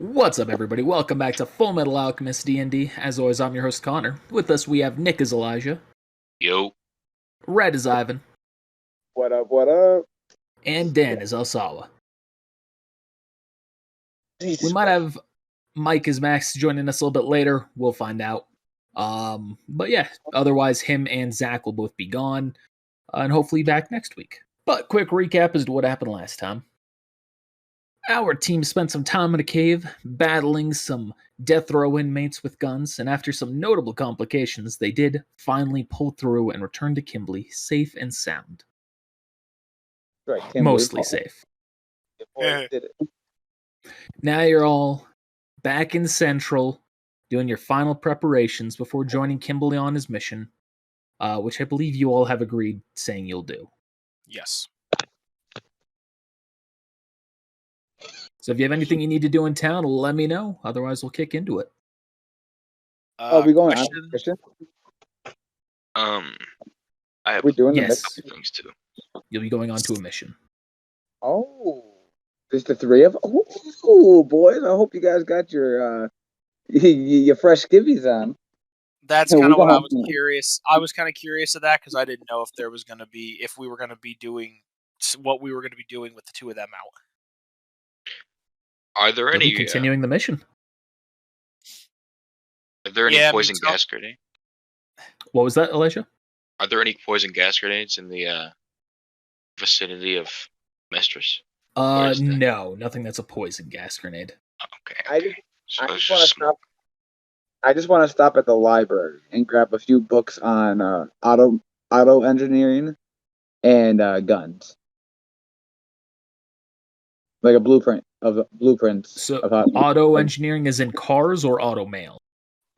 What's up, everybody? Welcome back to Full Metal Alchemist D&D. As always, I'm your host, Connor. With us, we have Nick as Elijah. Yo. Red as Ivan. What up, what up? And Dan as Elsawa. Jesus We might Christ. have Mike as Max joining us a little bit later. We'll find out. But yeah, otherwise, him and Zach will both be gone. And hopefully back next week. But quick recap as to what happened last time. Our team spent some time in a cave, battling some death row inmates with guns, and after some notable complications, they did finally pull through and return to Kimberly safe and sound. Right, Kimberly Mostly Paul. safe. The boys did it. Now you're all back in Central, doing your final preparations before joining Kimberly on his mission, which I believe you all have agreed saying you'll do. Yes. So if you have anything you need to do in town, let me know. Otherwise, we'll kick into it. We going on Question? Christian? I have We're doing Yes. the a couple things too. You'll be going on to a mission. Oh, just the three of. Oh, boys! I hope you guys got your your fresh skivvies on. That's Yeah, kind we of what I got- was curious. I was kind of curious of that because I didn't know if there was going to be, if we were going to be doing what we were going to be doing with the two of them out. Are there You'll be any continuing the mission. Yeah, poison me too. gas grenades? What was that, Elijah? Are there any poison gas grenades in the vicinity of Mistress? What is that? No, nothing that's a poison gas grenade. Okay. I okay. just, So I it's just want to just smoke. stop. I just want to stop at the library and grab a few books on auto engineering and guns, like a blueprint of blueprints So of how auto engineering is in cars or auto mail?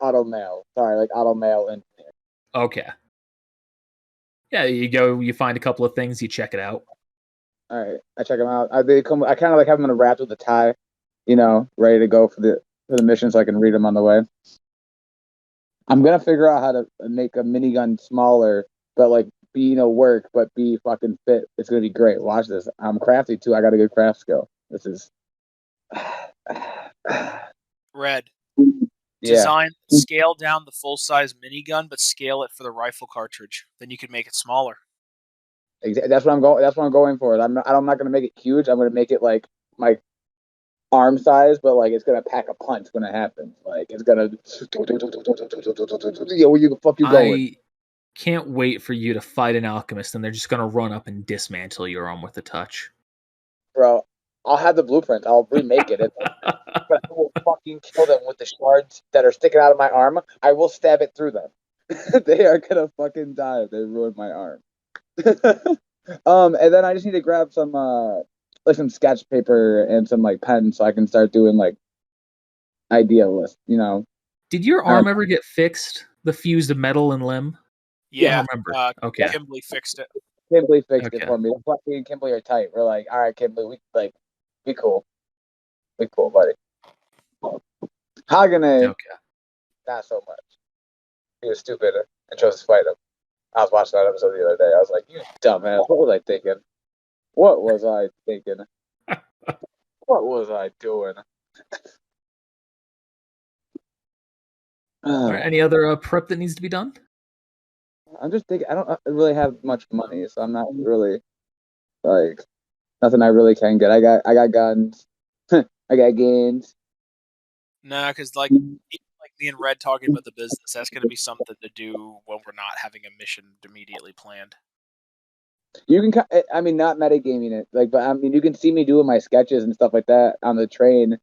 auto mail. Sorry, like auto mail and. Okay. Yeah, you go, you find a couple of things, you check it out. All right, I check them out. They come. I kind of like have them in a wrap with a tie, ready to go for the mission, so I can read them on the way. I'm gonna figure out how to make a minigun smaller, but like be work, but be fucking fit. It's gonna be great. Watch this. I'm crafty too. I got a good craft skill. This is. Red. Yeah. Design, scale down the full-size minigun, but scale it for the rifle cartridge. Then you could make it smaller. That's what I'm going. That's what I'm going for. I'm not gonna make it huge. I'm gonna make it like my arm size, but like it's gonna pack a punch when it happens. Like it's gonna. Yo, where you fuck you going? I can't wait for you to fight an alchemist and they're just going to run up and dismantle your arm with a touch. Bro, I'll have the blueprint. I'll remake it. But I will fucking kill them with the shards that are sticking out of my arm. I will stab it through them. They are gonna fucking die if they ruin my arm. And then I just need to grab some some sketch paper and some like pens so I can start doing like idea list. Did your arm ever get fixed? The fused metal and limb? Yeah. I don't remember. Okay. Kimberly fixed it. Kimberly fixed it Okay. for me. Fucking and Kimberly are tight. We're like, all right, Kimberly, we like, be cool, buddy. Hagane, Okay. not so much. He was stupid and chose to fight him. I was watching that episode the other day. I was like, you dumbass. What was I thinking? What was I thinking? What was I doing? All right, any other prep that needs to be done? I'm just thinking, I don't really have much money, so I'm not really, like, nothing I really can get. I got guns. I got games. Nah, because like me and Red talking about the business, that's going to be something to do when we're not having a mission immediately planned. You can, I mean, not metagaming it, like, but I mean, you can see me doing my sketches and stuff like that on the train.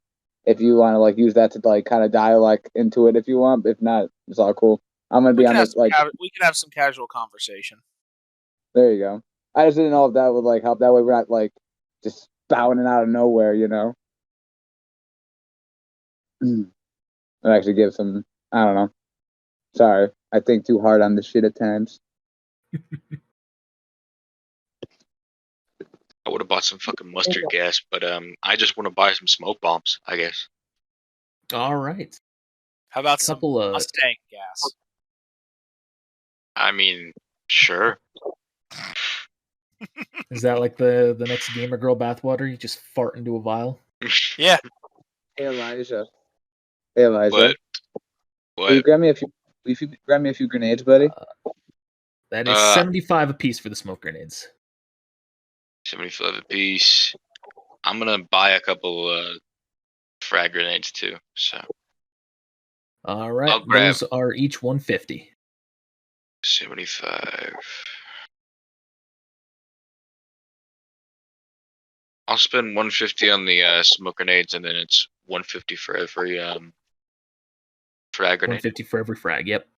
If you want to like use that to like kind of dialect into it, if you want. If not, it's all cool. I'm gonna be on this like. We can have some casual conversation. There you go. I just didn't know if that would like help. That way we're not like just spouting out of nowhere, It actually gives some. I don't know. Sorry, I think too hard on this shit at times. I would have bought some fucking mustard gas, but I just want to buy some smoke bombs, I guess. All right. How about some Couple of Mustang gas? I mean, sure. Is that like the next gamer girl bathwater? You just fart into a vial? Yeah. Hey Elijah. Hey Elijah. What? Will you grab me a few grenades, buddy? That is 75 apiece for the smoke grenades. 75 apiece. I'm gonna buy a couple frag grenades too. So. All right, I'll grab those are each 150. 75. I'll spend 150 on the smoke grenades, and then it's 150 for every frag grenade. 150 for every frag. Yep.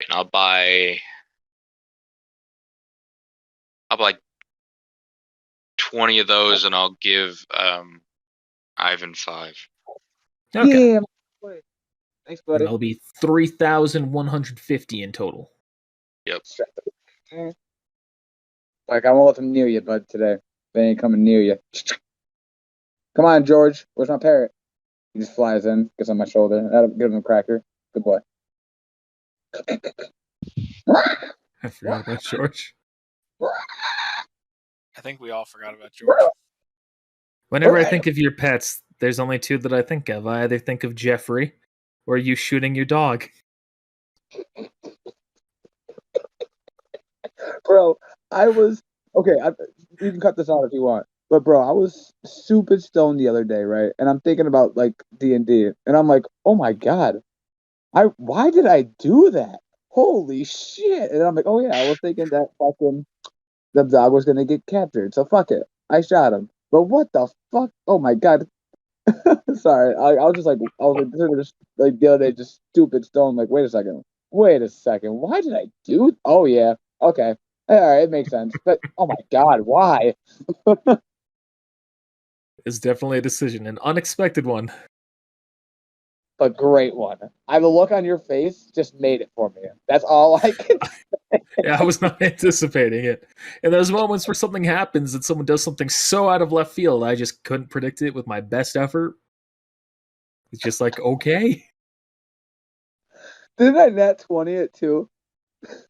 And I'll buy 20 of those, and I'll give Ivan 5. Okay. Yeah. Thanks, buddy. And that'll be 3,150 in total. Yep. Like I won't let them near you, bud. Today they ain't coming near you. Come on, George. Where's my parrot? He just flies in, gets on my shoulder. That'll give him a cracker. Good boy. I forgot about George. I think we all forgot about George. Whenever I think of your pets, there's only two that I think of. I either think of Jeffrey or you shooting your dog. Bro, I was okay. You can cut this out if you want, but bro, I was stupid stoned the other day, right? And I'm thinking about like D&D, and I'm like, oh my god, why did I do that? Holy shit! And I'm like, oh yeah, I was thinking that fucking the dog was gonna get captured, so fuck it, I shot him. But what the fuck? Oh my god. Sorry, I was just like, like the other day, just stupid stoned. Like, wait a second, why did I do? Oh yeah, okay. All right, it makes sense. But oh my god, why? It's definitely a decision, an unexpected one. But great one. The look on your face just made it for me. That's all I can say. Yeah, I was not anticipating it. In those moments where something happens and someone does something so out of left field, I just couldn't predict it with my best effort. It's just like, okay. Didn't I nat 20 it too?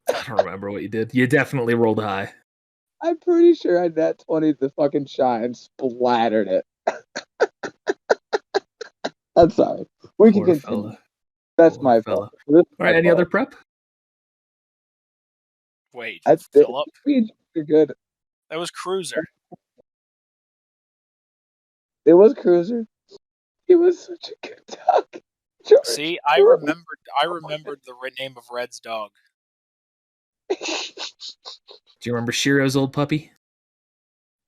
I don't remember what you did. You definitely rolled high. I'm pretty sure I nat 20 the fucking shot and splattered it. I'm sorry. We can continue. Fella. That's Poor my fella. fault. All right, any other prep? Wait, That's fill up? You're good. That was Cruiser. It was Cruiser. He was such a good dog. George. See, I remembered the name of Red's dog. Do you remember Shiro's old puppy?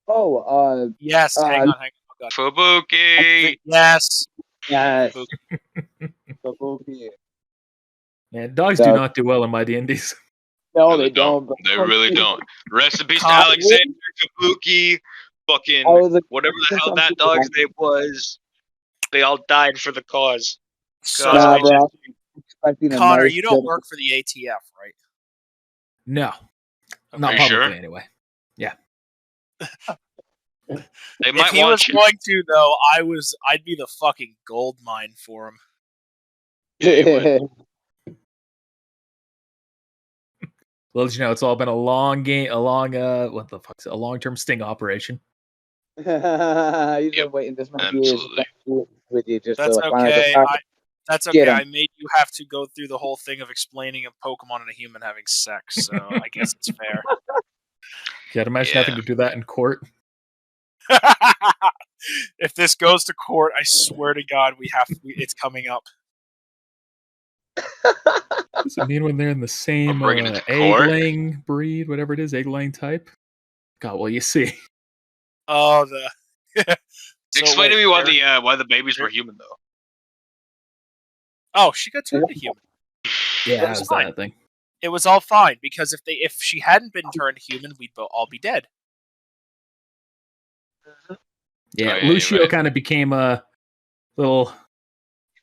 Oh, yes. Hang on. Oh, God. Fubuki! Yes. Yes. Fubuki. Man, dogs do not do well in my D&Ds. No, No, they don't. They really don't. Rest in peace to Alexander Kabuki. Fucking whatever the hell that dog's name was. They all died for the cause. So, bro. Connor, you don't work for the ATF, right? No. Okay. Not Are you publicly, sure? anyway. Yeah. They might If he want was going to, though, I'd be the fucking gold mine for him. Yeah, you would. Well, you know, it's all been a long game, a long-term sting operation. He's been waiting this many years with you just That's to okay. That's okay. I made you have to go through the whole thing of explaining a Pokemon and a human having sex, so I guess it's fair. Can't imagine having to do that in court. If this goes to court, I swear to God, it's coming up. Does it mean when they're in the same egg-laying breed, whatever it is, egg-laying type? God, well, you see. Oh, Explain to me why the babies were human, though. Oh, she got turned to human. Yeah, that was that thing. It was all fine because if she hadn't been turned human, we'd all be dead. Yeah, Lucio kind of became a little.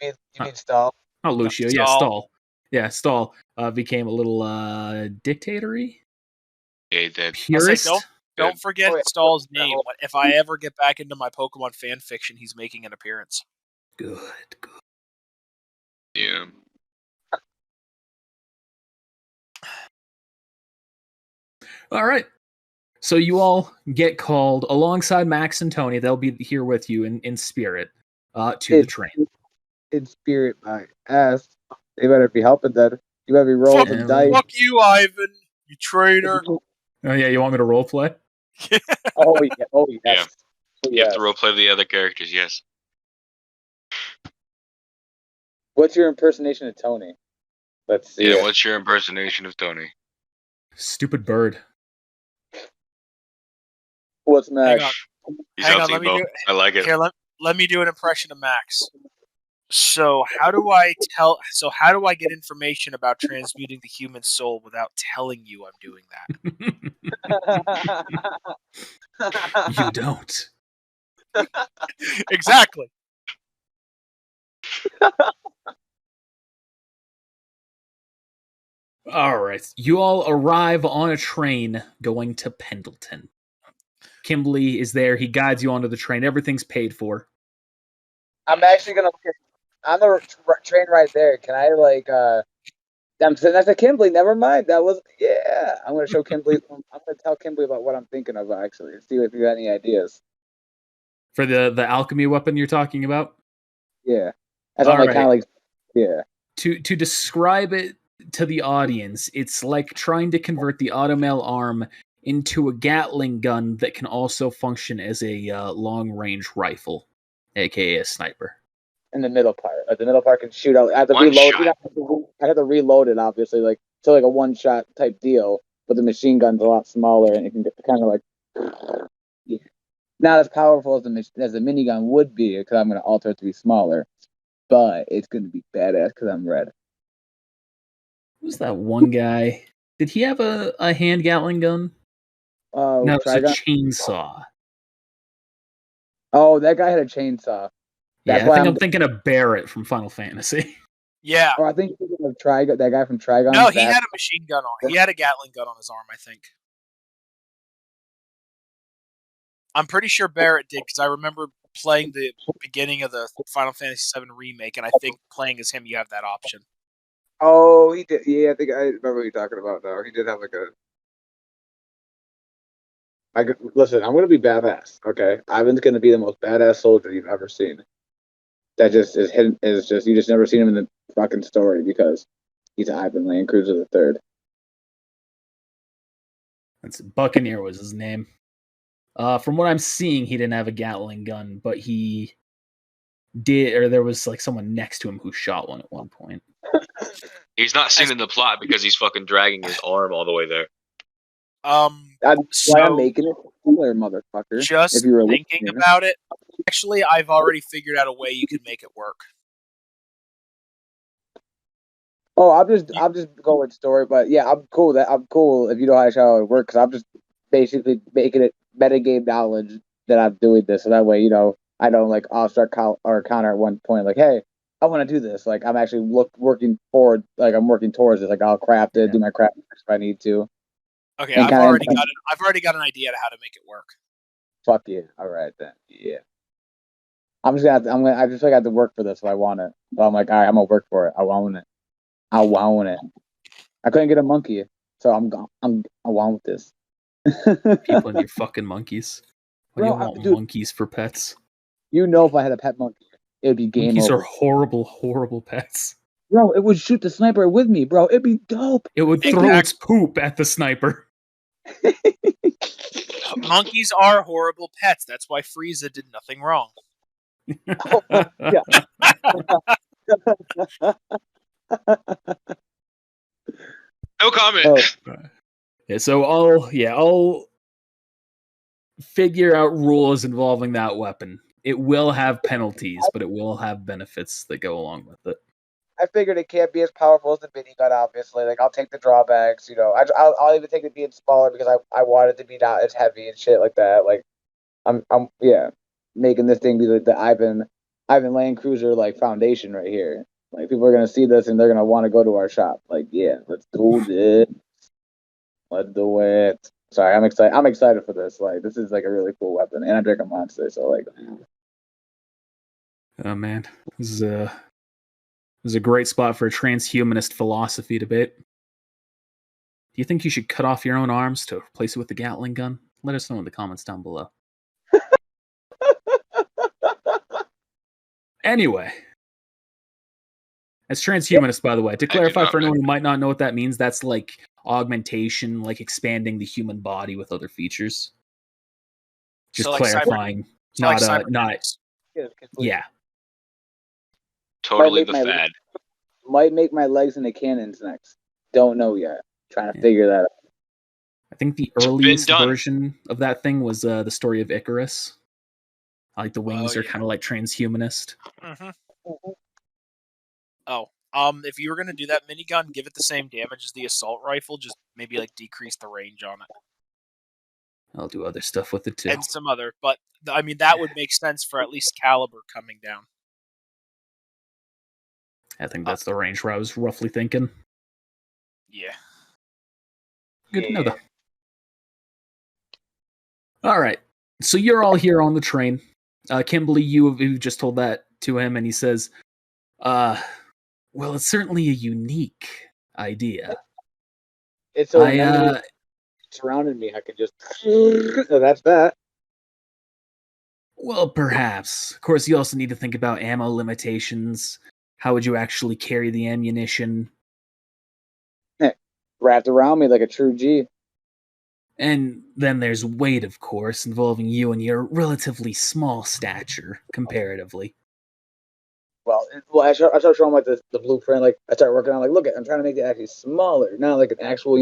You mean Stall? Not Lucio, yeah, Stall. Yeah, Stall became a little dictatory. Yeah, he did. Purist. Don't forget Stall's name. If I ever get back into my Pokemon fan fiction, he's making an appearance. Good. Yeah. All right. So you all get called alongside Max and Tony. They'll be here with you in spirit. to the train. In spirit, my ass. They better be helping then. You better be rolling some dice. Fuck you, Ivan, you traitor. Oh yeah, you want me to role play? Oh yeah. Oh yes. Yeah. Oh, You have to roleplay the other characters, yes. What's your impersonation of Tony? Let's see. Yeah, what's your impersonation of Tony? Stupid bird. What's Max? Hang on, let me do. I like it. Here, let me do an impression of Max. So how do I get information about transmuting the human soul without telling you I'm doing that? You don't. Exactly. All right. You all arrive on a train going to Pendleton. Kimberly is there. He guides you onto the train. Everything's paid for. I'm actually going to look on the train right there. Can I, I'm sitting next to Kimberly. Never mind. That was, yeah. I'm going to show Kimberly. I'm going to tell Kimberly about what I'm thinking of, actually. See if you got any ideas. For the alchemy weapon you're talking about? Yeah. As I'm kind of like, yeah. To describe it to the audience, it's like trying to convert the automail arm into a Gatling gun that can also function as a long-range rifle, aka a sniper. In the middle part. The middle part can shoot out. I have to reload. I have to reload it, obviously, a one-shot type deal. But the machine gun's a lot smaller, and it can get kind of yeah. Not as powerful as the minigun would be, because I'm going to alter it to be smaller. But it's going to be badass because I'm red. Who's that one guy? Did he have a hand Gatling gun? No, it was a chainsaw. Oh, that guy had a chainsaw. That's why I'm thinking of Barrett from Final Fantasy. Yeah. Or I think of Trigon, that guy from Trigon. No, he had a machine gun on. He had a Gatling gun on his arm, I think. I'm pretty sure Barrett did, because I remember playing the beginning of the Final Fantasy VII remake, and I think playing as him, you have that option. Oh, he did. Yeah, I think I remember what you're talking about now. He did have listen, I'm going to be badass, okay? Ivan's going to be the most badass soldier you've ever seen. That just is hidden, you just never seen him in the fucking story because he's Ivan Land Cruiser the Third. That's Buccaneer was his name. From what I'm seeing, he didn't have a Gatling gun, but he did, or there was someone next to him who shot one at one point. He's not seen in the plot because he's fucking dragging his arm all the way there. That's why I'm making it cooler, motherfucker. Just if you were thinking about it, actually, I've already figured out a way you can make it work. Oh, I'm just going story, but yeah, I'm cool. I'm cool if you know how it works. I'm just basically making it metagame knowledge that I'm doing this, so that way I don't I'll start or counter at one point hey, I want to do this. I'm actually working forward. I'm working towards it. I'll craft it, do my craft if I need to. Okay, I've already got an idea to how to make it work. Fuck yeah! All right then, yeah. I just have to work for this if I want it. So I'm all right, I'm gonna work for it. I want it. I couldn't get a monkey, so I want this. People and your fucking monkeys. Why do you want monkeys for pets? If I had a pet monkey, it would be game monkeys over. Monkeys are horrible, horrible pets. Bro, it would shoot the sniper with me, bro. It'd be dope. It would throw its poop at the sniper. Monkeys are horrible pets. That's why Frieza did nothing wrong. No comment. Yeah, so I'll figure out rules involving that weapon. It will have penalties, but it will have benefits that go along with it. I figured it can't be as powerful as the minigun, obviously. I'll take the drawbacks, I'll even take it being smaller because I want it to be not as heavy and shit like that. I'm making this thing be the Ivan Land Cruiser foundation right here. People are gonna see this and they're gonna want to go to our shop. Yeah, let's do this. Let's do it. Sorry, I'm excited. I'm excited for this. This is a really cool weapon, and I'm drinking Monster, so Oh man, this is a great spot for a transhumanist philosophy debate. Do you think you should cut off your own arms to replace it with the Gatling gun? Let us know in the comments down below. Anyway, as transhumanist, by the way, to clarify for anyone who might not know what that means, that's like augmentation, like expanding the human body with other features. Just So, clarifying, like yeah. Totally the fad. Might make my legs into cannons next. Don't know yet. Trying to figure that out. I think the earliest version of that thing was the story of Icarus. Like the wings are kind of like transhumanist. Mm-hmm. Oh, if you were gonna do that minigun, give it the same damage as the assault rifle, just maybe like decrease the range on it. I'll do other stuff with it too. And some other, but I mean that would make sense for at least caliber coming down. I think that's the range where I was roughly thinking. Yeah. Good to know though. All right. So you're all here on the train. Kimberly, you just told that to him, and he says, well, it's certainly a unique idea. It's so surrounded me. I could just... That's that. Well, perhaps. Of course, you also need to think about ammo limitations. How would you actually carry the ammunition? Wrapped around me like a true G. And then there's weight, of course, involving you and your relatively small stature, comparatively. Well, I start showing like the blueprint. Like I start working on like, look, I'm trying to make it actually smaller, not like an actual,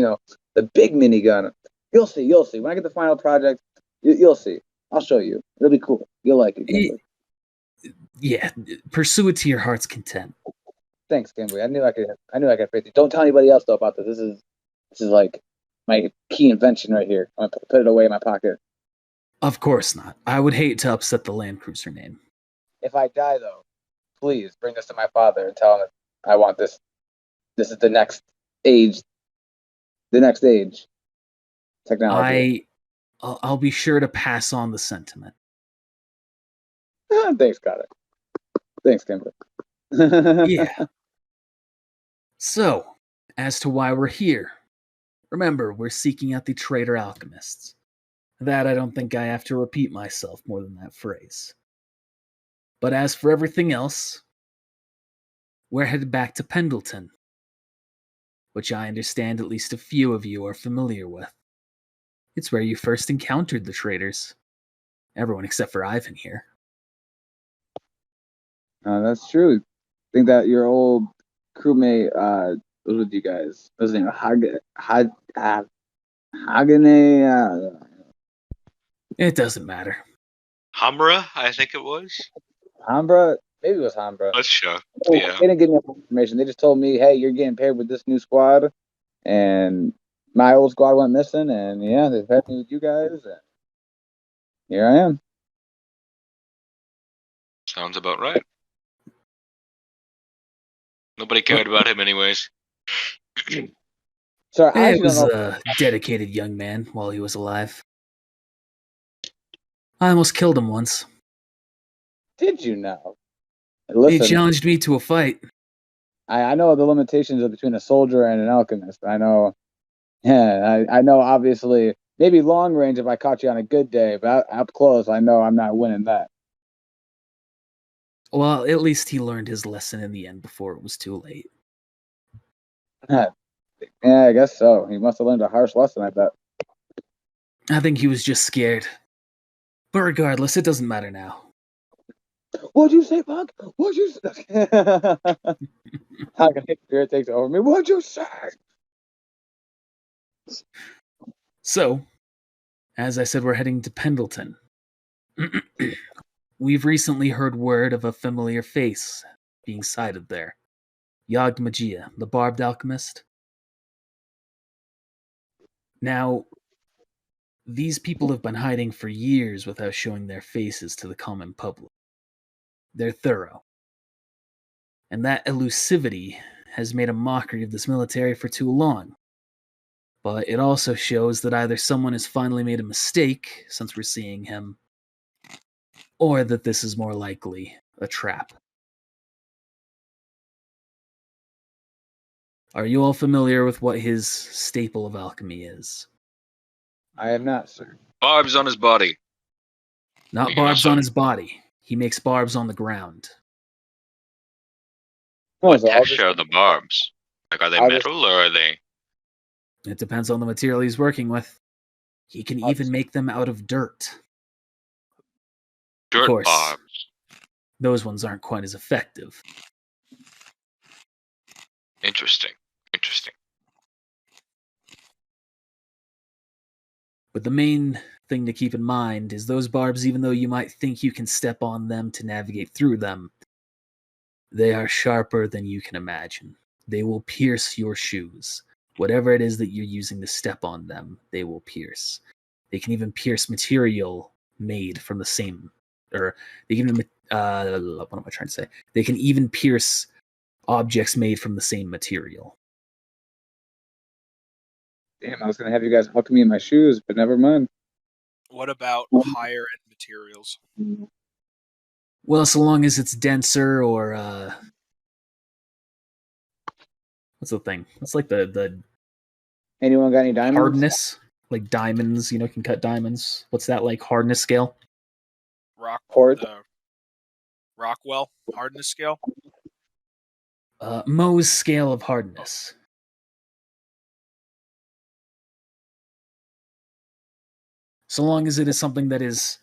the big minigun. You'll see. When I get the final project, you'll see. I'll show you. It'll be cool. You'll like it. Yeah, pursue it to your heart's content. Thanks, Kimberly. I knew I could faith you. Don't tell anybody else though about this. This is like my key invention right here. I'm gonna put it away in my pocket. Of course not. I would hate to upset the Land Cruiser name. If I die though, please bring this to my father and tell him that I want this. This is the next age. The next age. Technology. I'll be sure to pass on the sentiment. Thanks, got it. Thanks, Kimberly. Yeah. So, as to why we're here, remember, we're seeking out the traitor alchemists. That I don't think I have to repeat myself more than that phrase. But as for everything else, we're headed back to Pendleton, which I understand at least a few of you are familiar with. It's where you first encountered the traitors. Everyone except for Ivan here. That's true. I think that your old crewmate was with you guys. What was his name? Hagane. It doesn't matter. Hamra, I think it was. Hambra? Maybe it was Hambra. Let's show. Yeah. They didn't give me information. They just told me, hey, you're getting paired with this new squad. And my old squad went missing. And yeah, they've had me with you guys. And here I am. Sounds about right. Nobody cared about him anyways. Sorry, he was a dedicated young man while he was alive. I almost killed him once. Did you know? Listen, he challenged me to a fight. I know the limitations of between a soldier and an alchemist. I know. Yeah, I know. Obviously, maybe long range if I caught you on a good day, but up close, I know I'm not winning that. Well, at least he learned his lesson in the end before it was too late. Yeah, I guess so. He must have learned a harsh lesson, I bet. I think he was just scared. But regardless, it doesn't matter now. What'd you say, Punk? What'd you say? How can fear takes over me? What'd you say? So, as I said, we're heading to Pendleton. We've recently heard word of a familiar face being sighted there. Yagd-Magia, the barbed alchemist. Now, these people have been hiding for years without showing their faces to the common public. They're thorough. And that elusivity has made a mockery of this military for too long. But it also shows that either someone has finally made a mistake, since we're seeing him, or that this is more likely a trap. Are you all familiar with what his staple of alchemy is? I am not, sir. Barbs on his body. Not barbs on his body. He makes barbs on the ground. What texture are the barbs? Like, are they metal or are they? It depends on the material he's working with. He can even make them out of dirt. Dirt of course, barbs. Those ones aren't quite as effective. Interesting. But the main thing to keep in mind is those barbs, even though you might think you can step on them to navigate through them, they are sharper than you can imagine. They will pierce your shoes. Whatever it is that you're using to step on them, they will pierce. They can even pierce material made from the same, or they can even, what am I trying to say? They can even pierce objects made from the same material. Damn, I was going to have you guys hook me in my shoes, but never mind. What about higher end materials? Well, so long as it's denser or what's the thing? It's like the anyone got any diamonds? Hardness, like diamonds. You know, can cut diamonds. What's that like? Hardness scale? Rockwell hardness scale. Mohs scale of hardness. So long as it is something that is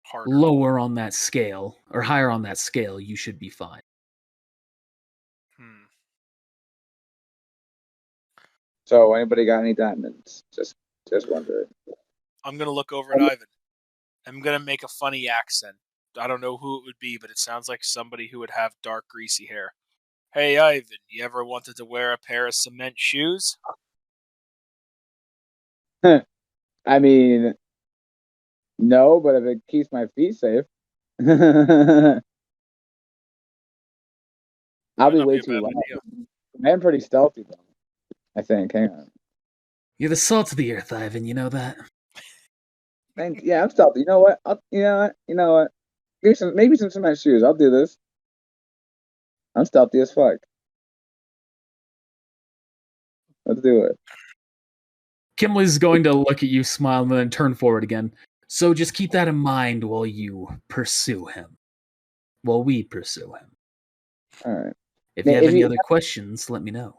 harder, lower on that scale or higher on that scale, you should be fine. So, anybody got any diamonds? Just wondering. I'm gonna look over at Ivan. I'm gonna make a funny accent. I don't know who it would be, but it sounds like somebody who would have dark, greasy hair. Hey, Ivan, you ever wanted to wear a pair of cement shoes? I mean, no, but if it keeps my feet safe, I'll be way too loud. I'm pretty stealthy, though. I think. Hang on. You're the salt of the earth, Ivan. You know that. Yeah, I'm stealthy. You know what? You know what? Maybe some cement shoes. I'll do this. I'm stealthy as fuck. Let's do it. Kimley's going to look at you, smile, and then turn forward again. So just keep that in mind while you pursue him. While we pursue him. All right. If you have any other questions, let me know.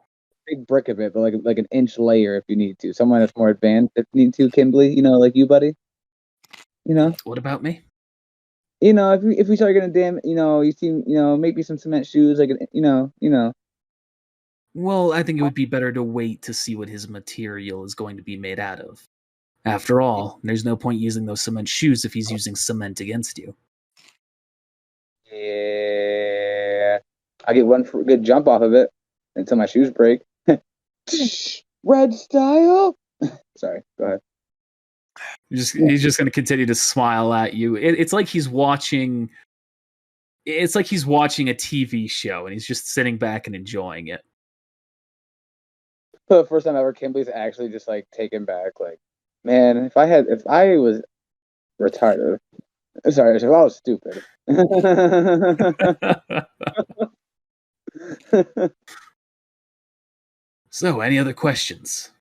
Big brick of it, but like an inch layer if you need to. Someone that's more advanced if you need to, Kimberly. You know, like you, buddy. You know. What about me? You know, if we start getting you see, maybe some cement shoes, like you know. Well, I think it would be better to wait to see what his material is going to be made out of. After all, there's no point using those cement shoes if he's using cement against you. Yeah, I get one good jump off of it until my shoes break. Red style. Sorry, go ahead. He's just going to continue to smile at you. It's like he's watching. It's like he's watching a TV show and he's just sitting back and enjoying it. For the first time ever, Kimberly's actually just like taken back. Like, man, if I was retarded. Sorry, if I was stupid. So, any other questions?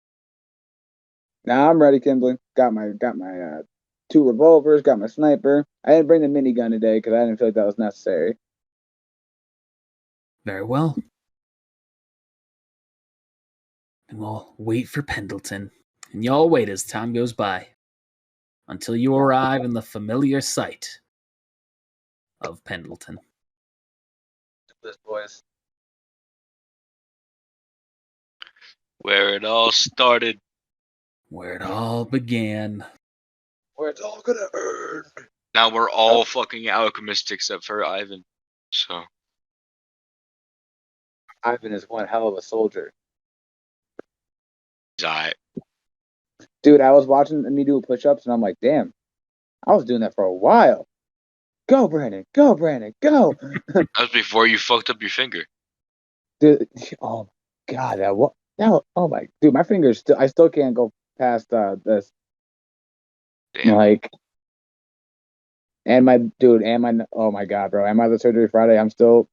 Now I'm ready, Kimberly. Got my 2 revolvers. Got my sniper. I didn't bring the minigun today because I didn't feel like that was necessary. Very well. And we'll wait for Pendleton. And y'all wait as time goes by. Until you arrive in the familiar sight of Pendleton. This, boys. Where it all started. Where it all began. Where it's all gonna end. Now we're all fucking alchemists except for Ivan. So. Ivan is one hell of a soldier. He's alright. Dude, I was watching me do push-ups and I'm like, damn, I was doing that for a while. Go, Brandon. Go, Brandon. Go. That was before you fucked up your finger. Dude, oh God, dude, my fingers I still can't go past this. Damn. Like, oh my God, bro, am I the surgery Friday? I'm still.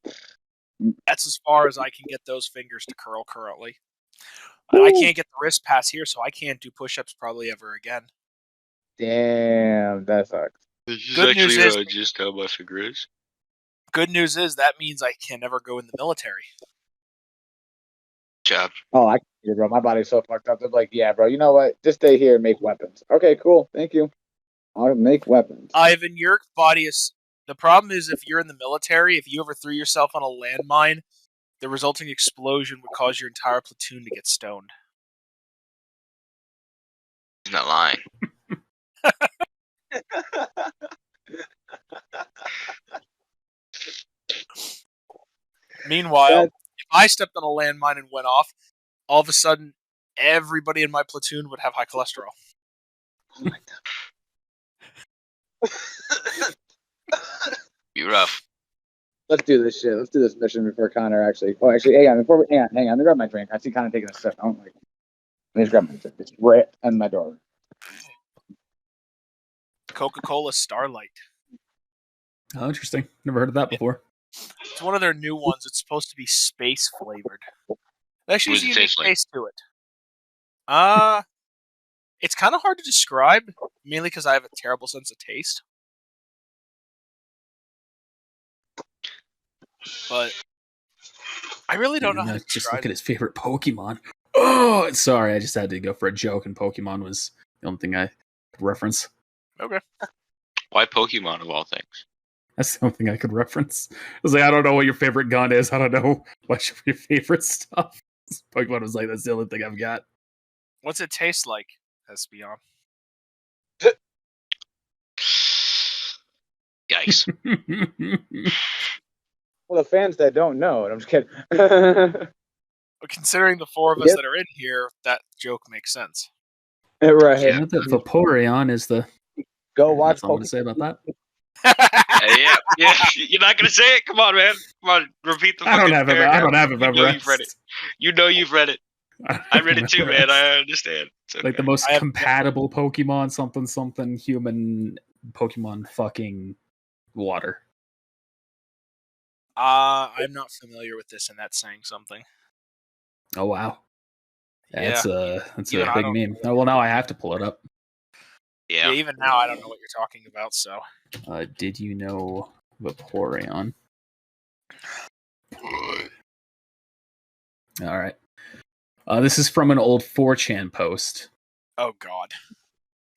That's as far as I can get those fingers to curl currently. I can't get the wrist pass here, so I can't do push-ups probably ever again. Damn, that sucks. This is actually just how my finger is. good news is that means I can never go in the military. Job. Oh, I can't, bro. My body's so fucked up. They're like, yeah, bro. You know what? Just stay here and make weapons. Okay, cool. Thank you. I'll make weapons. Ivan, your body is. The problem is if you're in the military, if you ever threw yourself on a landmine, the resulting explosion would cause your entire platoon to get stoned. He's not lying. Meanwhile, if I stepped on a landmine and went off, all of a sudden, everybody in my platoon would have high cholesterol. Oh my God. Be rough. Let's do this shit. Let's do this mission before Connor actually. Oh, actually, hang on. Hang on. Let me grab my drink. I see Connor taking a sip. I don't like. Let me just grab my drink. It's right on my door. Coca-Cola Starlight. Oh, interesting. Never heard of that before. It's one of their new ones. It's supposed to be space flavored. It actually What does it has a unique taste like? taste to it. It's kind of hard to describe, mainly because I have a terrible sense of taste. But I really don't know how to Just describe look at his favorite Pokemon. Oh, sorry. I just had to go for a joke, and Pokemon was the only thing I could reference. Okay. Why Pokemon of all things? That's the only thing I could reference. I was like, I don't know what your favorite gun is. I don't know what's your favorite stuff. Pokemon was like, that's the only thing I've got. What's it taste like, Espion? Yikes. Well, the fans that don't know, I'm just kidding. But considering the four of us that are in here, that joke makes sense. Right. You know that Vaporeon is the... Go watch. That's all I want to say about that. Yeah. You're not gonna say it? Come on, man. Come on, repeat the. I don't have it. I don't have it. You know you've read it. You know you've read it. I read it too, man. I understand. It's okay. Like the most compatible Pokemon, something human Pokemon fucking water. I'm not familiar with this, and that's saying something. Oh wow. Yeah. That's a Even big meme. Oh, well, now I have to pull it up. Yeah, even now I don't know what you're talking about, so. Did you know Vaporeon? All right. This is from an old 4chan post. Oh, God.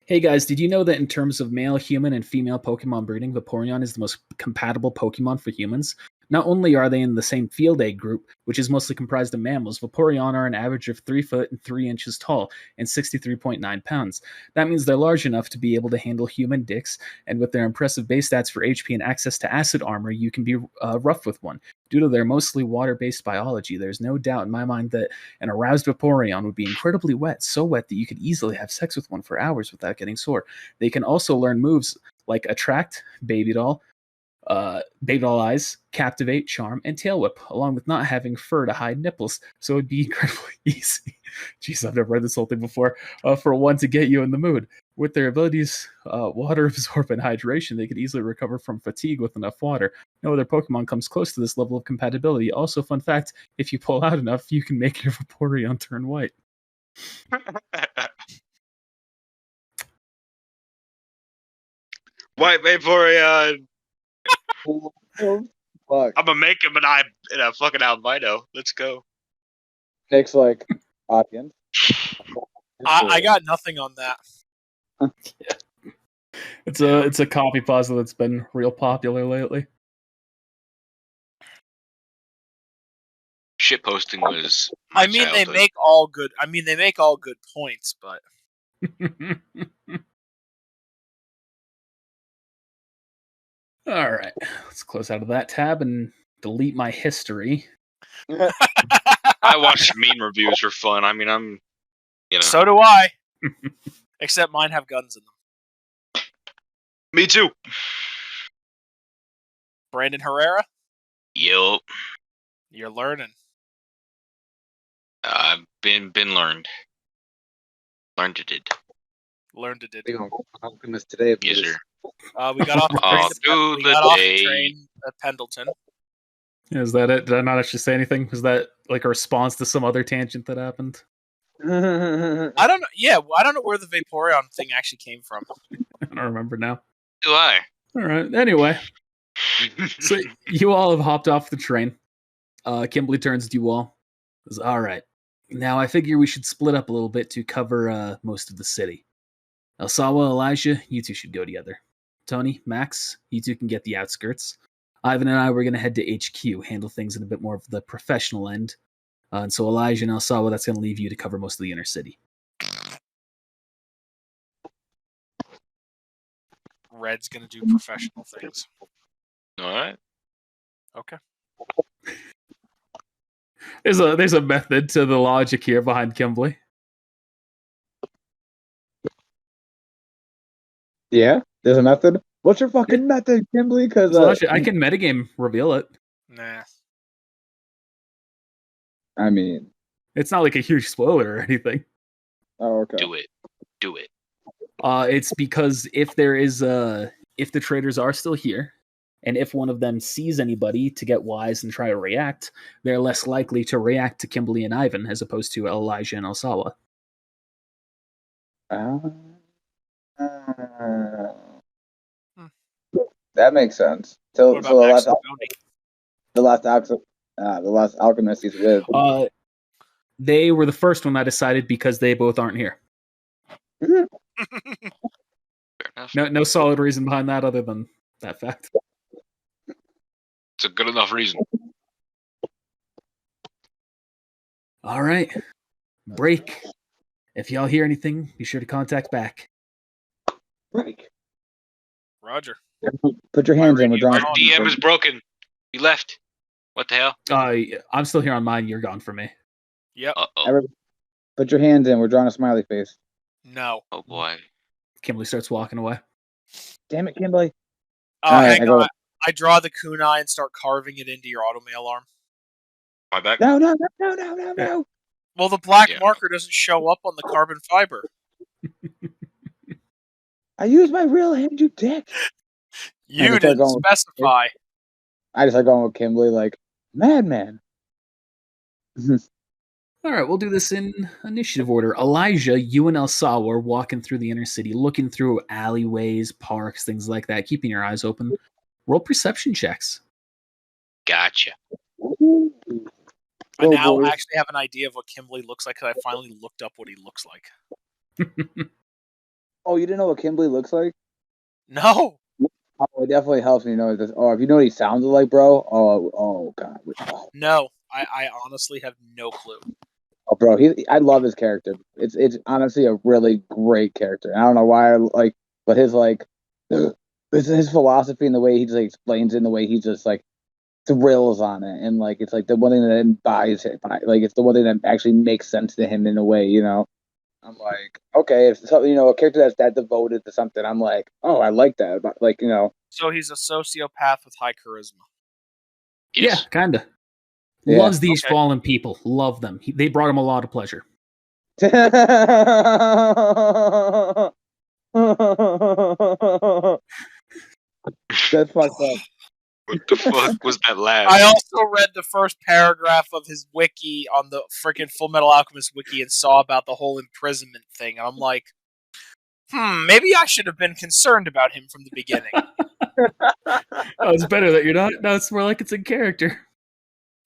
Hey guys, did you know that in terms of male human and female Pokemon breeding, Vaporeon is the most compatible Pokemon for humans? Not only are they in the same field egg group, which is mostly comprised of mammals, Vaporeon are an average of 3 foot and 3 inches tall and 63.9 pounds. That means they're large enough to be able to handle human dicks, and with their impressive base stats for HP and access to acid armor, you can be rough with one. Due to their mostly water-based biology, there's no doubt in my mind that an aroused Vaporeon would be incredibly wet, so wet that you could easily have sex with one for hours without getting sore. They can also learn moves like Attract, Baby Doll Eyes, Captivate, Charm, and Tail Whip, along with not having fur to hide nipples, so it'd be incredibly easy. Jeez, I've never read this whole thing before. For one to get you in the mood. With their abilities, water absorbent hydration, they could easily recover from fatigue with enough water. No other Pokemon comes close to this level of compatibility. Also, fun fact, if you pull out enough, you can make your Vaporeon turn white. White Vaporeon. Oh, fuck. I'm gonna make him in a fucking albino. Let's go. Nick's like, audience. I got nothing on that. Yeah. It's a copy puzzle that's been real popular lately. Shit posting was. I mean, they make all good points, but. All right, let's close out of that tab and delete my history. I watch meme reviews for fun. I mean, So do I. Except mine have guns in them. Me too. Brandon Herrera? Yup. You're learning. I've been learned. Learned it did. Learned it did. Alchemist today. Yes, sir. We got off the train at Pendleton. Is that it? Did I not actually say anything? Was that like a response to some other tangent that happened? I don't know. Yeah, I don't know where the Vaporeon thing actually came from. I don't remember now. Do I? All right. Anyway, So you all have hopped off the train. Kimberly turns to you all. Says, all right. Now I figure we should split up a little bit to cover most of the city. Elsawa, Elijah, you two should go together. Tony, Max, you two can get the outskirts. Ivan and I were going to head to HQ, handle things in a bit more of the professional end. And so Elijah and Elsawa, that's going to leave you to cover most of the inner city. Red's going to do professional things. All right. Okay. There's a method to the logic here behind Kimberly. Yeah, there's a method. What's your fucking method, Kimberly? Because I can metagame reveal it. Nah. I mean, it's not like a huge spoiler or anything. Oh, okay. Do it. It's because if the traders are still here, and if one of them sees anybody to get wise and try to react, they're less likely to react to Kimberly and Ivan as opposed to Elijah and Elsawa. That makes sense. So the last alchemist he's with. They were the first one I decided because they both aren't here. No solid reason behind that other than that fact. It's a good enough reason. All right. Break. If y'all hear anything, be sure to contact back. Break. Roger. Put your hands in. Our DM is broken. You left. What the hell? I'm still here on mine. You're gone for me. Yep. Put your hands in. We're drawing a smiley face. No. Oh boy. Kimberly starts walking away. Damn it, Kimberly. Hang on. I draw the kunai and start carving it into your automail arm. My back? No. Well, the black marker doesn't show up on the carbon fiber. I use my real hand, you dick. You didn't specify. I just start going with Kimberly like, madman. All right, we'll do this in initiative order. Elijah, you and Elsawa are walking through the inner city, looking through alleyways, parks, things like that, keeping your eyes open. Roll perception checks. Gotcha. I now actually have an idea of what Kimberly looks like because I finally looked up what he looks like. Oh, you didn't know what Kimberly looks like? No. Oh, it definitely helps me know this. Oh, if you know what he sounds like, bro. Oh God. Oh. No, I honestly have no clue. Oh, bro, I love his character. It's honestly a really great character. I don't know why, but his his philosophy and the way he just explains it, and the way he just thrills on it, and it's the one thing that embodies it. It's the one thing that actually makes sense to him in a way, you know. I'm like, okay, if something, a character that's that devoted to something, I'm like, oh, I like that. But So he's a sociopath with high charisma. Yes. Yeah, kinda. Yeah. Loves these fallen people. Love them. They brought him a lot of pleasure. That's fucked up. What the fuck was that laugh? I also read the first paragraph of his wiki on the freaking Full Metal Alchemist wiki and saw about the whole imprisonment thing. And I'm like, maybe I should have been concerned about him from the beginning. It's better that you're not. No, it's more like it's in character.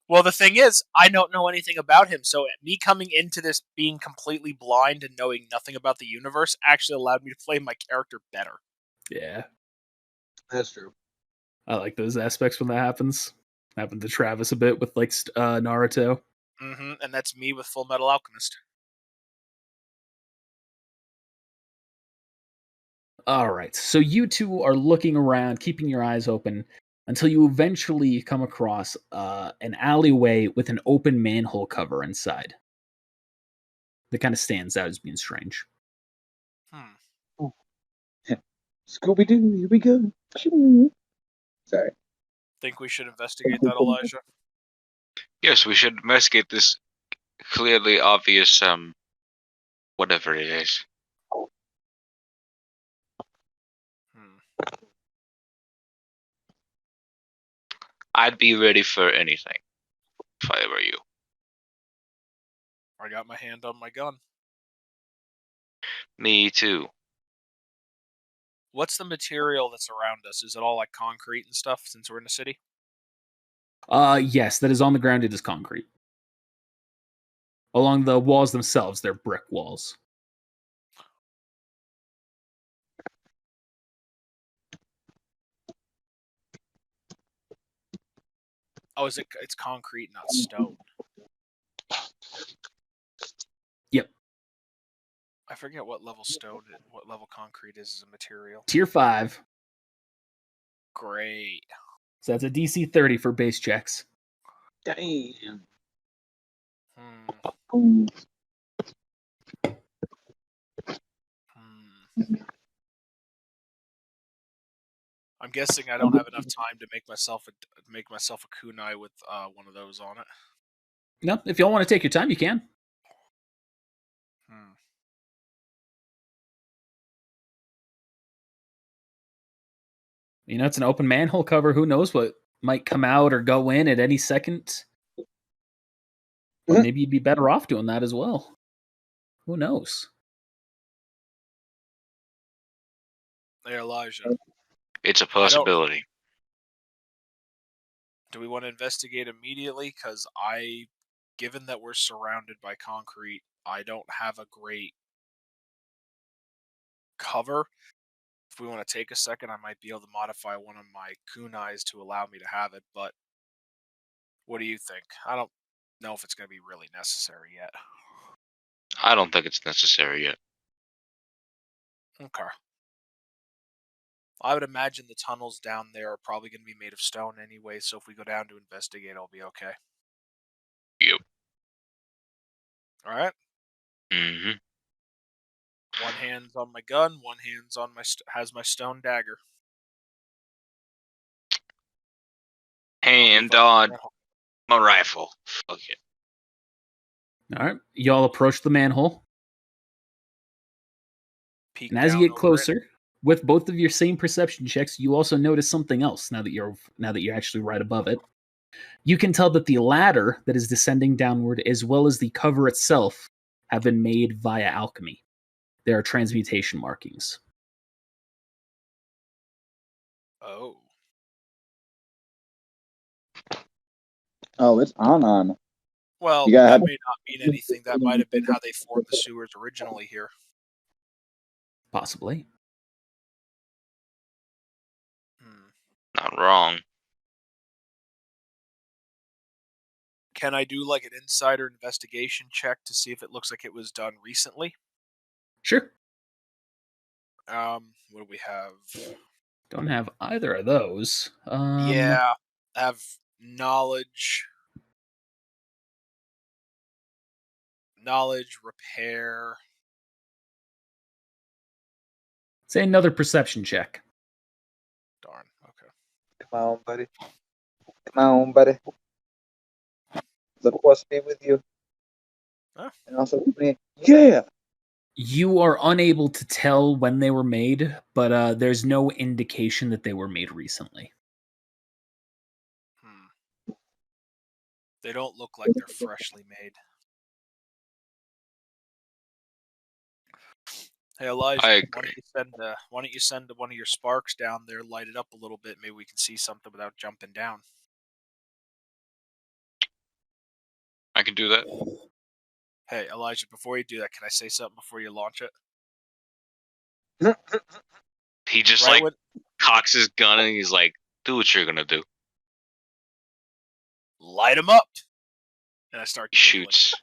Well, the thing is, I don't know anything about him, so me coming into this being completely blind and knowing nothing about the universe actually allowed me to play my character better. Yeah. That's true. I like those aspects when that happens. Happened to Travis a bit with Naruto. Mm-hmm, and that's me with Full Metal Alchemist. All right, so you two are looking around, keeping your eyes open, until you eventually come across an alleyway with an open manhole cover inside. That kind of stands out as being strange. Scooby-Doo, here we go. Sorry. Think we should investigate that, Elijah? Yes, we should investigate this clearly obvious, whatever it is. I'd be ready for anything, if I were you. I got my hand on my gun. Me too. What's the material that's around us? Is it all like concrete and stuff since we're in the city? Yes, that is on the ground. It is concrete. Along the walls themselves, they're brick walls. Oh, it's concrete, not stone. Yep. I forget what level what level concrete is as a material. Tier 5. Great. So that's a DC 30 for base checks. Damn. I'm guessing I don't have enough time to make myself a kunai with one of those on it. No, if y'all want to take your time, you can. You know, it's an open manhole cover. Who knows what might come out or go in at any second? Or maybe you'd be better off doing that as well. Who knows? Hey, Elijah. It's a possibility. Do we want to investigate immediately? Because given that we're surrounded by concrete, I don't have a great cover. If we want to take a second, I might be able to modify one of my kunais to allow me to have it, but what do you think? I don't know if it's going to be really necessary yet. I don't think it's necessary yet. Okay. I would imagine the tunnels down there are probably going to be made of stone anyway, so if we go down to investigate, I'll be okay. Yep. All right. Mm-hmm. One hand's on my gun, one hand's on has my stone dagger. Hand on my rifle. Fuck it. All right. Y'all approach the manhole. Peek and as you get closer, with both of your same perception checks, you also notice something else now that you're actually right above it. You can tell that the ladder that is descending downward, as well as the cover itself, have been made via alchemy. There are transmutation markings. Oh. Oh, it's on. Well, that may not mean anything. That might have been how they formed the sewers originally here. Possibly. Not wrong. Can I do like an insider investigation check to see if it looks like it was done recently? Sure. What do we have? Don't have either of those. Yeah, have knowledge, repair. Say another perception check. Darn. Okay. Come on, buddy. Come on, buddy. The force be with you. Huh? And also with me. Yeah. You are unable to tell when they were made, but there's no indication that they were made recently. They don't look like they're freshly made. Hey, Elijah, I agree. why don't you send one of your sparks down there, light it up a little bit, maybe we can see something without jumping down. I can do that. Hey, Elijah, before you do that, can I say something before you launch it? He just cocks his gun and he's like, do what you're gonna do. Light him up! And I start giggling. Shoots.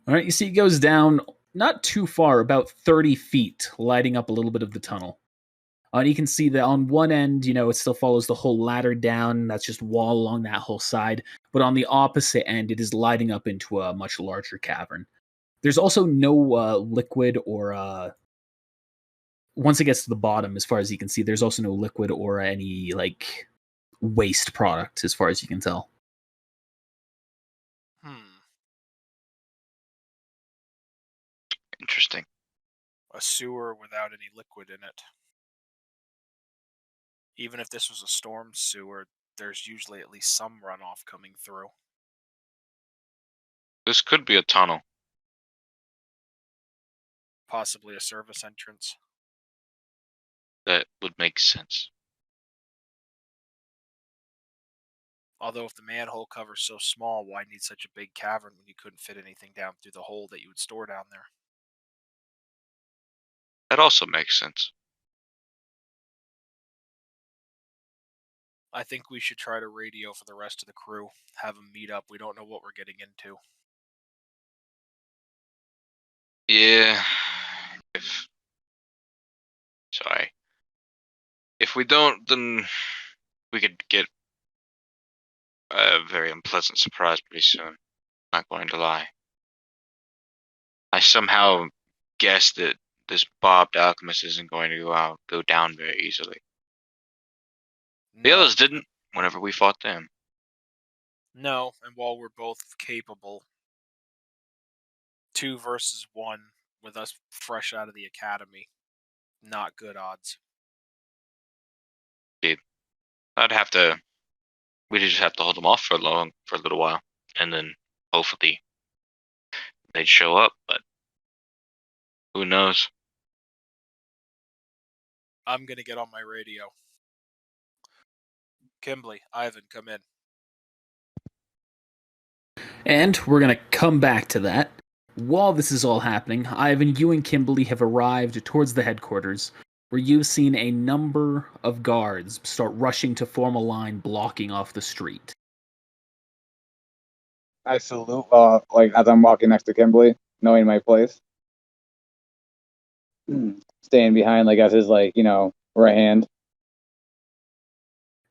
All right, you see it goes down not too far, about 30 feet, lighting up a little bit of the tunnel. And you can see that on one end, it still follows the whole ladder down. That's just wall along that whole side. But on the opposite end, it is lighting up into a much larger cavern. There's also no liquid or... once it gets to the bottom, as far as you can see, there's also no liquid or any, waste product, as far as you can tell. Interesting. A sewer without any liquid in it. Even if this was a storm sewer, there's usually at least some runoff coming through. This could be a tunnel. Possibly a service entrance. That would make sense. Although if the manhole cover's so small, why need such a big cavern when you couldn't fit anything down through the hole that you would store down there? That also makes sense. I think we should try to radio for the rest of the crew. Have them meet up. We don't know what we're getting into. Yeah. If we don't, then we could get a very unpleasant surprise pretty soon. Not going to lie. I somehow guessed that this Bob the Alchemist isn't going to go down very easily. The others didn't whenever we fought them. No, and while we're both capable, 2 versus 1 with us fresh out of the academy, not good odds. We'd just have to hold them off for a little while, and then hopefully they'd show up, but who knows? I'm gonna get on my radio. Kimberly, Ivan, come in. And we're going to come back to that. While this is all happening, Ivan, you and Kimberly have arrived towards the headquarters, where you've seen a number of guards start rushing to form a line blocking off the street. I salute, like, as I'm walking next to Kimberly, knowing my place. Staying behind, like, as his, like, right hand.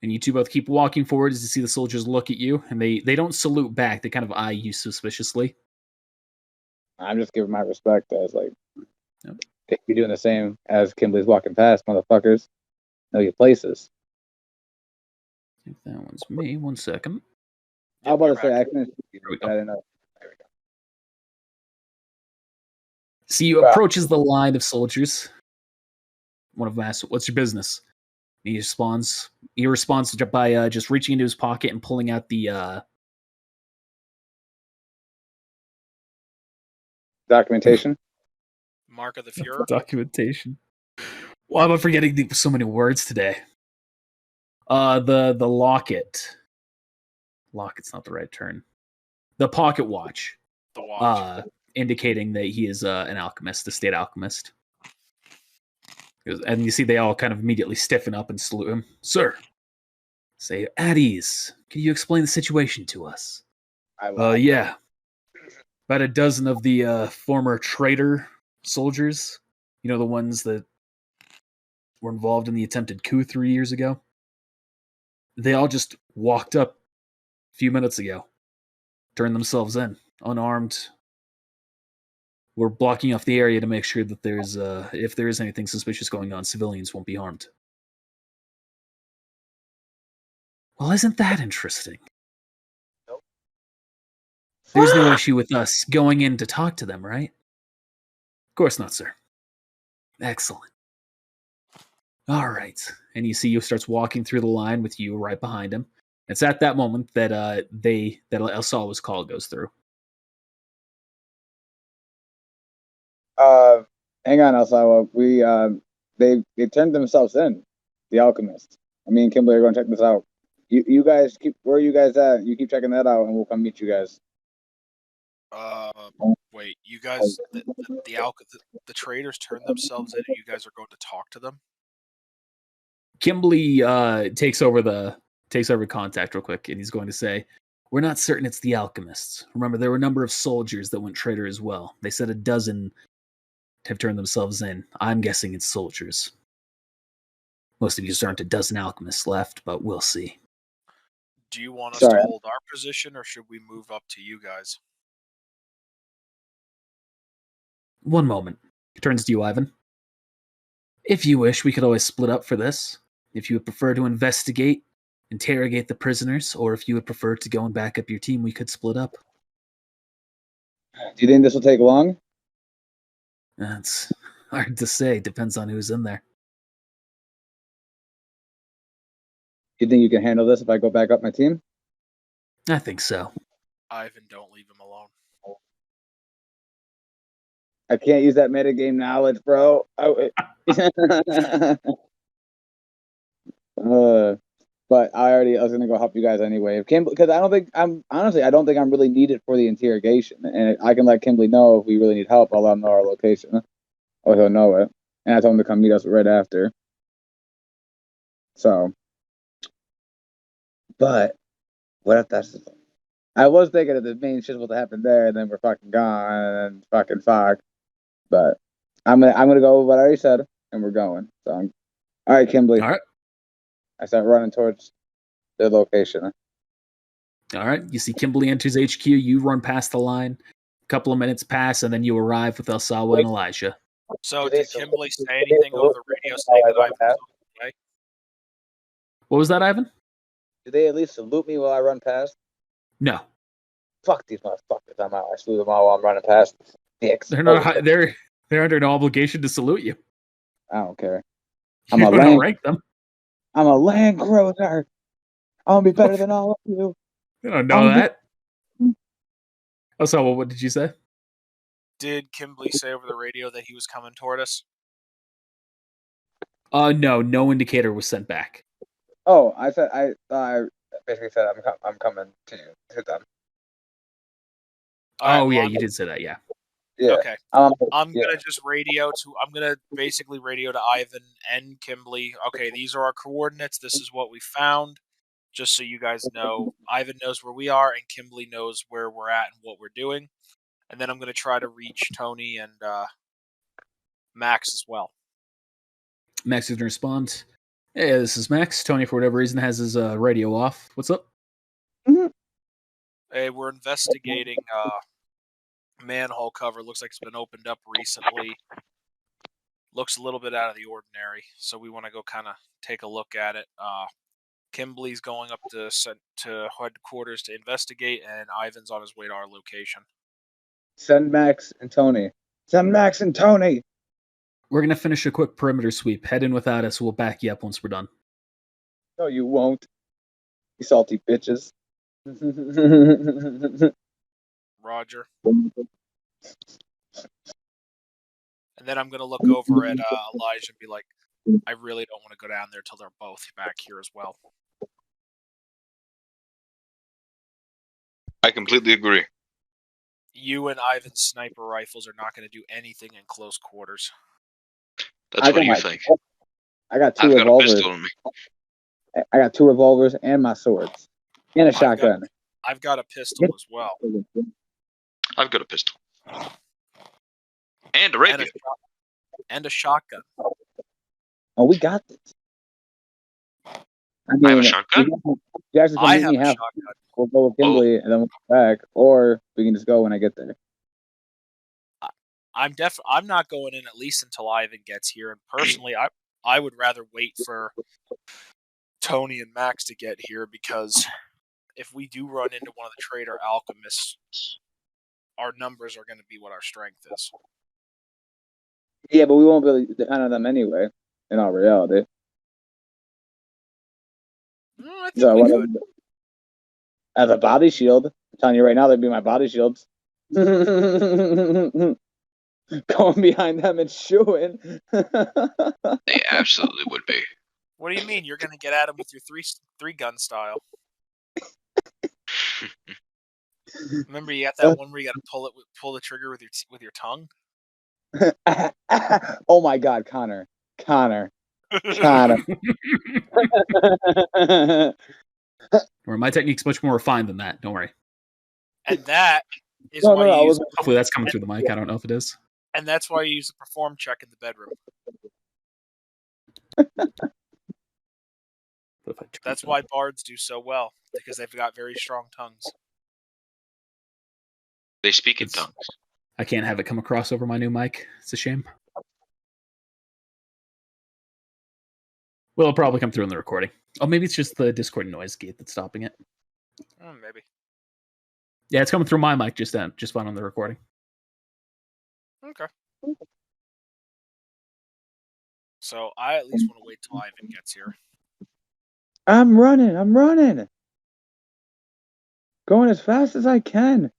And you two both keep walking forward as you see the soldiers look at you, and they don't salute back. They kind of eye you suspiciously. I'm just giving my respect as, like, if you're doing the same as Kimberly's walking past, motherfuckers. Know your places. I think that one's me. 1 second. How about to say, I didn't know. There we go. See you approaches the line of soldiers. One of them asks, "What's your business?" He responds by just reaching into his pocket and pulling out the documentation. Mark of the Fuhrer. Documentation. Why am I forgetting so many words today? The locket. Locket's not the right term. The pocket watch. The watch. Indicating that he is an alchemist, a state alchemist. And you see they all kind of immediately stiffen up and salute him. "Sir." Say, "At ease. Can you explain the situation to us?" Yeah. About a dozen of the former traitor soldiers. You know, the ones that were involved in the attempted coup 3 years ago. They all just walked up a few minutes ago. Turned themselves in, unarmed. We're blocking off the area to make sure that if there is anything suspicious going on, civilians won't be harmed. Well, isn't that interesting? Nope. There's no issue with us going in to talk to them, right? Of course not, sir. Excellent. All right. And you see he starts walking through the line with you right behind him. It's at that moment that El Salva's call goes through. Hang on, El Salva. They turned themselves in, the alchemist. Me and Kimberly are going to check this out. You guys where are you guys at? You keep checking that out, and we'll come meet you guys. Wait, you guys, the traders turned themselves in, and you guys are going to talk to them? Kimberly takes over contact real quick, and he's going to say, "We're not certain it's the alchemists. Remember, there were a number of soldiers that went traitor as well. They said a dozen have turned themselves in. I'm guessing it's soldiers. Most of you aren't a dozen alchemists left, but we'll see." Do you want us to hold our position, or should we move up to you guys? One moment. He turns to you, Ivan. If you wish, we could always split up for this. If you would prefer to interrogate the prisoners, or if you would prefer to go and back up your team, we could split up. Do you think this will take long? That's hard to say. Depends on who's in there. You think you can handle this if I go back up my team? I think so. Ivan, don't leave him alone. I can't use that metagame knowledge, bro. But I was gonna go help you guys anyway. Because I don't think I'm really needed for the interrogation, and I can let Kimberly know if we really need help. I'll let him know our location, or he'll know it, and I told him to come meet us right after. So, but what if that's? I was thinking that the main shit was to happen there, and then we're fucking gone, and fucking fuck. But I'm gonna go with what I already said, and we're going. So, all right, Kimberly. All right. I start running towards their location. All right. You see Kimberly enters HQ. You run past the line. A couple of minutes pass, and then you arrive with Elsawa and Elijah. So did Kimberly say anything over the radio saying that Ivan was on the way? What was that, Ivan? Do they at least salute me while I run past? No. Fuck these motherfuckers. I'm out. I salute them all while I'm running past. Dicks. They're not. They're under no obligation to salute you. I don't care. I'm a land. Rank them. I'm a land cruiser. I'm gonna be better than all of you. You don't know that. Oh, so what did you say? Did Kimberly say over the radio that he was coming toward us? No indicator was sent back. Oh, I basically said I'm coming to them. Oh yeah, you did say that. Yeah. Yeah. Okay. I'm gonna just I'm gonna basically radio to Ivan and Kimberly. Okay, these are our coordinates. This is what we found. Just so you guys know, Ivan knows where we are, and Kimberly knows where we're at and what we're doing. And then I'm gonna try to reach Tony and Max as well. Max is gonna respond. Hey, this is Max. Tony, for whatever reason, has his radio off. What's up? Mm-hmm. Hey, we're investigating manhole cover. Looks like it's been opened up recently. Looks a little bit out of the ordinary, so we want to go kind of take a look at it. Kimberly's going up to headquarters to investigate, and Ivan's on his way to our location. Send Max and Tony. Send Max and Tony. We're gonna finish a quick perimeter sweep. Head in without us. We'll back you up once we're done. No, you won't. You salty bitches. Roger. And then I'm going to look over at Elijah and be like, I really don't want to go down there till they're both back here as well. I completely agree. You and Ivan's sniper rifles are not going to do anything in close quarters. That's what you think. I got two revolvers. Got a pistol in me. I got 2 revolvers and my swords. And a shotgun. I've got a pistol as well. I've got a pistol. And a rapier. And a shotgun. Oh, we got this. I have a shotgun? I have a shotgun. We'll go with Kimberly and then we'll go back. Or we can just go when I get there. I'm not going in at least until Ivan gets here. And personally, I would rather wait for Tony and Max to get here, because if we do run into one of the traitor alchemists, our numbers are going to be what our strength is. Yeah, but we won't really depend on them anyway, in all reality. I think we could. As a body shield, I'm telling you right now, they'd be my body shields. Going behind them and shooing. They absolutely would be. What do you mean? You're going to get at them with your three gun style? Remember, you got that one where you got to pull the trigger with your tongue. Oh my God, Connor. My technique's much more refined than that. Don't worry. And that is why you use. Hopefully, that's coming through the mic. I don't know if it is. And that's why you use the perform check in the bedroom. That's why bards do so well, because they've got very strong tongues. They speak in tongues. I can't have it come across over my new mic. It's a shame. Well, it'll probably come through in the recording. Oh, maybe it's just the Discord noise gate that's stopping it. Maybe. Yeah, it's coming through my mic just fine on the recording. Okay. So I at least want to wait till Ivan gets here. I'm running. Going as fast as I can.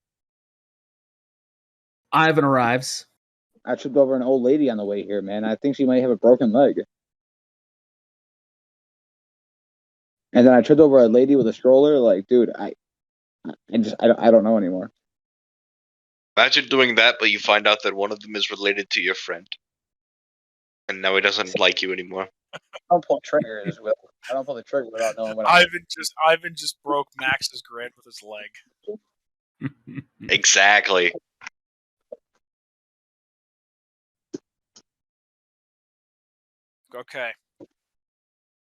Ivan arrives. I tripped over an old lady on the way here, man. I think she might have a broken leg. And then I tripped over a lady with a stroller. Like, dude, I don't know anymore. Imagine doing that, but you find out that one of them is related to your friend, and now he doesn't like you anymore. I don't pull triggers. I don't pull the trigger without knowing what. Ivan just broke Max's grin with his leg. Exactly. Okay.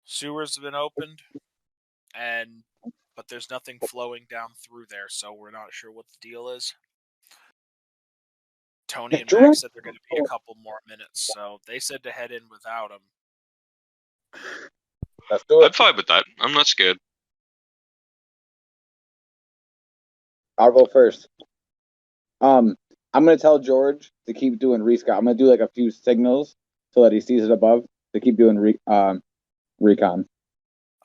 Sewers have been opened, but there's nothing flowing down through there, so we're not sure what the deal is. Tony and Max said they're going to be a couple more minutes, so they said to head in without him. Let's do it. I'm fine with that. I'm not scared. I'll go first. I'm gonna tell George to keep doing rescot. I'm gonna do like a few signals so that he sees it above to keep doing recon.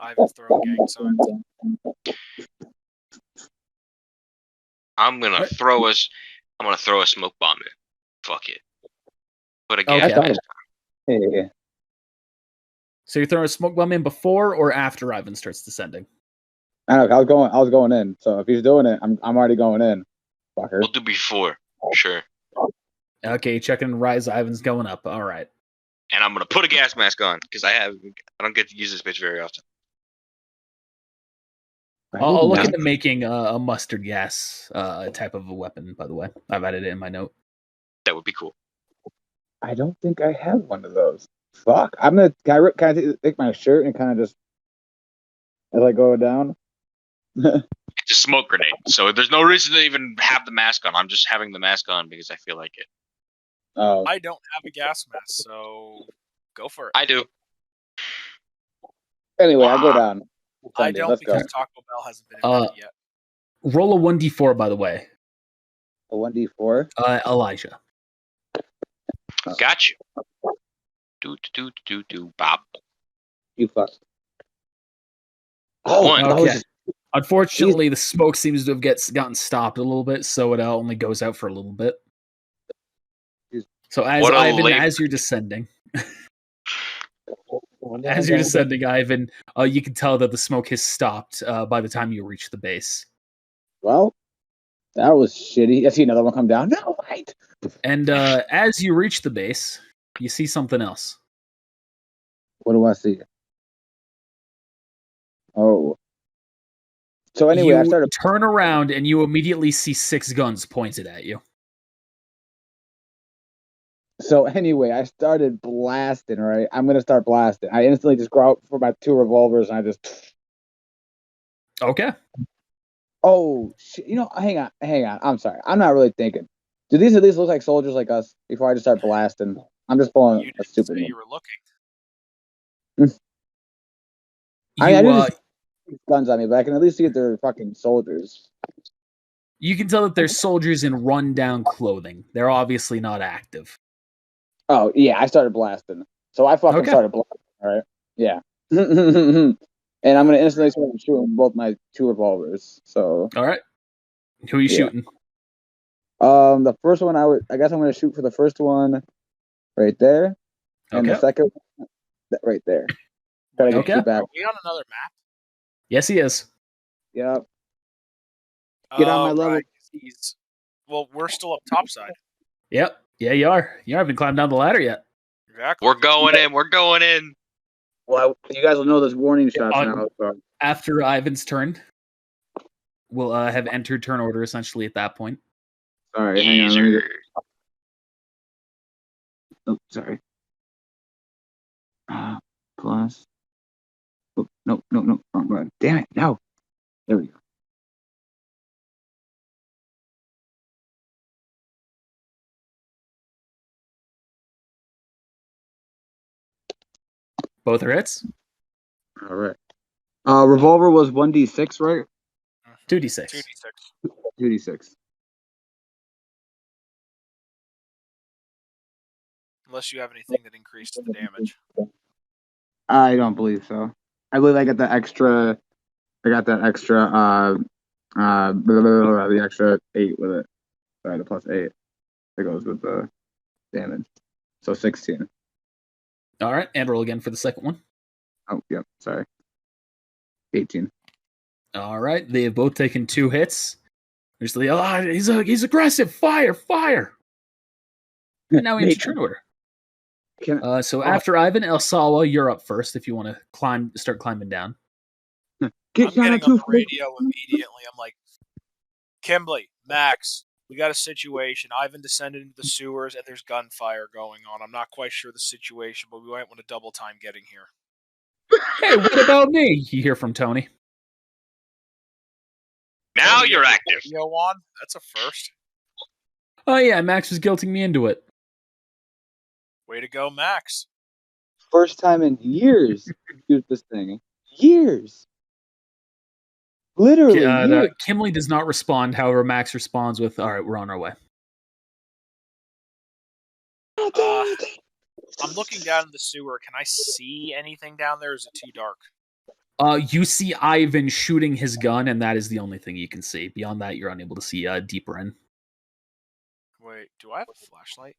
Ivan's throwing gang signs. I'm gonna throw a smoke bomb in. Fuck it. Put a gas Okay. mask on. Yeah. So you're throwing a smoke bomb in before or after Ivan starts descending? I don't know. I was going in. So if he's doing it, I'm already going in. Fucker. We'll do before. Sure. Okay, checking rise. Ivan's going up. All right. And I'm gonna put a gas mask on because I don't get to use this bitch very often. I'll look into making a mustard gas type of a weapon, by the way. I've added it in my note. That would be cool. I don't think I have one of those. Fuck. I'm gonna can I take my shirt and kind of just as I go down. It's a smoke grenade, so there's no reason to even have the mask on. I'm just having the mask on because I feel like it. Oh. I don't have a gas mask, so go for it. I do. Anyway, I go down. I don't because Taco Bell hasn't been invented yet. Roll a 1d4, by the way. A 1d4? Elijah. Got you. Do, bop. You fuck. One. Okay. Unfortunately, the smoke seems to have gotten stopped a little bit, so it only goes out for a little bit. So as you're descending, Ivan, you can tell that the smoke has stopped by the time you reach the base. Well, that was shitty. I see another one come down. No, wait. And as you reach the base, you see something else. What do I see? Oh. So anyway, I started turn around and you immediately see 6 guns pointed at you. So anyway, I started blasting, right? I'm going to start blasting. I instantly just go out for my 2 revolvers and I just... Okay. Oh, shit. Hang on. I'm sorry. I'm not really thinking. Do these at least look like soldiers like us before I just start blasting? I'm just pulling a stupid one. You were looking. I didn't see guns on me, but I can at least see if they're fucking soldiers. You can tell that they're soldiers in rundown clothing. They're obviously not active. Oh, yeah, I started blasting. So I fucking started blasting, all right? Yeah. And I'm going to instantly start shooting both my 2 revolvers. So. All right. Who are you shooting? The first one, I guess I'm going to shoot for the first one right there. And the second one right there. Are we on another map? Yes, he is. Yep. Get on my level. Right. Well, we're still up topside. Yep. Yeah, you are. You haven't climbed down the ladder yet. Exactly. We're going in. Well, you guys will know those warning shots now. So. After Ivan's turn, we'll have entered turn order essentially at that point. Sorry, hang on. Oh, sorry. Plus. Oh, no. Wrong button. Damn it. No. There we go. Both are hits. All right. Revolver was 1d6, right? 2d6. 2d6. Unless you have anything that increased the damage. I don't believe so. I believe I got the extra. The extra 8 with it. Sorry, the +8. It goes with the damage. So 16. All right, and roll again for the second one. Oh, yep. Sorry. 18. All right, they have both taken 2 hits. There's the he's aggressive. Fire, fire. And now we enter turn order. So after Ivan, Elsawa, you're up first if you want to start climbing down. I'm getting on the radio immediately. I'm like, Kimberly, Max, we got a situation. Ivan descended into the sewers and there's gunfire going on. I'm not quite sure the situation, but we might want to double time getting here. Hey, what about me? You hear from Tony. Now you're active. Radio on? That's a first. Oh yeah, Max was guilting me into it. Way to go, Max. First time in years to use this thing. Years. Literally years. Kimberly does not respond. However, Max responds with, all right, we're on our way. I'm looking down in the sewer. Can I see anything down there? Or is it too dark? You see Ivan shooting his gun, and that is the only thing you can see. Beyond that, you're unable to see deeper in. Wait, do I have a flashlight?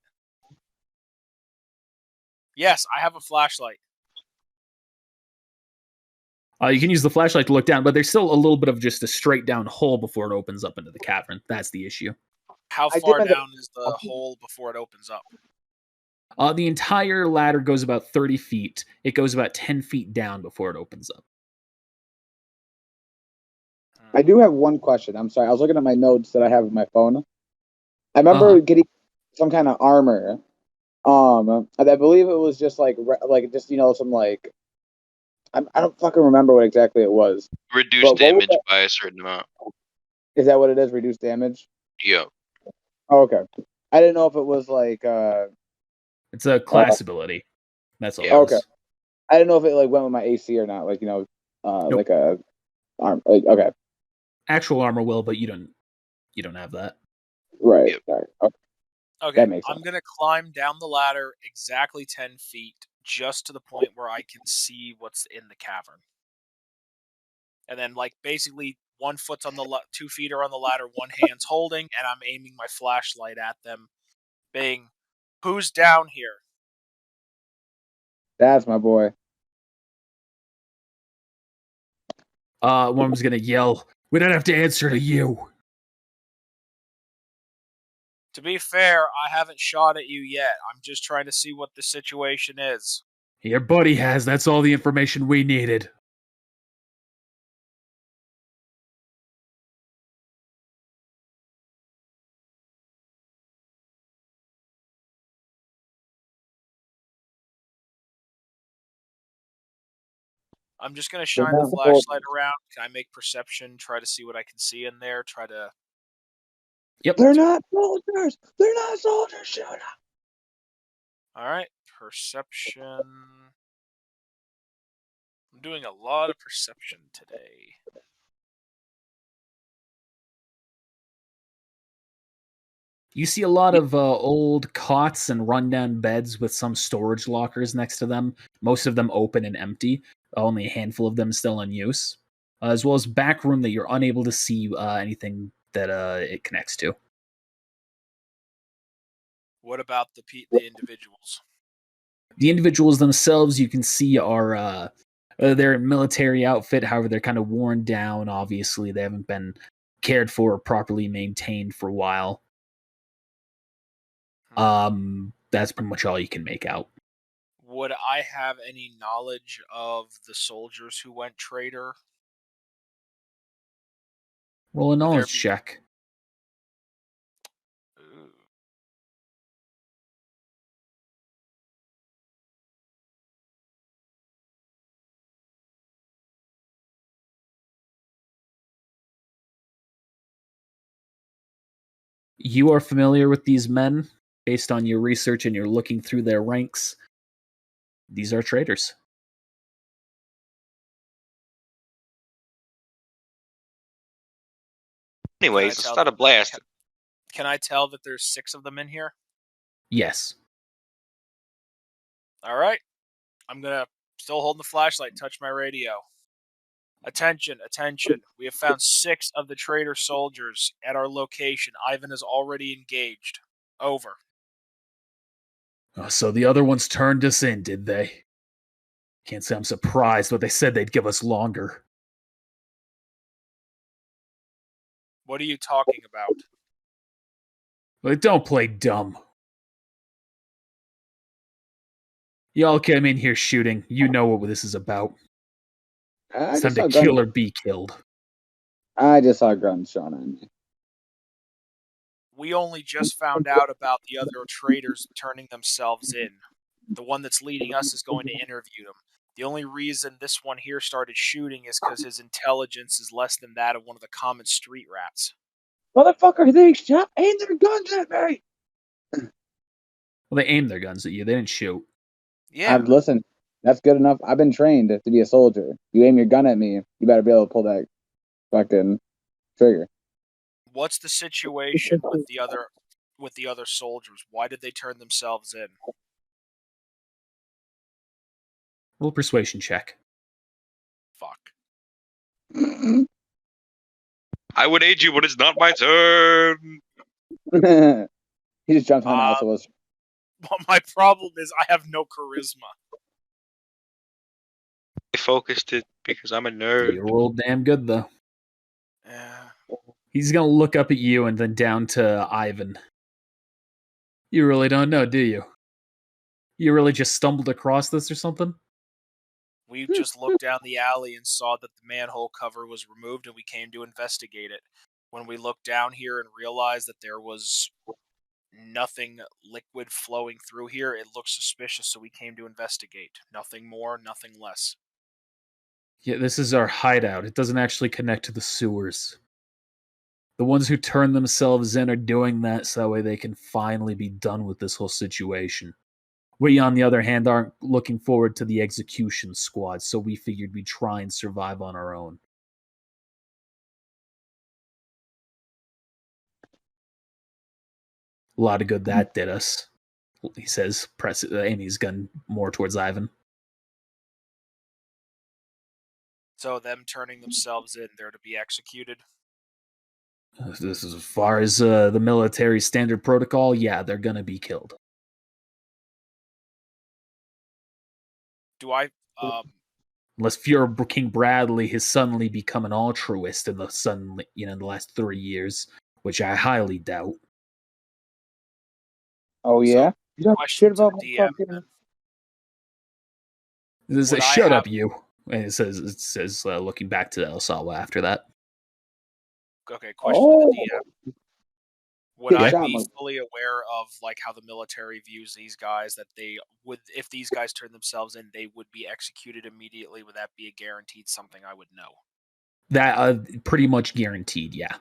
Yes, I have a flashlight. You can use the flashlight to look down, but there's still a little bit of just a straight down hole before it opens up into the cavern. That's the issue. How far down is the hole before it opens up? The entire ladder goes about 30 feet. It goes about 10 feet down before it opens up. I do have one question. I'm sorry. I was looking at my notes that I have on my phone. I remember getting some kind of armor. I believe it was just like some like I don't fucking remember what exactly it was. Reduced damage by a certain amount. Is that what it is? Reduced damage? Yeah. Oh, okay. I didn't know if it was like it's a class ability. That's all. Okay. I didn't know if it like went with my AC or not. Like nope. Like a arm. Like, okay. Actual armor will, but you don't have that. Right. Yep. Sorry. Okay. That makes sense. I'm gonna climb down the ladder exactly 10 feet, just to the point where I can see what's in the cavern. And then, like, basically 1 foot's on the 2 feet are on the ladder, one hand's holding, and I'm aiming my flashlight at them, being, "Who's down here?" That's my boy. One of them's gonna yell, "We don't have to answer to you." To be fair, I haven't shot at you yet. I'm just trying to see what the situation is. Your buddy has. That's all the information we needed. I'm just going to shine the flashlight around. Can I make perception, try to see what I can see in there, try to... Yep. They're not soldiers! They're not soldiers! Shoot them! Alright, perception... I'm doing a lot of perception today. You see a lot of old cots and rundown beds with some storage lockers next to them, most of them open and empty, only a handful of them still in use, as well as back room that you're unable to see anything that it connects to. What about the individuals? The individuals themselves you can see are they're in military outfit, however they're kind of worn down, obviously they haven't been cared for or properly maintained for a while. That's pretty much all you can make out. Would I have any knowledge of the soldiers who went traitor? Roll a knowledge check. Ooh. You are familiar with these men based on your research and you're looking through their ranks. These are traitors. Anyways, let's start a blast. Can I tell that there's 6 of them in here? Yes. Alright. I'm gonna, still holding the flashlight, touch my radio. Attention, attention. We have found 6 of the traitor soldiers at our location. Ivan is already engaged. Over. So the other ones turned us in, did they? Can't say I'm surprised, but they said they'd give us longer. What are you talking about? But don't play dumb. Y'all came in here shooting. You know what this is about. It's time to kill or be killed. I just saw guns shown at me. We only just found out about the other traitors turning themselves in. The one that's leading us is going to interview them. The only reason this one here started shooting is because his intelligence is less than that of one of the common street rats. Motherfucker, they aimed their guns at me! Well, they aimed their guns at you. They didn't shoot. Yeah. Listen, that's good enough. I've been trained to be a soldier. You aim your gun at me, you better be able to pull that fucking trigger. What's the situation with the other soldiers? Why did they turn themselves in? Roll persuasion check. Fuck. I would aid you, but it's not my turn. He just jumped on the house. Well, my problem is I have no charisma. I focused it because I'm a nerd. You rolled damn good, though. Yeah. He's going to look up at you and then down to Ivan. You really don't know, do you? You really just stumbled across this or something? We just looked down the alley and saw that the manhole cover was removed, and we came to investigate it. When we looked down here and realized that there was nothing liquid flowing through here, it looked suspicious, so we came to investigate. Nothing more, nothing less. Yeah, this is our hideout. It doesn't actually connect to the sewers. The ones who turn themselves in are doing that so that way they can finally be done with this whole situation. We, on the other hand, aren't looking forward to the execution squad, so we figured we'd try and survive on our own. A lot of good that did us, he says, aiming his gun more towards Ivan. So them turning themselves in, they're to be executed? This is as far as the military standard protocol. Yeah, they're gonna be killed. Do I... Unless Fuhrer King Bradley has suddenly become an altruist in the last 3 years, which I highly doubt. Oh yeah, So, you don't shit about my DM, fucking. It says, "Shut up, you," and it says, looking back to Elsawa after that. Okay, question to the DM. Would Yeah. I be fully aware of like how the military views these guys, that they would, if these guys turn themselves in, they would be executed immediately? Would that be a guaranteed something I would know? That pretty much guaranteed, yeah.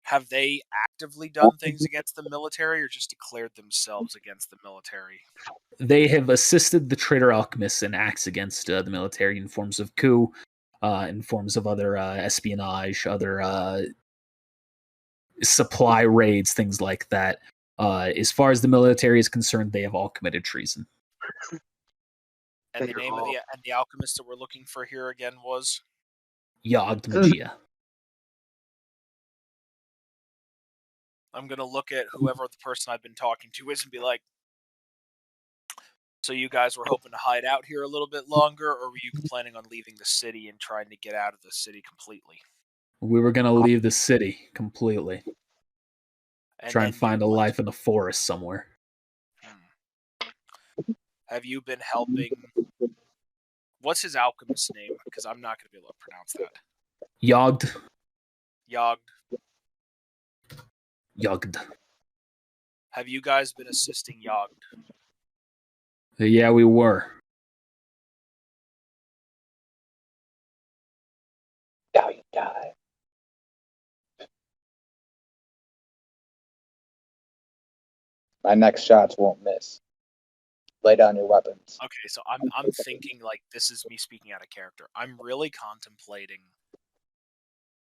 Have they actively done things against the military or just declared themselves against the military? They have assisted the traitor alchemists in acts against the military in forms of coup, in forms of other espionage, other supply raids, things like that. As far as the military is concerned, they have all committed treason. And the name of the alchemist that we're looking for here again was? Yogd Magia. I'm going to look at whoever the person I've been talking to is and be like, so you guys were hoping to hide out here a little bit longer, or were you planning on leaving the city and trying to get out of the city completely? We were going to leave the city completely. Try and find a what? life in the forest somewhere. Have you been helping? What's his alchemist's name? Because I'm not going to be able to pronounce that. Yogd. Yogd. Have you guys been assisting Yogd? Yeah, we were. Now you die. My next shots won't miss. Lay down your weapons. Okay, so I'm thinking like this is me speaking out of character. I'm really contemplating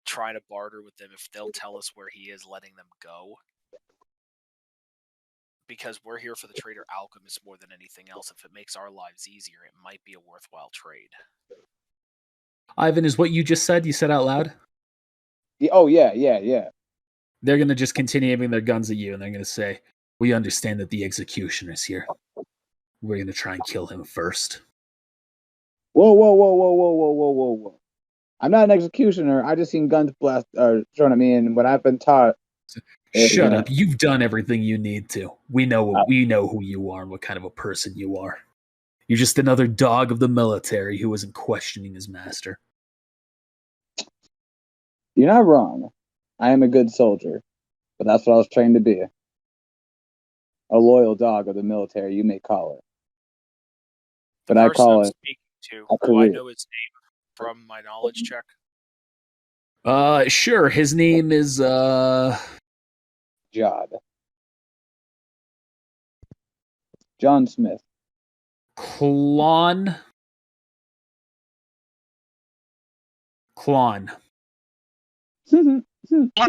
trying to barter with them if they'll tell us where he is, letting them go. Because we're here for the traitor alchemist more than anything else. If it makes our lives easier, it might be a worthwhile trade. Ivan, is what you just said? You said out loud? Oh, yeah. They're going to just continue aiming their guns at you, and they're going to say, We understand that the executioner's here. We're going to try and kill him first. Whoa, whoa, whoa, whoa, whoa, whoa, whoa, whoa, whoa. I'm not an executioner. I just seen guns blast thrown at me, and what I've been taught. Shut up. You've done everything you need to. We know who you are and what kind of a person you are. You're just another dog of the military who isn't questioning his master. You're not wrong. I am a good soldier, but that's what I was trained to be. A loyal dog of the military, you may call it. But I call it speaking to, a do I career. know his name from my knowledge check? Sure. His name is Jod. John Smith. Klon. One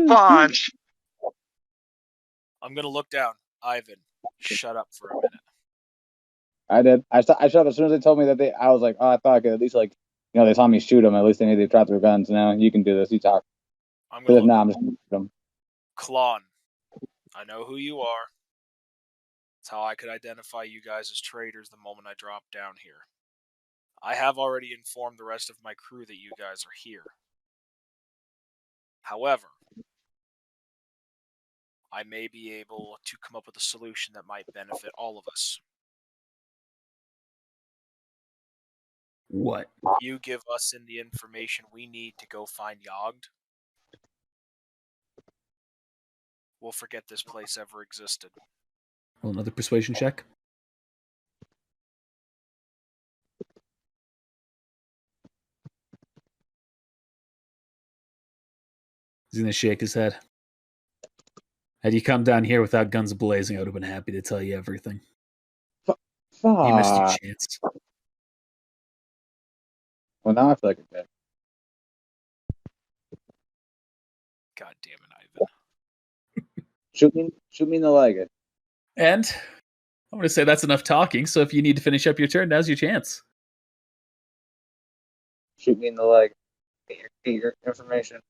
punch. I'm gonna look down. Ivan, shut up for a minute. I did. I shut up as soon as they told me that I was like, oh, I thought I could at least they saw me shoot them. At least they knew they dropped their guns. Now you can do this. You talk. I'm gonna look. I'm just gonna shoot them. Klon, I know who you are. That's how I could identify you guys as traitors the moment I dropped down here. I have already informed the rest of my crew that you guys are here. However, I may be able to come up with a solution that might benefit all of us. What? You give us the information we need to go find Yogd. We'll forget this place ever existed. Well, another persuasion check. He's going to shake his head. Had you come down here without guns blazing, I would have been happy to tell you everything. You missed your chance. Well, now I feel like a dick. God damn it, Ivan. Shoot me in the leg. And I'm going to say that's enough talking, so if you need to finish up your turn, now's your chance. Shoot me in the leg. Get your information.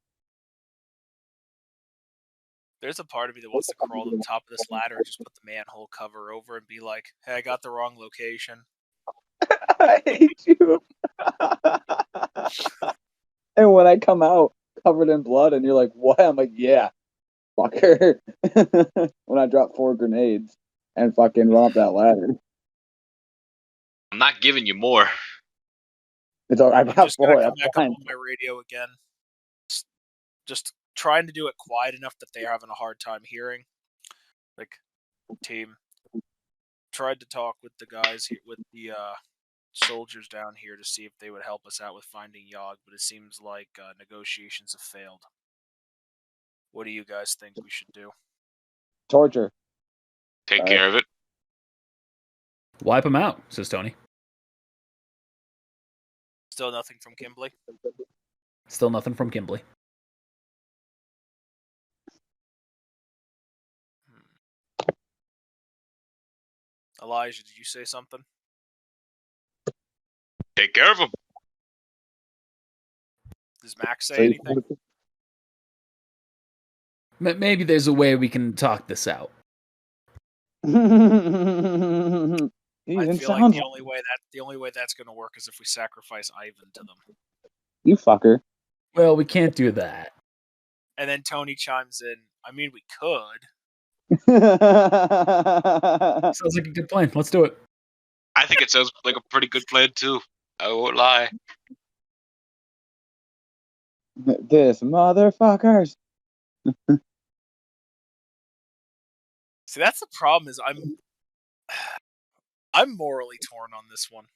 There's a part of me that wants to crawl to the top of this ladder and just put the manhole cover over and be like, hey, I got the wrong location. I hate you. And when I come out covered in blood and you're like, what? I'm like, yeah, fucker. When I drop 4 grenades and fucking run up that ladder. I'm not giving you more. It's all right. I'm just going to come back up on my radio again. Just trying to do it quiet enough that they're having a hard time hearing. Like, team, tried to talk with the guys, with the soldiers down here to see if they would help us out with finding Yogg, but it seems like negotiations have failed. What do you guys think we should do? Torture. Take care of it. Wipe him out, says Tony. Still nothing from Kimbley? Still nothing from Kimbley. Elijah, did you say something? Take care of him. Does Max say anything? Maybe there's a way we can talk this out. I feel like the only way that's going to work is if we sacrifice Ivan to them. You fucker. Well, we can't do that. And then Tony chimes in, I mean, we could. Sounds like a good plan. Let's do it. I think it sounds like a pretty good plan, too. I won't lie. This motherfuckers. See, that's the problem is I'm morally torn on this one.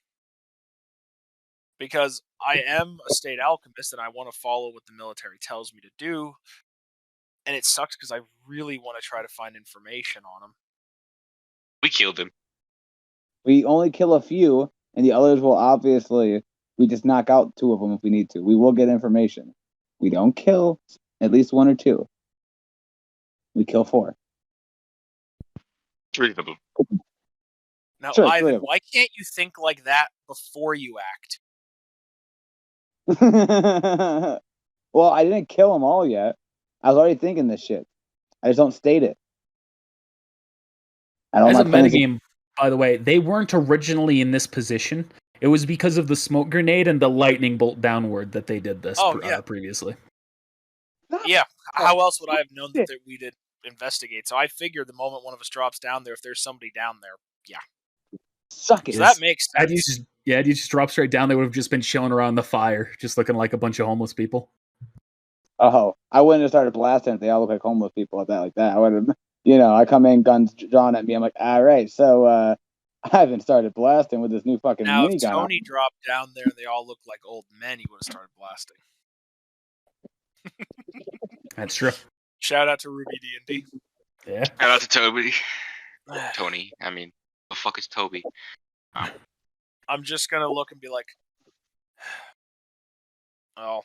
Because I am a state alchemist and I want to follow what the military tells me to do. And it sucks because I really want to try to find information on him. We killed him. We only kill a few, and the others will obviously, we just knock out 2 of them if we need to. We will get information. We don't kill at least 1 or 2. We kill 4. 3 of them. Now, sure, Ivan, why can't you think like that before you act? Well, I didn't kill them all yet. I was already thinking this shit. I just don't state it. As a metagame, by the way, they weren't originally in this position. It was because of the smoke grenade and the lightning bolt downward that they did this previously. Yeah, how else would I have known that we did investigate? So I figured the moment one of us drops down there, if there's somebody down there, suck it. So that makes sense. You just drop straight down. They would have just been chilling around the fire, just looking like a bunch of homeless people. Oh, I wouldn't have started blasting if they all look like homeless people like that. I would have, I come in, guns drawn at me. I'm like, all right, so I haven't started blasting with this new fucking now, minigun. If Tony dropped down there and they all looked like old men, he would have started blasting. That's true. Shout out to Ruby D&D. Yeah. Shout out to Toby. Tony. I mean, the fuck is Toby? I'm just gonna look and be like, oh,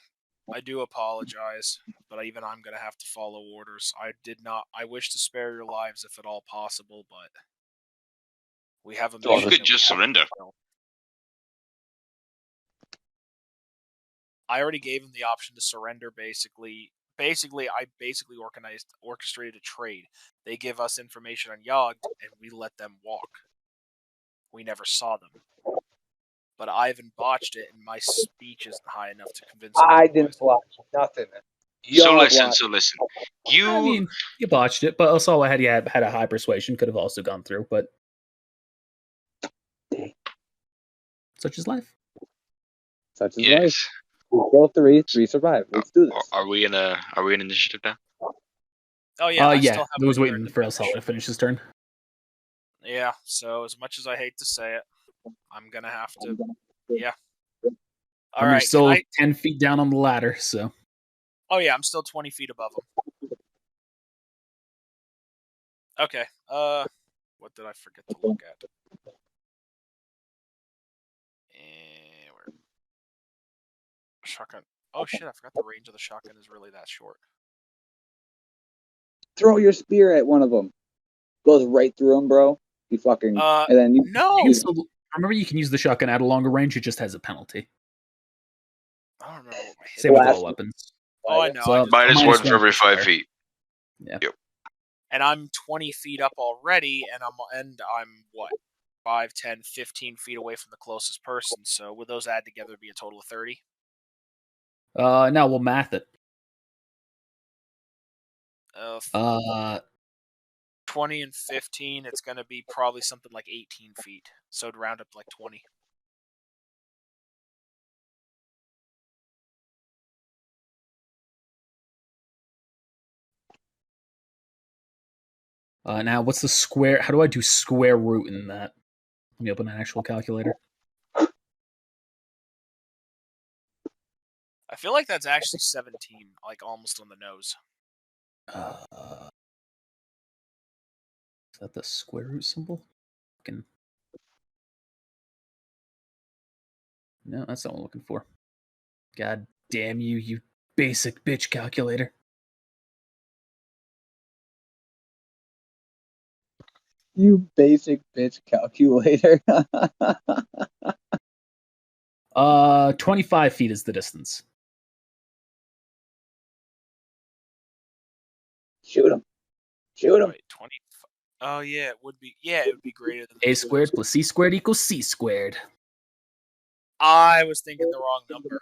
I do apologize, but even I'm gonna have to follow orders. I wish to spare your lives if at all possible, but we have a mission. You could just surrender. I already gave him the option to surrender, basically, I orchestrated a trade. They give us information on Yogg, and we let them walk. We never saw them. But Ivan botched it, and my speech isn't high enough to convince him. I didn't botch nothing. So listen. You botched it, but also had a high persuasion, could have also gone through, but such is life. Such is life. Roll 3 survive. Let's do this. Are we in initiative now? Oh yeah, I was waiting for Elsala to finish his turn. Yeah, so as much as I hate to say it, I'm gonna have to. Yeah. All right. You're still 10 feet down on the ladder, so. Oh yeah, I'm still 20 feet above him. Okay. What did I forget to look at? Where? Shotgun. Oh shit! I forgot the range of the shotgun is really that short. Throw your spear at one of them. Goes right through him, bro. You fucking. And then you. No. Remember, you can use the shotgun at a longer range. It just has a penalty. I don't remember what my hit. Same with all weapons. Oh, I know. So minus 1 for every 5 feet. Yeah. Yep. And I'm 20 feet up already, and I'm what? 5, 10, 15 feet away from the closest person. So would those add together be a total of 30? No, we'll math it. 20 and 15, it's going to be probably something like 18 feet. So it'd round up to like 20. Now, what's the square? How do I do square root in that? Let me open an actual calculator. I feel like that's actually 17, like almost on the nose. Is that the square root symbol? No, that's not what I'm looking for. God damn you, you basic bitch calculator. You basic bitch calculator. 25 feet is the distance. Shoot him. Wait, 20. Oh yeah, it would be. Yeah, it would be greater than A squared plus C squared equals C squared. I was thinking the wrong number.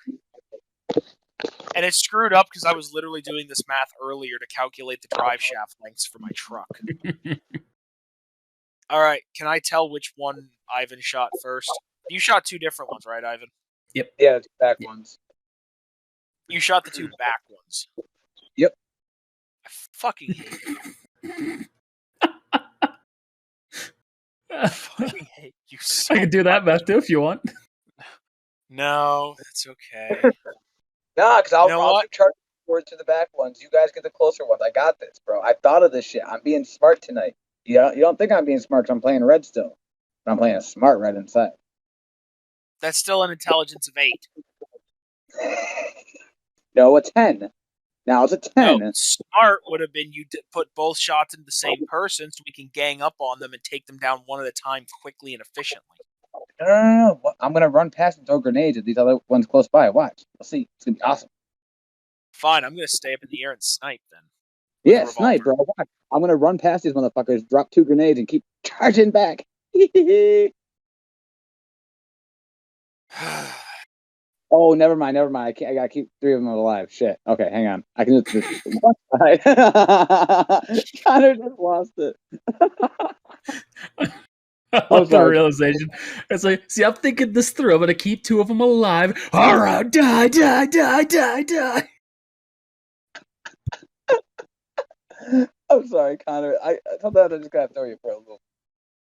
And it screwed up because I was literally doing this math earlier to calculate the drive shaft lengths for my truck. All right, can I tell which one Ivan shot first? You shot 2 different ones, right, Ivan? Yep. Yeah, the back ones. You shot the 2 back ones. Yep. I fucking hate you. I fucking hate you so I can do that math too if you want. No, it's okay. Nah, because I'll charge forward to the back ones. You guys get the closer ones. I got this, bro. I thought of this shit. I'm being smart tonight. You don't think I'm being smart because I'm playing red still. But I'm playing a smart red inside. That's still an intelligence of 8. No, a 10. Now it's a 10. No, smart would have been you put both shots into the same person so we can gang up on them and take them down one at a time quickly and efficiently. No. I'm going to run past and throw grenades at these other ones close by. Watch. We'll see. It's going to be awesome. Fine, I'm going to stay up in the air and snipe then. Yeah, snipe, bro. Watch. I'm gonna run past these motherfuckers, drop 2 grenades, and keep charging back. Oh, never mind. I gotta keep 3 of them alive. Shit. Okay, hang on. I can do this one side. Connor just lost it. I love the realization. It's like, see, I'm thinking this through. I'm gonna keep 2 of them alive. All right, die, die, die, die, die. I'm sorry, Connor. I sometimes I just gotta throw you for a little.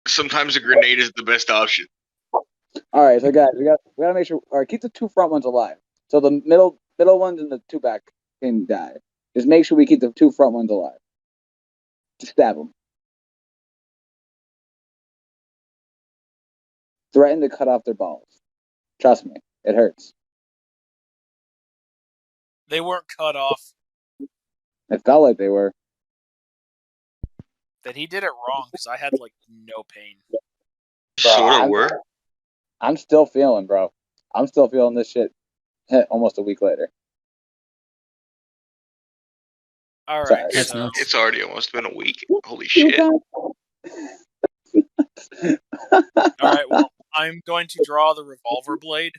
Sometimes a grenade is the best option. All right, so guys, we gotta make sure. All right, keep the 2 front ones alive. So the middle ones and the 2 back can die. Just make sure we keep the 2 front ones alive. Just stab them. Threaten to cut off their balls. Trust me, it hurts. They weren't cut off. It felt like they were. Then he did it wrong because I had like no pain. Sort of were. I'm still feeling, bro. I'm still feeling this shit almost a week later. All right, so it's already almost been a week. Holy shit! All right, well, I'm going to draw the revolver blade,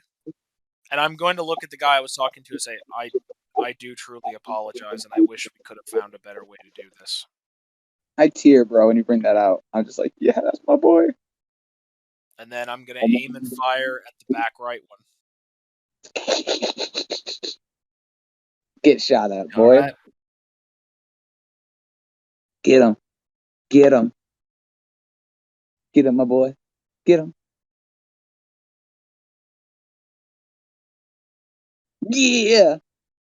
and I'm going to look at the guy I was talking to and say, I do truly apologize, and I wish we could have found a better way to do this. I tear, bro, when you bring that out. I'm just like, yeah, that's my boy. And then I'm going to aim and fire at the back right one. Get shot at, boy. Right. Get him. Get him. Get him, my boy. Get him. Yeah.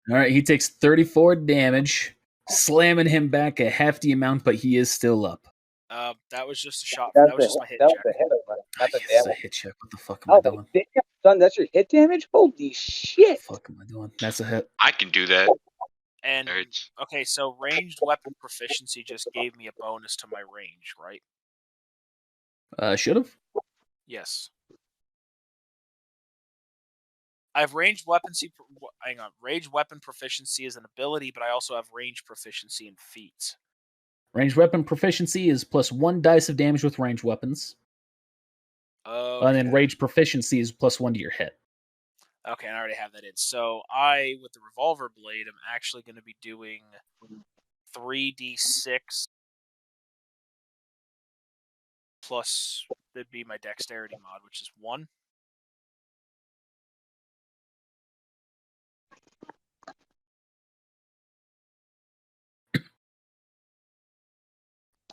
All right, he takes 34 damage, slamming him back a hefty amount, but he is still up. That was just a shot. That was just my hit check. check. That's a Yes, a hit check. What the fuck am I doing? Damn, son, that's your hit damage? Holy shit. What the fuck am I doing? That's a hit. I can do that. And okay, so ranged weapon proficiency just gave me a bonus to my range, right? Should have. Yes. I have ranged weapon. Hang on, ranged weapon proficiency is an ability, but I also have range proficiency in feats. Ranged weapon proficiency is plus 1 dice of damage with ranged weapons. Okay. And then ranged proficiency is plus 1 to your hit. Okay, I already have that in. So with the revolver blade, I'm actually going to be doing 3d6 plus, that'd be my dexterity mod, which is 1.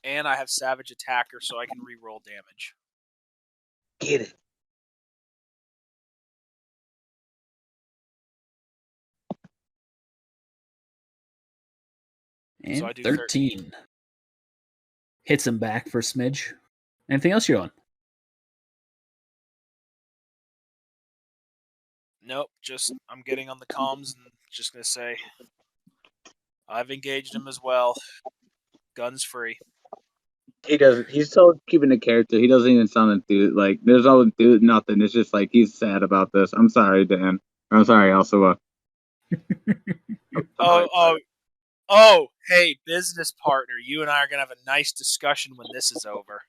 And I have Savage Attacker, so I can reroll damage. Get it. And So I do 13. Hits him back for a smidge. Anything else you're on? Nope, just I'm getting on the comms and just going to say, I've engaged him as well. Guns free. He doesn't. He's so keeping the character. He doesn't even sound enthused. Like there's no nothing. It's just like he's sad about this. I'm sorry, Dan. I'm sorry, Alsua. Oh, hey, business partner. You and I are gonna have a nice discussion when this is over.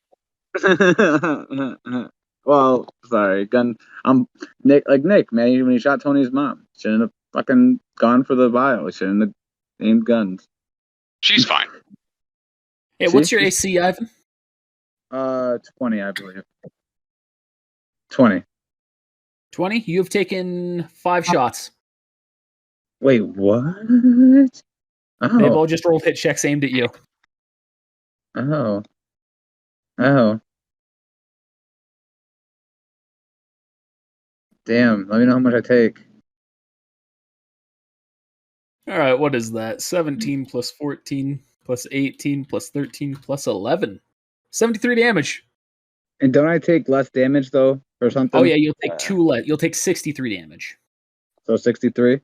Well, sorry, gun. Nick, man. When he shot Tony's mom, shouldn't have fucking gone for the vial. Shouldn't have aimed guns. She's fine. Hey, what's your AC, Ivan? 20, I believe. 20. 20? You have taken 5 shots. Wait, what? Oh. They've all just rolled hit checks aimed at you. Oh. Damn, let me know how much I take. All right, what is that? 17 plus 14 plus 18 plus 13 plus 11. 73 damage. And don't I take less damage, though, or something? Oh, yeah, you'll take 2 less. You'll take 63 damage. So 63?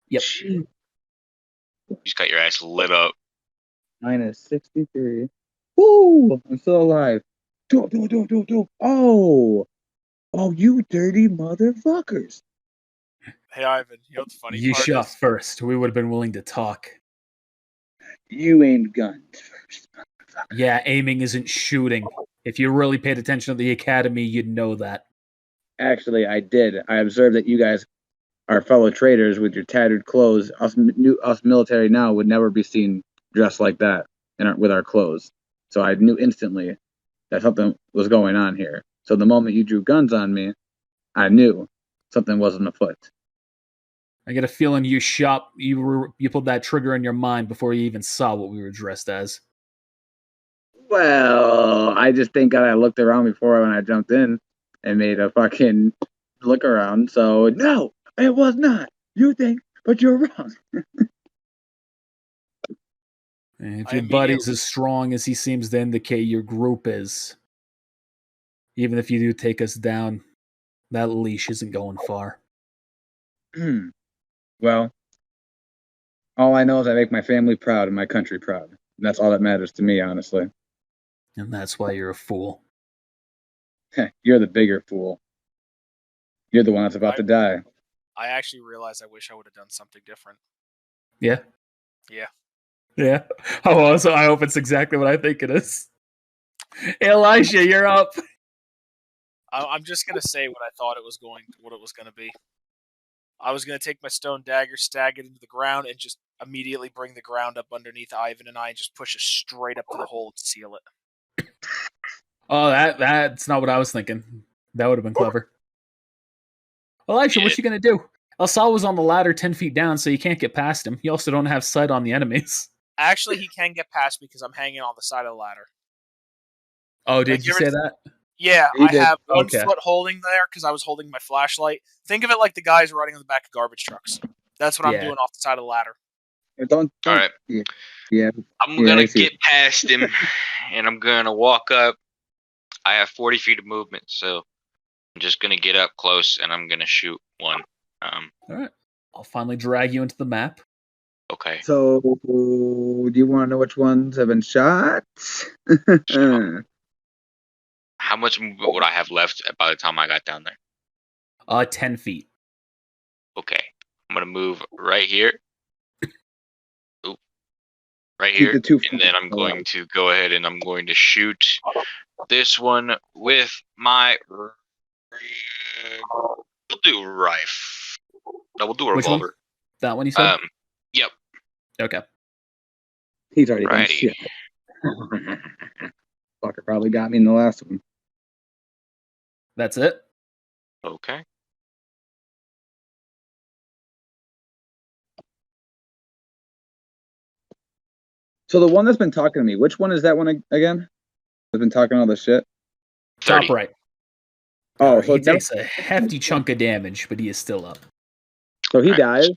Yep. You just got your ass lit up. Minus 63. Woo! I'm still alive. Do. Oh, you dirty motherfuckers. Hey, Ivan, you know what the funny You part shot is? first. We would have been willing to talk. You aimed guns first. Yeah, aiming isn't shooting. If you really paid attention to the academy, you'd know that. Actually, I did. I observed that you guys are fellow traders with your tattered clothes. Us military now would never be seen dressed like that with our clothes. So I knew instantly that something was going on here. So the moment you drew guns on me, I knew something wasn't afoot. I get a feeling you pulled that trigger in your mind before you even saw what we were dressed as. Well, I just think I looked around before when I jumped in and made a fucking look around. So no, it was not. You think, but you're wrong. And if your buddy's as strong as he seems to indicate your group is, even if you do take us down, that leash isn't going far. Well, all I know is I make my family proud and my country proud. And that's all that matters to me, honestly. And that's why you're a fool. You're the bigger fool. You're the one that's about to die. I actually realized I wish I would have done something different. Yeah? Yeah. Yeah. Oh, also, I hope it's exactly what I think it is. Elisha, you're up. I'm just gonna say what I thought it was going to be. I was gonna take my stone dagger, stag it into the ground, and just immediately bring the ground up underneath Ivan and I, and just push it straight up to the hole and seal it. Oh, that's not what I was thinking. That would have been clever. Elisha, what's you gonna do? El Sal was on the ladder 10 feet down, so you can't get past him. You also don't have sight on the enemies. Actually, he can get past me because I'm hanging on the side of the ladder. Oh, did you say that? Yeah, I have one foot holding there because I was holding my flashlight. Think of it like the guys riding on the back of garbage trucks. That's what I'm doing off the side of the ladder. Don't. All right. Yeah. I'm going to get past him, and I'm going to walk up. I have 40 feet of movement, so I'm just going to get up close, and I'm going to shoot one. All right. I'll finally drag you into the map. Okay. So, do you want to know which ones have been shot? How much movement would I have left by the time I got down there? 10 feet. Okay. I'm going to move right here. Oop. Right here. And then I'm going to go ahead and I'm going to shoot this one with my... We'll do rifle. No, we'll do a revolver. That one you said? Yep. Okay. He's already done shit. Fucker probably got me in the last one. That's it? Okay. So the one that's been talking to me, which one is that one again? That's been talking all this shit? 30. Top right. Oh, so he takes a hefty chunk of damage, but he is still up. So he dies.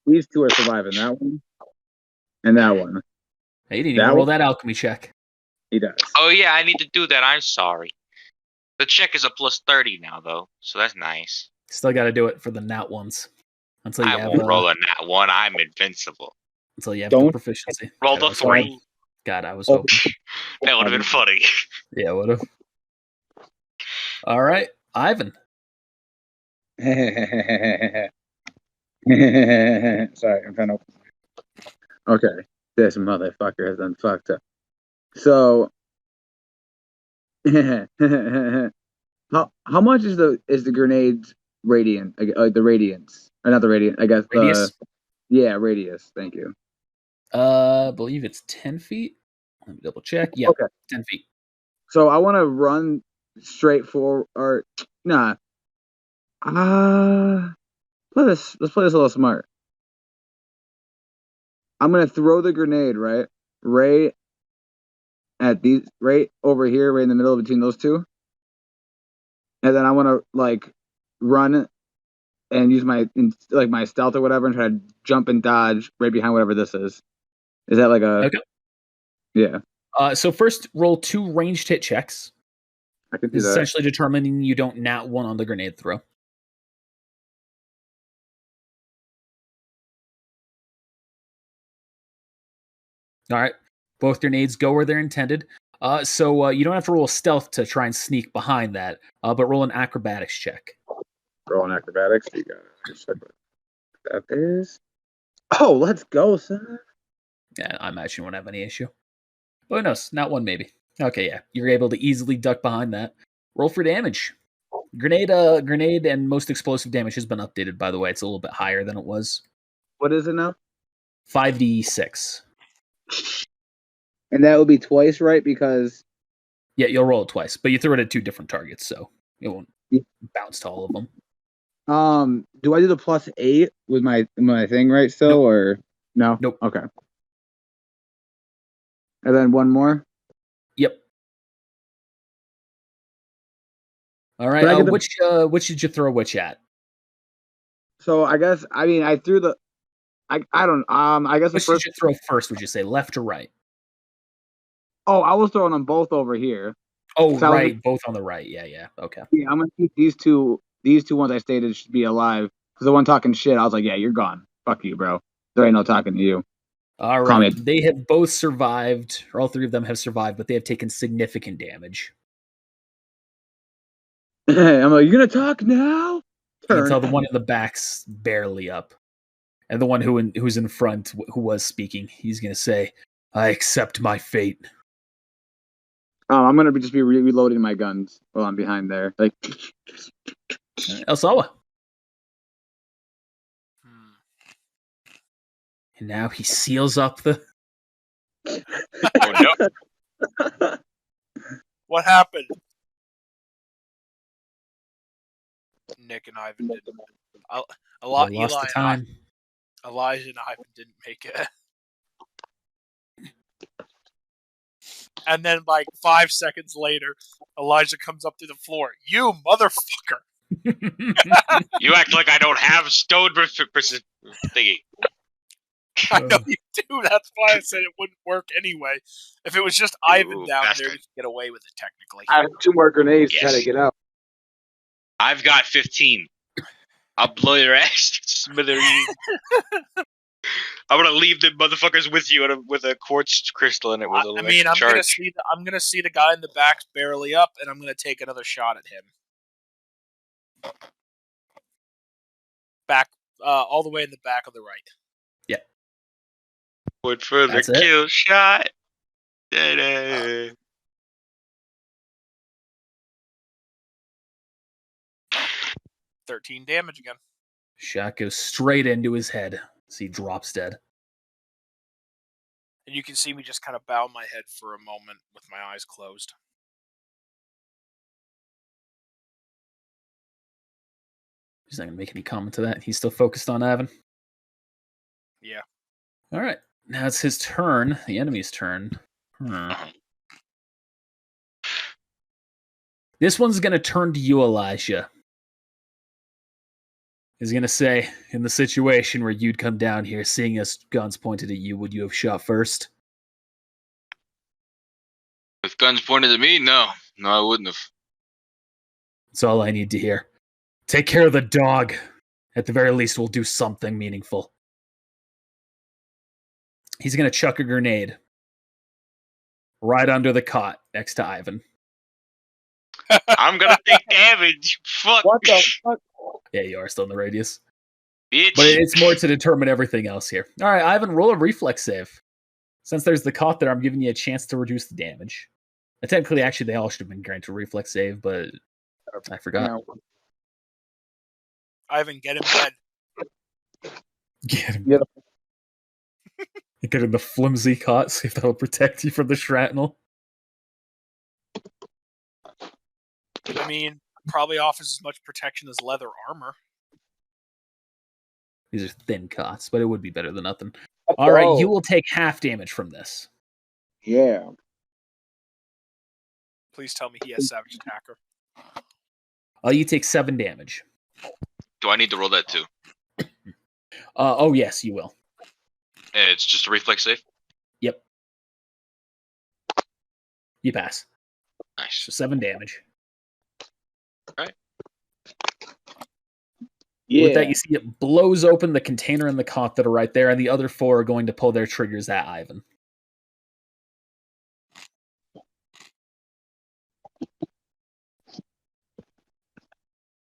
These two are surviving. That one and that one. Hey, you didn't even roll that alchemy check. He does. Oh, yeah, I need to do that. I'm sorry. The check is a plus 30 now, though, so that's nice. Still got to do it for the nat ones. Until you I won't roll a nat one. I'm invincible. Until you have the proficiency. Roll the 3. God, I was hoping. That would have been funny. Yeah, would have. All right, Ivan. Sorry, I'm trying to. Okay, this motherfucker has done fucked up. So, how much is the grenades radiant? The radiance, or not the radiant? I guess radius. Radius. Thank you. I believe it's 10 feet. Let me double check. Yeah, okay. 10 feet. So I want to run straight forward, or nah. Let's play this a little smart. I'm gonna throw the grenade right at these, right over here, right in the middle between those two, and then I want to run and use my stealth or whatever and try to jump and dodge right behind whatever this is. Is that like a? Okay. Yeah. So first, roll 2 ranged hit checks. I can do that. Essentially determining you don't nat 1 on the grenade throw. All right. Both grenades go where they're intended. So you don't have to roll stealth to try and sneak behind that, but roll an acrobatics check. Roll an acrobatics. You got it. That is. Oh, let's go, son. Yeah, I imagine you won't have any issue. Oh, who knows? Not one, maybe. Okay, yeah. You're able to easily duck behind that. Roll for damage. Grenade and most explosive damage has been updated, by the way. It's a little bit higher than it was. What is it now? 5d6. And that would be twice, right? Because Yeah, you'll roll it twice, but you threw it at 2 different targets, so it won't bounce to all of them. do I do the +8 with my thing right still, Nope. or no? Nope. Okay. And then one more. Yep. All But I right. get the- Which did you throw which at? So I guess I threw the. I don't. I guess the Which did first. you throw first? Would you say left or right? Oh, I was throwing them both over here. Oh, So right. Both on the right. Yeah. Okay. Yeah, I'm gonna keep these two. These two ones I stated should be alive. Because the one talking shit, I was like, yeah, you're gone. Fuck you, bro. There ain't no talking to you. All Call right. me. They have both survived, or all 3 of them have survived, but they have taken significant damage. I'm like, you gonna talk now? You can tell the one in the back's barely up. And the one who's in front, who was speaking, he's going to say, I accept my fate. I'm gonna just be reloading my guns while I'm behind there. Like, Elsawa. And now he seals up the... Oh, no. What happened? Nick and Ivan didn't. A lot. They lost Eli the time. and Elijah and Ivan didn't make it. And then, like 5 seconds later, Elijah comes up to the floor. You motherfucker! You act like I don't have stone thingy. I know you do. That's why I said it wouldn't work anyway. If it was just Ivan Ooh, down bastard. there, we could get away with it technically. I have 2 more grenades to try Yes. to get out. I've got 15. I'll blow your ass to smithereens. I'm gonna leave the motherfuckers with you with a quartz crystal in it with a I mean, I'm charge. gonna see the guy in the back's barely up, and I'm gonna take another shot at him. Back, all the way in the back of the right. Yeah. Went for the That's it. kill shot. Da-da. $13 damage again. Shot goes straight into his head as he drops dead. And you can see me just kind of bow my head for a moment with my eyes closed. He's not going to make any comment to that. He's still focused on Ivan. Yeah. All right. Now it's his turn. The enemy's turn. This one's going to turn to you, Elijah. He's going to say, in the situation where you'd come down here, seeing us guns pointed at you, would you have shot first? With guns pointed at me? No, I wouldn't have. That's all I need to hear. Take care of the dog. At the very least, we'll do something meaningful. He's going to chuck a grenade right under the cot next to Ivan. I'm gonna take damage. Fuck. What the fuck? Yeah, you are still in the radius. Bitch. But it's more to determine everything else here. All right, Ivan, roll a reflex save. Since there's the cot there, I'm giving you a chance to reduce the damage. Technically, actually, they all should have been granted a reflex save, but I forgot. Ivan, get in bed. Get him. Yeah. Get in the flimsy cot, see if that'll protect you from the shrapnel. I mean, probably offers as much protection as leather armor. These are thin cots, but it would be better than nothing. All right, you will take half damage from this. Yeah. Please tell me he has Savage Attacker. You take 7 damage. Do I need to roll that too? Oh, yes, you will. It's just a reflex save? Yep. You pass. Nice. So 7 damage. Alright. Yeah. With that, you see it blows open the container and the cot that are right there, and the other 4 are going to pull their triggers at Ivan.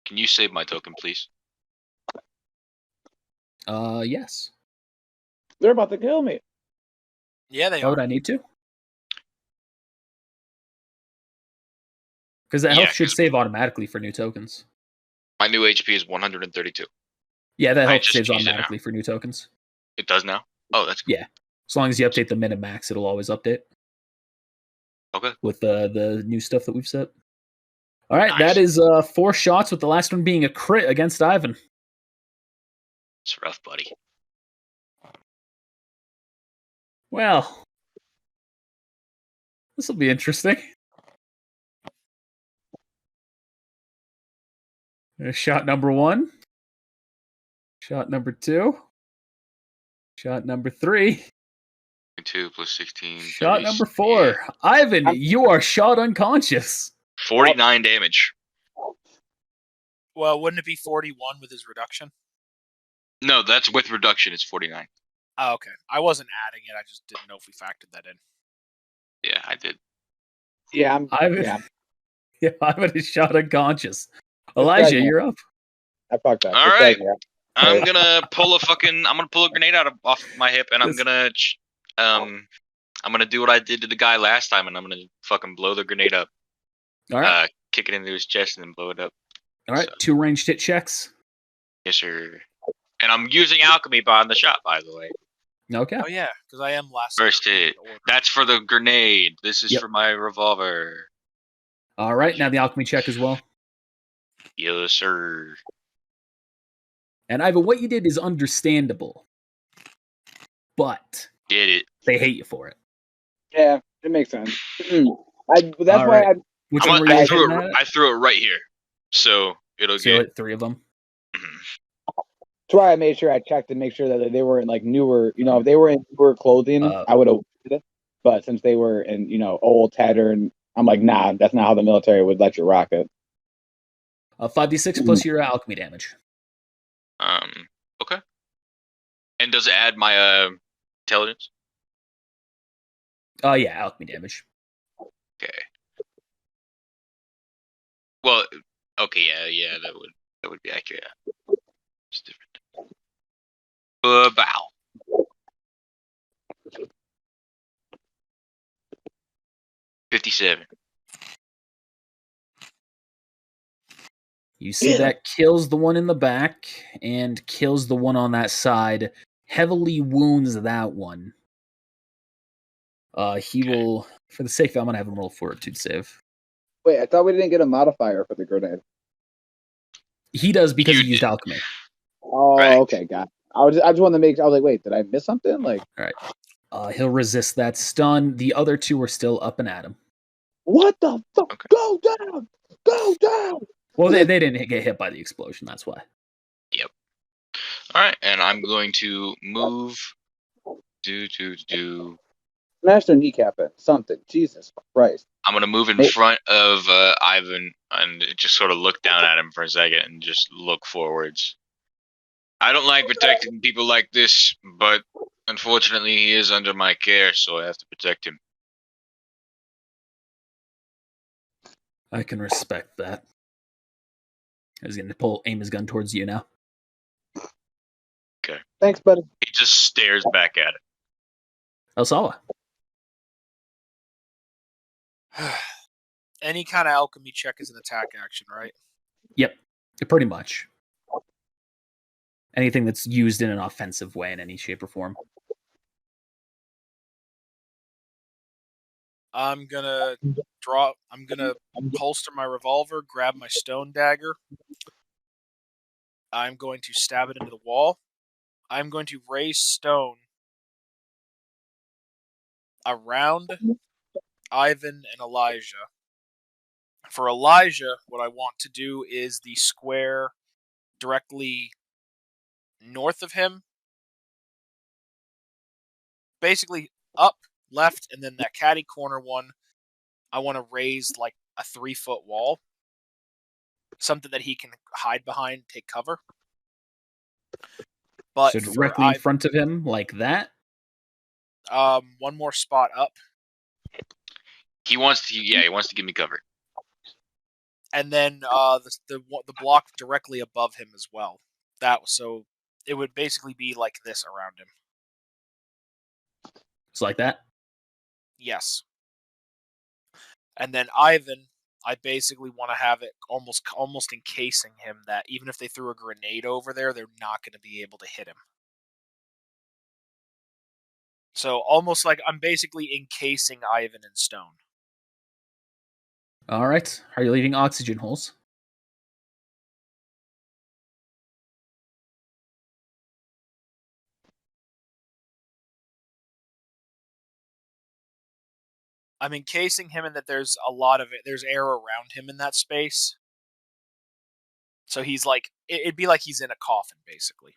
Can you save my token, please? Yes. They're about to kill me. Yeah, they Why are. would I need to? Because that health Yeah, should 'cause- save automatically for new tokens. My new HP is 132. Yeah, that I health just saves use it now. automatically for new tokens. It does now? Oh, that's cool. Yeah. As long as you update the min-max, it'll always update. Okay. With the new stuff that we've set. All right, Nice. that is 4 shots, with the last one being a crit against Ivan. It's rough, buddy. Well, this will be interesting. Shot number 1. Shot number 2. Shot number 3. 2 plus 16. Shot 30, number 4. yeah. Ivan, you are shot unconscious. 49 damage. Well, wouldn't it be 41 with his reduction? No, that's with reduction. It's 49. Oh, okay. I wasn't adding it. I just didn't know if we factored that in. Yeah, I did. Yeah, Ivan, yeah, Ivan is shot unconscious. Elijah, you're up. I fucked up. All Just right. saying, yeah. I'm gonna pull a grenade off my hip, and I'm gonna do what I did to the guy last time, and I'm gonna fucking blow the grenade up. All right. Kick it into his chest and then blow it up. All right. 2 ranged hit checks. Yes, sir. And I'm using alchemy behind the shot, by the way. Okay. Oh yeah, because I am last. First hit. That's for the grenade. This is Yep. for my revolver. All right. Now the alchemy check as well. Yes, sir. And Ivan, what you did is understandable, but Did it. they hate you for it. Yeah, it makes sense. That's All why right. Which one were you I hitting threw at? I threw it right here, so it'll So you get. hit 3 of them. that's why I made sure I checked to make sure that they were in like newer. You know, if they were in newer clothing, I would have did it. But since they were in, old tattered, I'm like, nah, that's not how the military would let you rock it. 5d6 plus your alchemy damage. Okay. And does it add my intelligence? Yeah, alchemy damage. Okay. Well, okay, yeah, that would be accurate. It's different. Bow. 57. You see that kills the one in the back and kills the one on that side. Heavily wounds that one. He will, for the sake of it, I'm going to have him roll fortitude save. Wait, I thought we didn't get a modifier for the grenade. He does because he You used did. alchemy. Oh, Right. okay, got it. I just wanted to make. I was like, wait, did I miss something? Like, All right. He'll resist that stun. The other 2 are still up and at him. what the fuck? Okay. Go down! Go down! Well, they didn't get hit by the explosion. That's why. Yep. All right, and I'm going to move. Smash their kneecap in something. Jesus Christ! I'm gonna move in front of Ivan and just sort of look down at him for a second and just look forwards. I don't like protecting people like this, but unfortunately he is under my care, so I have to protect him. I can respect that. He's going to aim his gun towards you now. Okay. Thanks, buddy. He just stares back at it. Elsawa. Any kind of alchemy check is an attack action, right? Yep, pretty much. Anything that's used in an offensive way in any shape or form. I'm gonna holster my revolver, grab my stone dagger. I'm going to stab it into the wall. I'm going to raise stone around Ivan and Elijah. For Elijah, what I want to do is the square directly north of him. Basically up, left, and then that catty corner one, I want to raise like a 3-foot wall. Something that he can hide behind, take cover. But So directly in front of him, like that? One more spot up. He wants to give me cover. And then the block directly above him as well. So it would basically be like this around him. It's like that? Yes. And then Ivan, I basically want to have it almost encasing him that even if they threw a grenade over there, they're not going to be able to hit him. So almost like I'm basically encasing Ivan in stone. All right. Are you leaving oxygen holes? I'm encasing him in that there's a lot of it. There's air around him in that space. So he's like, it'd be like he's in a coffin, basically.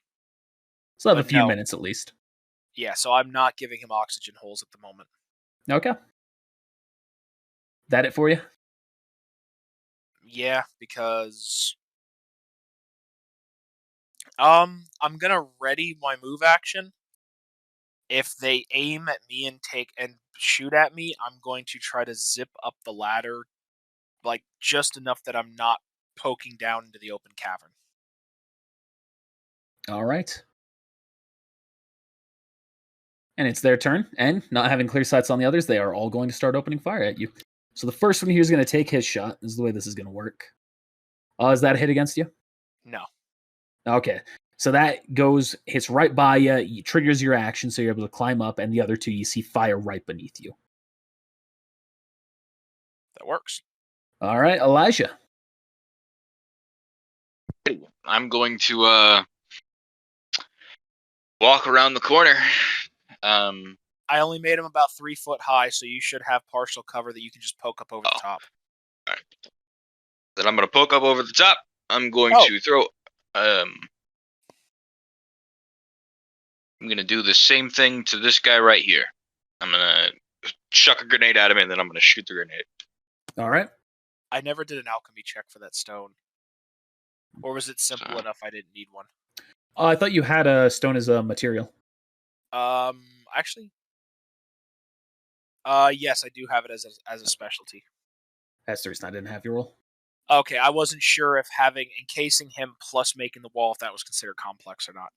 So have a But few no. minutes at least. Yeah, so I'm not giving him oxygen holes at the moment. Okay. That it for you? Yeah, because I'm gonna ready my move action. If they aim at me and shoot at me, I'm going to try to zip up the ladder, like just enough that I'm not poking down into the open cavern. All right. And it's their turn, and not having clear sights on the others, they are all going to start opening fire at you. So the first one here is going to take his shot. This is the way this is going to work. Is that a hit against you? No. Okay. So that hits right by you, triggers your action, so you're able to climb up, and the other two, you see fire right beneath you. That works. All right, Elijah. I'm going to walk around the corner. I only made him about 3 foot high, so you should have partial cover that you can just poke up over the top. All right. Then I'm going to poke up over the top. I'm going to throw... I'm going to do the same thing to this guy right here. I'm going to chuck a grenade at him, and then I'm going to shoot the grenade. All right. I never did an alchemy check for that stone. Or was it simple enough I didn't need one? I thought you had a stone as a material. Actually... yes, I do have it as a specialty. That's the reason I didn't have your roll. Okay, I wasn't sure if encasing him plus making the wall, if that was considered complex or not.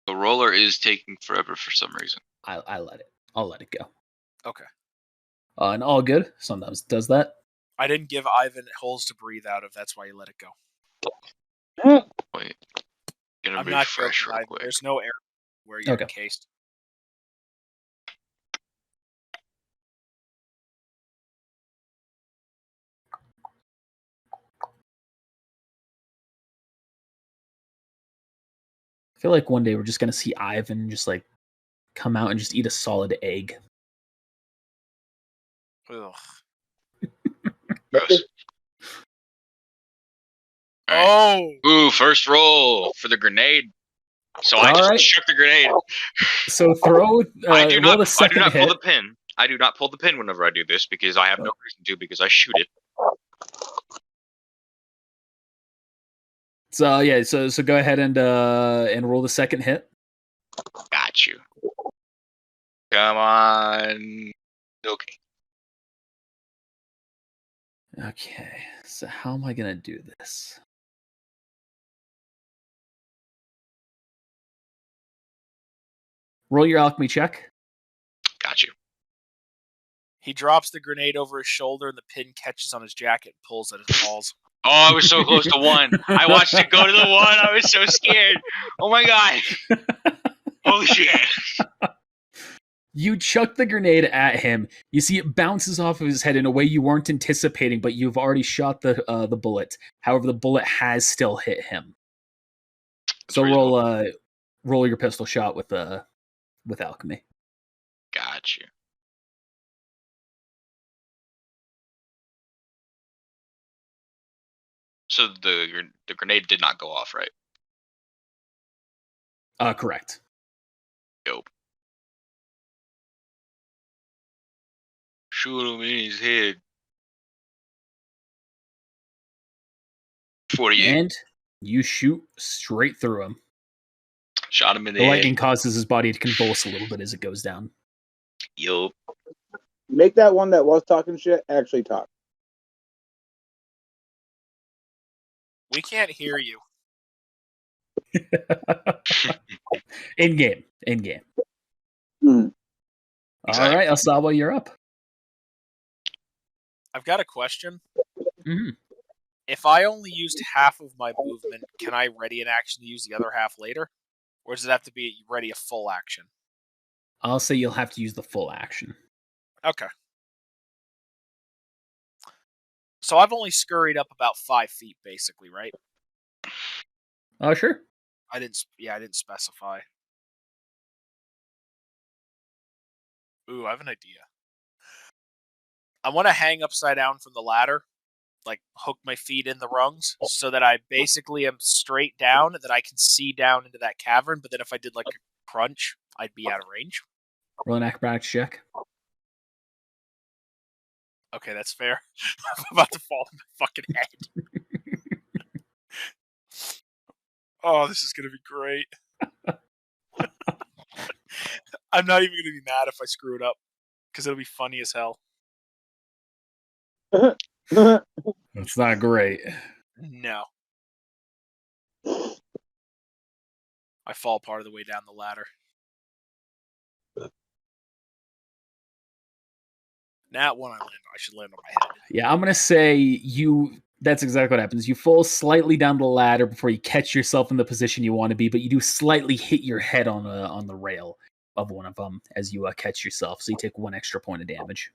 The roller is taking forever for some reason. I'll let it go. Okay. And all good. Sometimes it does that. I didn't give Ivan holes to breathe out of. That's why you let it go. Wait. Gonna I'm not refresh joking, real Ivan. quick. There's no air where you're Okay. encased. I feel like one day we're just going to see Ivan just like come out and just eat a solid egg. Ugh. Gross. Oh! Ooh, first roll for the grenade. So I just shook the grenade. So throw. I do not pull the pin. I do not pull the pin whenever I do this because I have no reason to because I shoot it. So yeah, so go ahead and roll the second hit. Got you. Come on. Okay. Okay, so how am I gonna do this? Roll your alchemy check. Got you. He drops the grenade over his shoulder and the pin catches on his jacket and pulls at his balls. Oh, I was so close to 1. I watched it go to the 1. I was so scared. Oh my god. Holy shit. You chuck the grenade at him. You see it bounces off of his head in a way you weren't anticipating, but you've already shot the bullet. However, the bullet has still hit him. So roll your pistol shot with alchemy. Got you. So the grenade did not go off, right? Correct. Dope. Shoot him in his head. 48. And you shoot straight through him. Shot him in the The head. lightning causes his body to convulse a little bit as it goes down. Yup. Make that one that was talking shit actually talk. We can't hear you. In game. Hmm. All right, Asaba, you're up. I've got a question. Mhm. If I only used half of my movement, can I ready an action to use the other half later? Or does it have to be ready a full action? I'll say you'll have to use the full action. Okay. So I've only scurried up about 5 feet, basically, right? Oh, sure. I didn't specify. Ooh, I have an idea. I want to hang upside down from the ladder, like hook my feet in the rungs, so that I basically am straight down, that I can see down into that cavern. But then if I did like a crunch, I'd be out of range. Roll an acrobatics check. Okay, that's fair. I'm about to fall on my fucking head. Oh, this is gonna be great. I'm not even gonna be mad if I screw it up, because it'll be funny as hell. It's not great. No. I fall part of the way down the ladder. Now when I should land on my head. Yeah, I'm gonna say that's exactly what happens. You fall slightly down the ladder before you catch yourself in the position you want to be, but you do slightly hit your head on the rail of one of them as you catch yourself. So you take 1 extra point of damage.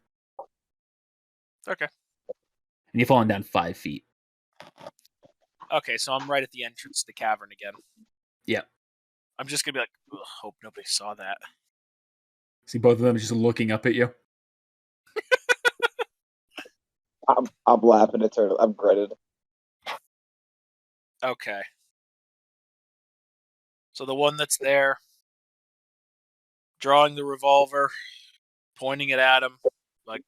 Okay. And you're falling down 5 feet. Okay, so I'm right at the entrance to the cavern again. Yeah. I'm just gonna be like, hope nobody saw that. See both of them just looking up at you. I'm laughing at her. I'm gritted. Okay. So the one that's there, drawing the revolver, pointing it at him, like.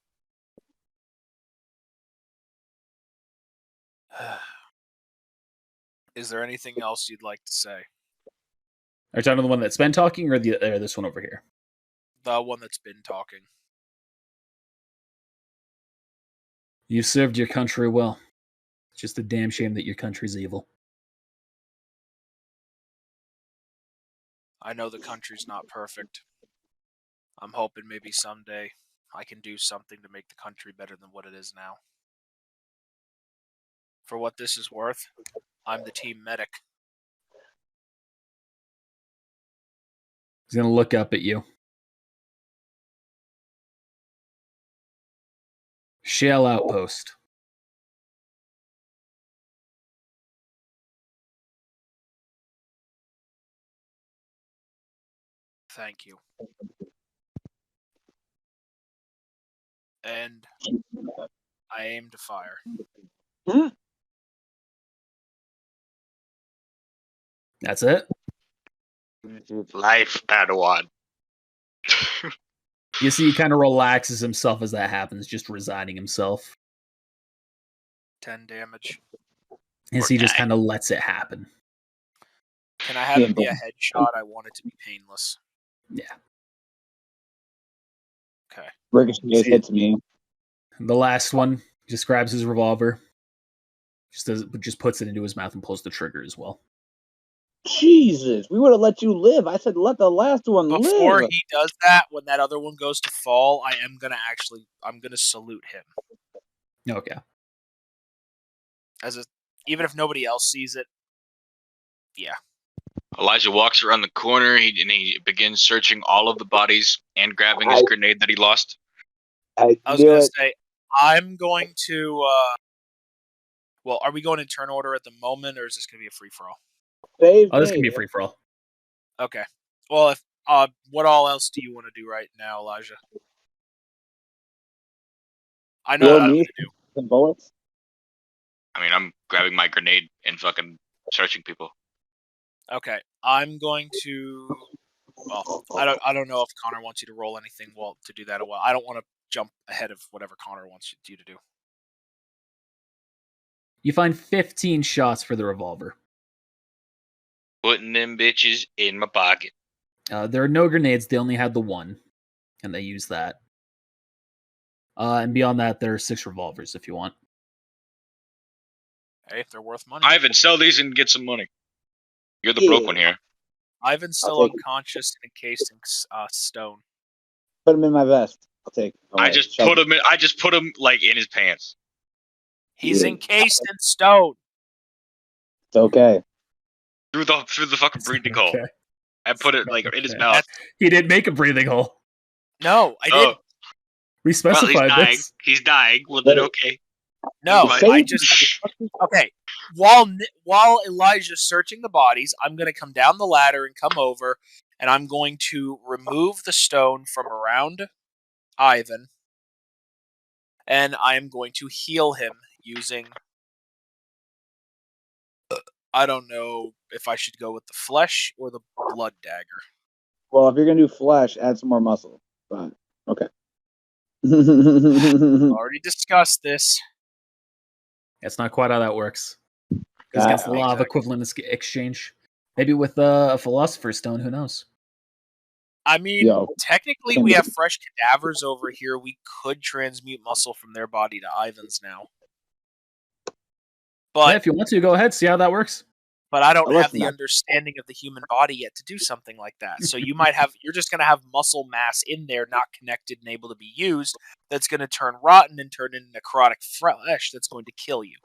Is there anything else you'd like to say? Are you talking to the one that's been talking or this one over here? The one that's been talking. You served your country well. It's just a damn shame that your country's evil. I know the country's not perfect. I'm hoping maybe someday I can do something to make the country better than what it is now. For what this is worth, I'm the team medic. He's going to look up at you. Shell Outpost. Thank you. And I aim to fire. That's it? Life, Padawan. You see he kind of relaxes himself as that happens, just resigning himself. 10 damage. And so he just kind of lets it happen. Can I have it be a headshot? I want it to be painless. Yeah. Okay. Ricochet hits me. The last one just grabs his revolver, just puts it into his mouth and pulls the trigger as well. Jesus, we would have let you live. I said let the last one live. Before he does that, when that other one goes to fall, I'm gonna salute him. Okay. Even if nobody else sees it, yeah. Elijah walks around the corner and he begins searching all of the bodies and grabbing his grenade that he lost. I was going to say, I'm going to... well, are we going in turn order at the moment, or is this going to be a free-for-all? This can be a free-for-all. Okay. Well, if what all else do you want to do right now, Elijah? I know what I'm going to do. Some bullets? I mean, I'm grabbing my grenade and fucking searching people. Okay. I'm going to... Well, I don't know if Connor wants you to roll anything to do that. I don't want to jump ahead of whatever Connor wants you to do. You find 15 shots for the revolver. Putting them bitches in my pocket. There are no grenades. They only had the one, and they use that. And beyond that, there are 6 revolvers if you want. Hey, if they're worth money. Ivan, sell these and get some money. You're the broke one here. Ivan's still unconscious and encased in stone. Put him in my vest. I'll take it. I just put him in. I just put him like in his pants. He's Yeah. encased in stone. It's okay. Through the fucking breathing hole. Okay. I put it like in his Okay. mouth. He didn't make a breathing hole. No, I Oh, didn't. We well, he's specified dying. this. He's dying. Well, Let then it- okay. No, Fine. I just okay. While Elijah's searching the bodies, I'm going to come down the ladder and come over, and I'm going to remove the stone from around Ivan, and I am going to heal him using. I don't know if I should go with the flesh or the blood dagger. Well, if you're gonna do flesh, add some more muscle. But okay. Already discussed this. That's not quite how that works. Because against the law of equivalent exchange. Maybe with a philosopher's stone, who knows? I mean, Yo. technically, we have fresh cadavers over here. We could transmute muscle from their body to Ivan's now. But Yeah, if you want to, go ahead, see how that works. But I don't Well, have the listen, understanding of the human body yet to do something like that. So you're just going to have muscle mass in there, not connected and able to be used. That's going to turn rotten and turn into necrotic flesh. That's going to kill you.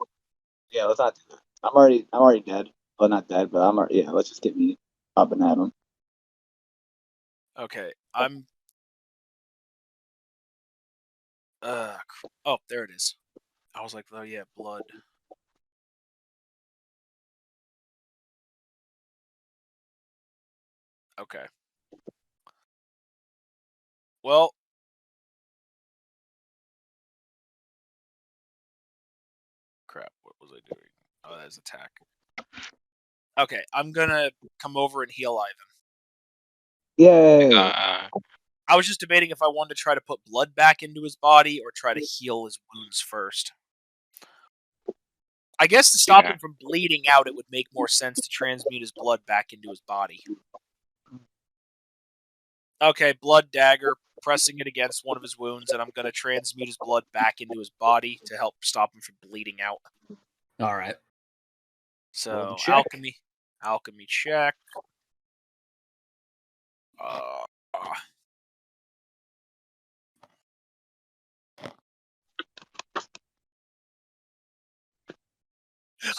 Yeah, let's not do that. I'm already dead. Well, not dead, but I'm already. Yeah, let's just get me up and at him. Okay, oh, there it is. I was like, oh yeah, blood. Okay. Well, crap. What was I doing? Oh, that's attack. Okay, I'm gonna come over and heal Ivan. Yay! I was just debating if I wanted to try to put blood back into his body or try to heal his wounds first. I guess to stop him from bleeding out, it would make more sense to transmute his blood back into his body. Okay, blood dagger, pressing it against one of his wounds, and I'm going to transmute his blood back into his body to help stop him from bleeding out. All right. So, check. alchemy check.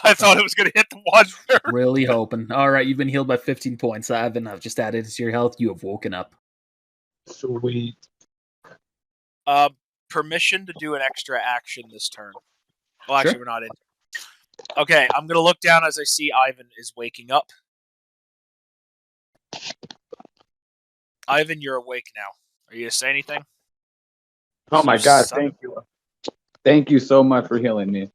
I thought it was going to hit the one. Really hoping. All right, you've been healed by 15 points. Ivan, I've just added it to your health. You have woken up. Sweet. Permission to do an extra action this turn. Well, actually, Sure. we're not in. Okay, I'm going to look down as I see Ivan is waking up. Ivan, you're awake now. Are you going to say anything? Oh my God! Thank you. Thank you so much for healing me.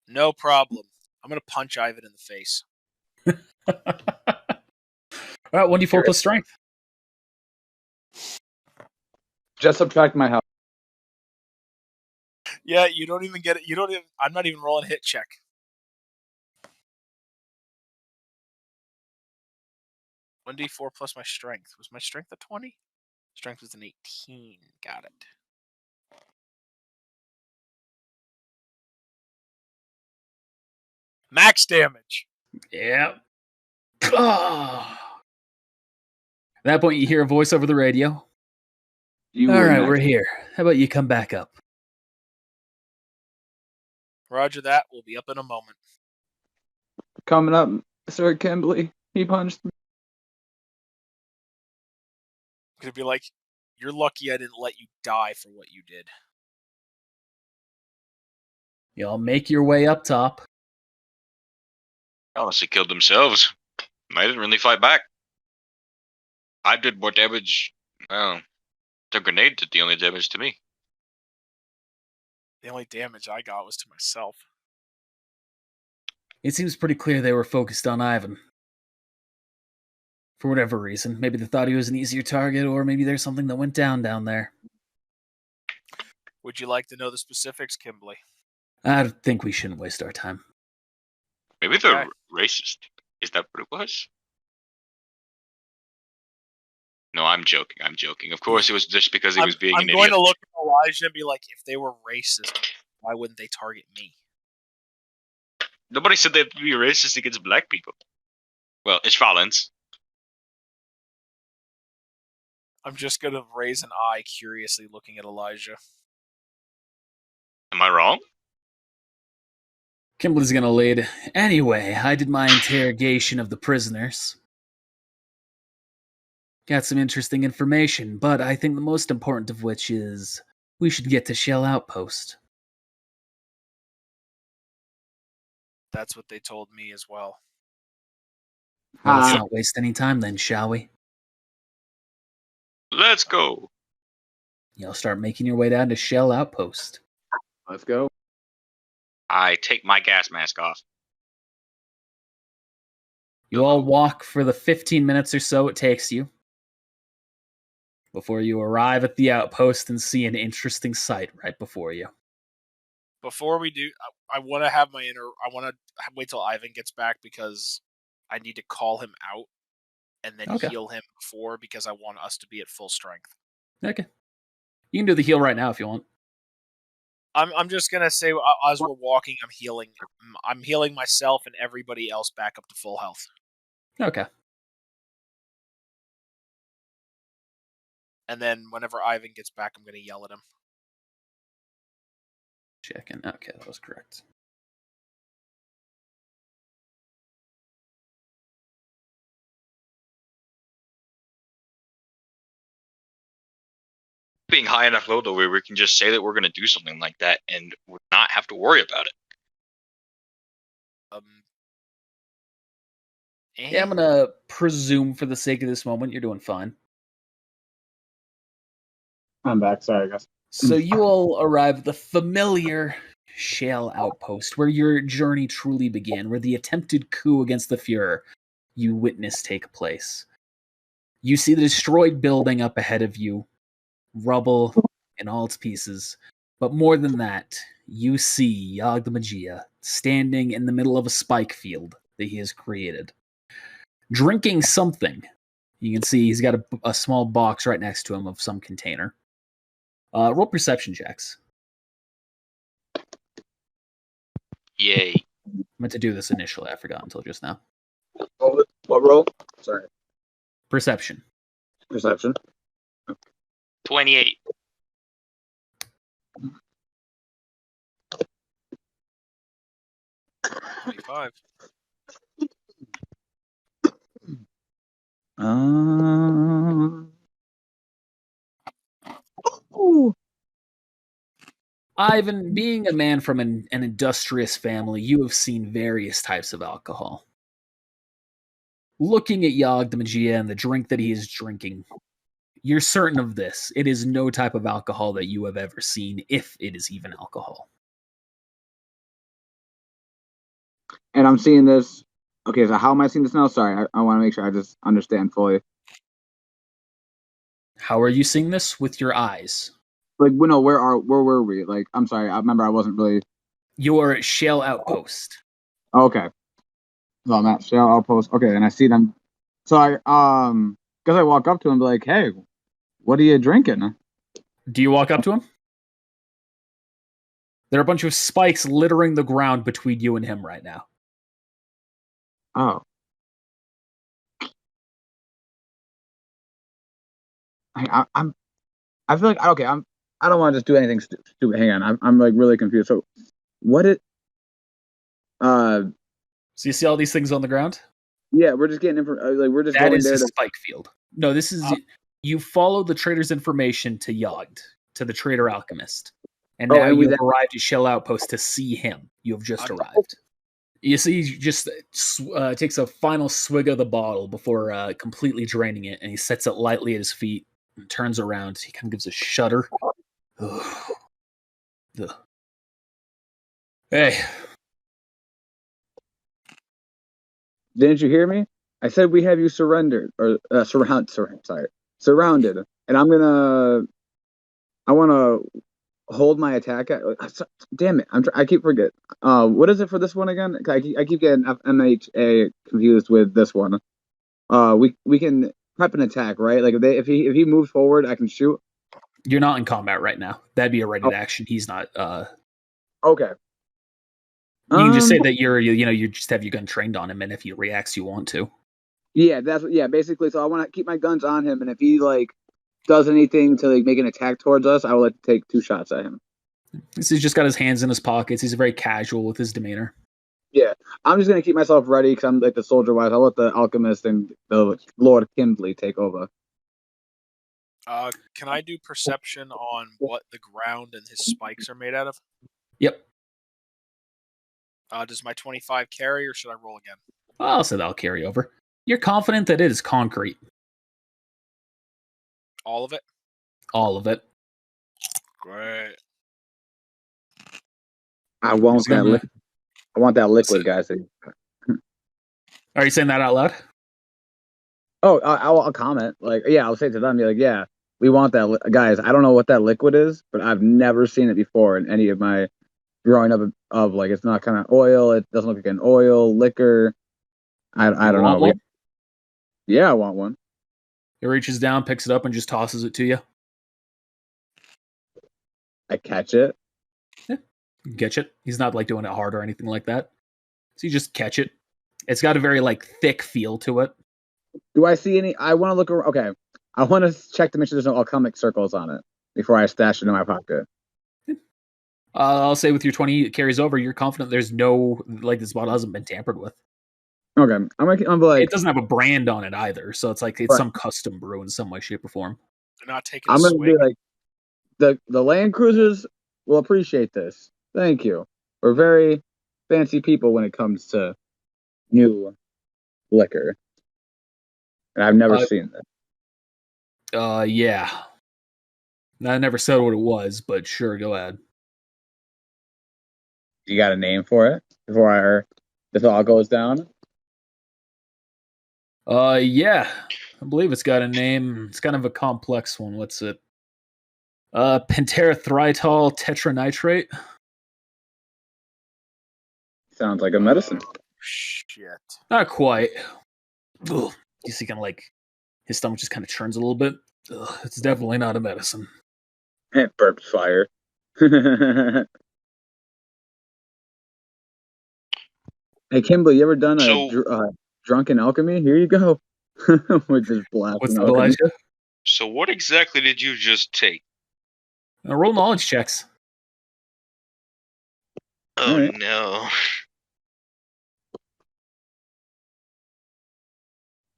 No problem. I'm going to punch Ivan in the face. All right, 1d4 plus strength. Just subtract my health. Yeah, you don't even get it. You don't even. I'm not even rolling a hit check. One d4 plus my strength. Was my strength a 20? Strength was an 18. Got it. Max damage. Yeah. At that point, you hear a voice over the radio. All right, we're here. How about you come back up? Roger that. We'll be up in a moment. Coming up, Sir Kimberly. He punched me. I'm going to be like, you're lucky I didn't let you die for what you did. Y'all make your way up top. Honestly, killed themselves. I didn't really fight back. I did more damage. Well, the grenade did the only damage to me. The only damage I got was to myself. It seems pretty clear they were focused on Ivan. For whatever reason. Maybe they thought he was an easier target, or maybe there's something that went down there. Would you like to know the specifics, Kimberly? I think we shouldn't waste our time. Maybe they're racist. Is that what it was? No, I'm joking. I'm joking. Of course, it was just because he was being an idiot. I'm going to look at Elijah and be like, if they were racist, why wouldn't they target me? Nobody said they'd be racist against black people. Well, it's Valens. I'm just going to raise an eye curiously looking at Elijah. Am I wrong? Kimberly's gonna lead. Anyway, I did my interrogation of the prisoners. Got some interesting information, but I think the most important of which is we should get to Shell Outpost. That's what they told me as well. Well, let's not waste any time then, shall we? Let's go. You'll start making your way down to Shell Outpost. Let's go. I take my gas mask off. You all walk for the 15 minutes or so it takes you before you arrive at the outpost and see an interesting sight right before you. Before we do, I want to have I want to wait till Ivan gets back because I need to call him out and then heal him before because I want us to be at full strength. Okay. You can do the heal right now if you want. I'm just gonna say as we're walking, I'm healing myself and everybody else back up to full health. Okay. And then whenever Ivan gets back, I'm gonna yell at him. Checking. Okay, that was correct. Being high enough low though where we can just say that we're going to do something like that and not have to worry about it. Yeah, I'm gonna presume for the sake of this moment you're doing fine. I'm back. Sorry, guys. So you all arrive at the familiar Shell Outpost, where your journey truly began, where the attempted coup against the Fuhrer you witness take place. You see the destroyed building up ahead of you, rubble in all its pieces. But more than that, you see Yog the Magia standing in the middle of a spike field that he has created, drinking something. You can see he's got a small box right next to him of some container. Roll perception checks. Yay. I meant to do this initially. I forgot until just now. What roll? Sorry. Perception. Perception. 28. 25. Ivan, being a man from an industrious family, you have seen various types of alcohol. Looking at Yog the Magia and the drink that he is drinking, you're certain of this. It is no type of alcohol that you have ever seen, if it is even alcohol. And I'm seeing this. Okay, so how am I seeing this now? Sorry, I want to make sure I just understand fully. How are you seeing this? With your eyes. Like, no, where were we? Like, I'm sorry, I remember I wasn't really. You're at Shell Outpost. Okay. So I'm at Shell Outpost. Okay, and I see them. So I because I walk up to him and be like, hey, what are you drinking? Do you walk up to him? There are a bunch of spikes littering the ground between you and him right now. Oh. I feel like okay. I don't want to just do anything stupid. Hang on, I'm like really confused. So, what it? So you see all these things on the ground? Yeah, we're just getting like we're just that going is there. A spike field. No, this is you follow the trader's information to Yogd, to the trader alchemist, and now you've arrived at Shell Outpost to see him. You have just arrived. You see, he just takes a final swig of the bottle before completely draining it, and he sets it lightly at his feet and turns around. He kind of gives a shudder. Hey. Didn't you hear me? I said we have you surrendered or surrounded, and I want to hold my attack. Damn it! I keep forgetting. What is it for this one again? I keep getting FMHA confused with this one. We can prep an attack, right? Like if he moves forward, I can shoot. You're not in combat right now. That'd be a ready to action. He's not. Okay. You can just say that you just have your gun trained on him, and if he reacts, you want to. Yeah, basically. So I want to keep my guns on him, and if he does anything to like make an attack towards us, I would like to take 2 shots at him. He's just got his hands in his pockets. He's very casual with his demeanor. Yeah, I'm just gonna keep myself ready because I'm like the soldier wise. I'll let the alchemist and the Lord Kindley take over. Can I do perception on what the ground and his spikes are made out of? Yep. Does my 25 carry, or should I roll again? I'll say that'll carry over. You're confident that it is concrete. All of it? All of it. Great. I want that. I want that liquid, guys. Are you saying that out loud? Oh, I'll comment. Like, yeah, I'll say to them, be like, yeah, we want that, guys. I don't know what that liquid is, but I've never seen it before in any of my growing up. Of like, it's not kind of oil. It doesn't look like an oil liquor. I don't know. One? Yeah, I want one. He reaches down, picks it up, and just tosses it to you. I catch it. Yeah. You catch it. He's not like doing it hard or anything like that. So you just catch it. It's got a very like thick feel to it. Do I see any? I want to look around. Okay, I want to check to make sure there's no alchemic circles on it before I stash it in my pocket. I'll say with your 20 it carries over, you're confident there's no, like, this bottle hasn't been tampered with. Okay, I'm like, it doesn't have a brand on it either, so it's like it's some custom brew in some way, shape, or form. They're not taking. I'm gonna be like, the Land Cruisers will appreciate this. Thank you. We're very fancy people when it comes to new liquor, and I've never seen this. Yeah. I never said what it was, but sure, go ahead. You got a name for it before this all goes down? Yeah. I believe it's got a name. It's kind of a complex one. What's it? Penterothritol tetranitrate. Sounds like a medicine. Shit. Not quite. Ugh. You see, kind of like his stomach just kind of churns a little bit. Ugh, it's definitely not a medicine. It burps fire. Hey, Kimberly, you ever done a drunken alchemy? Here you go. We're just blasting. What's that, Elijah? So what exactly did you just take? Roll knowledge checks. Oh, right. No.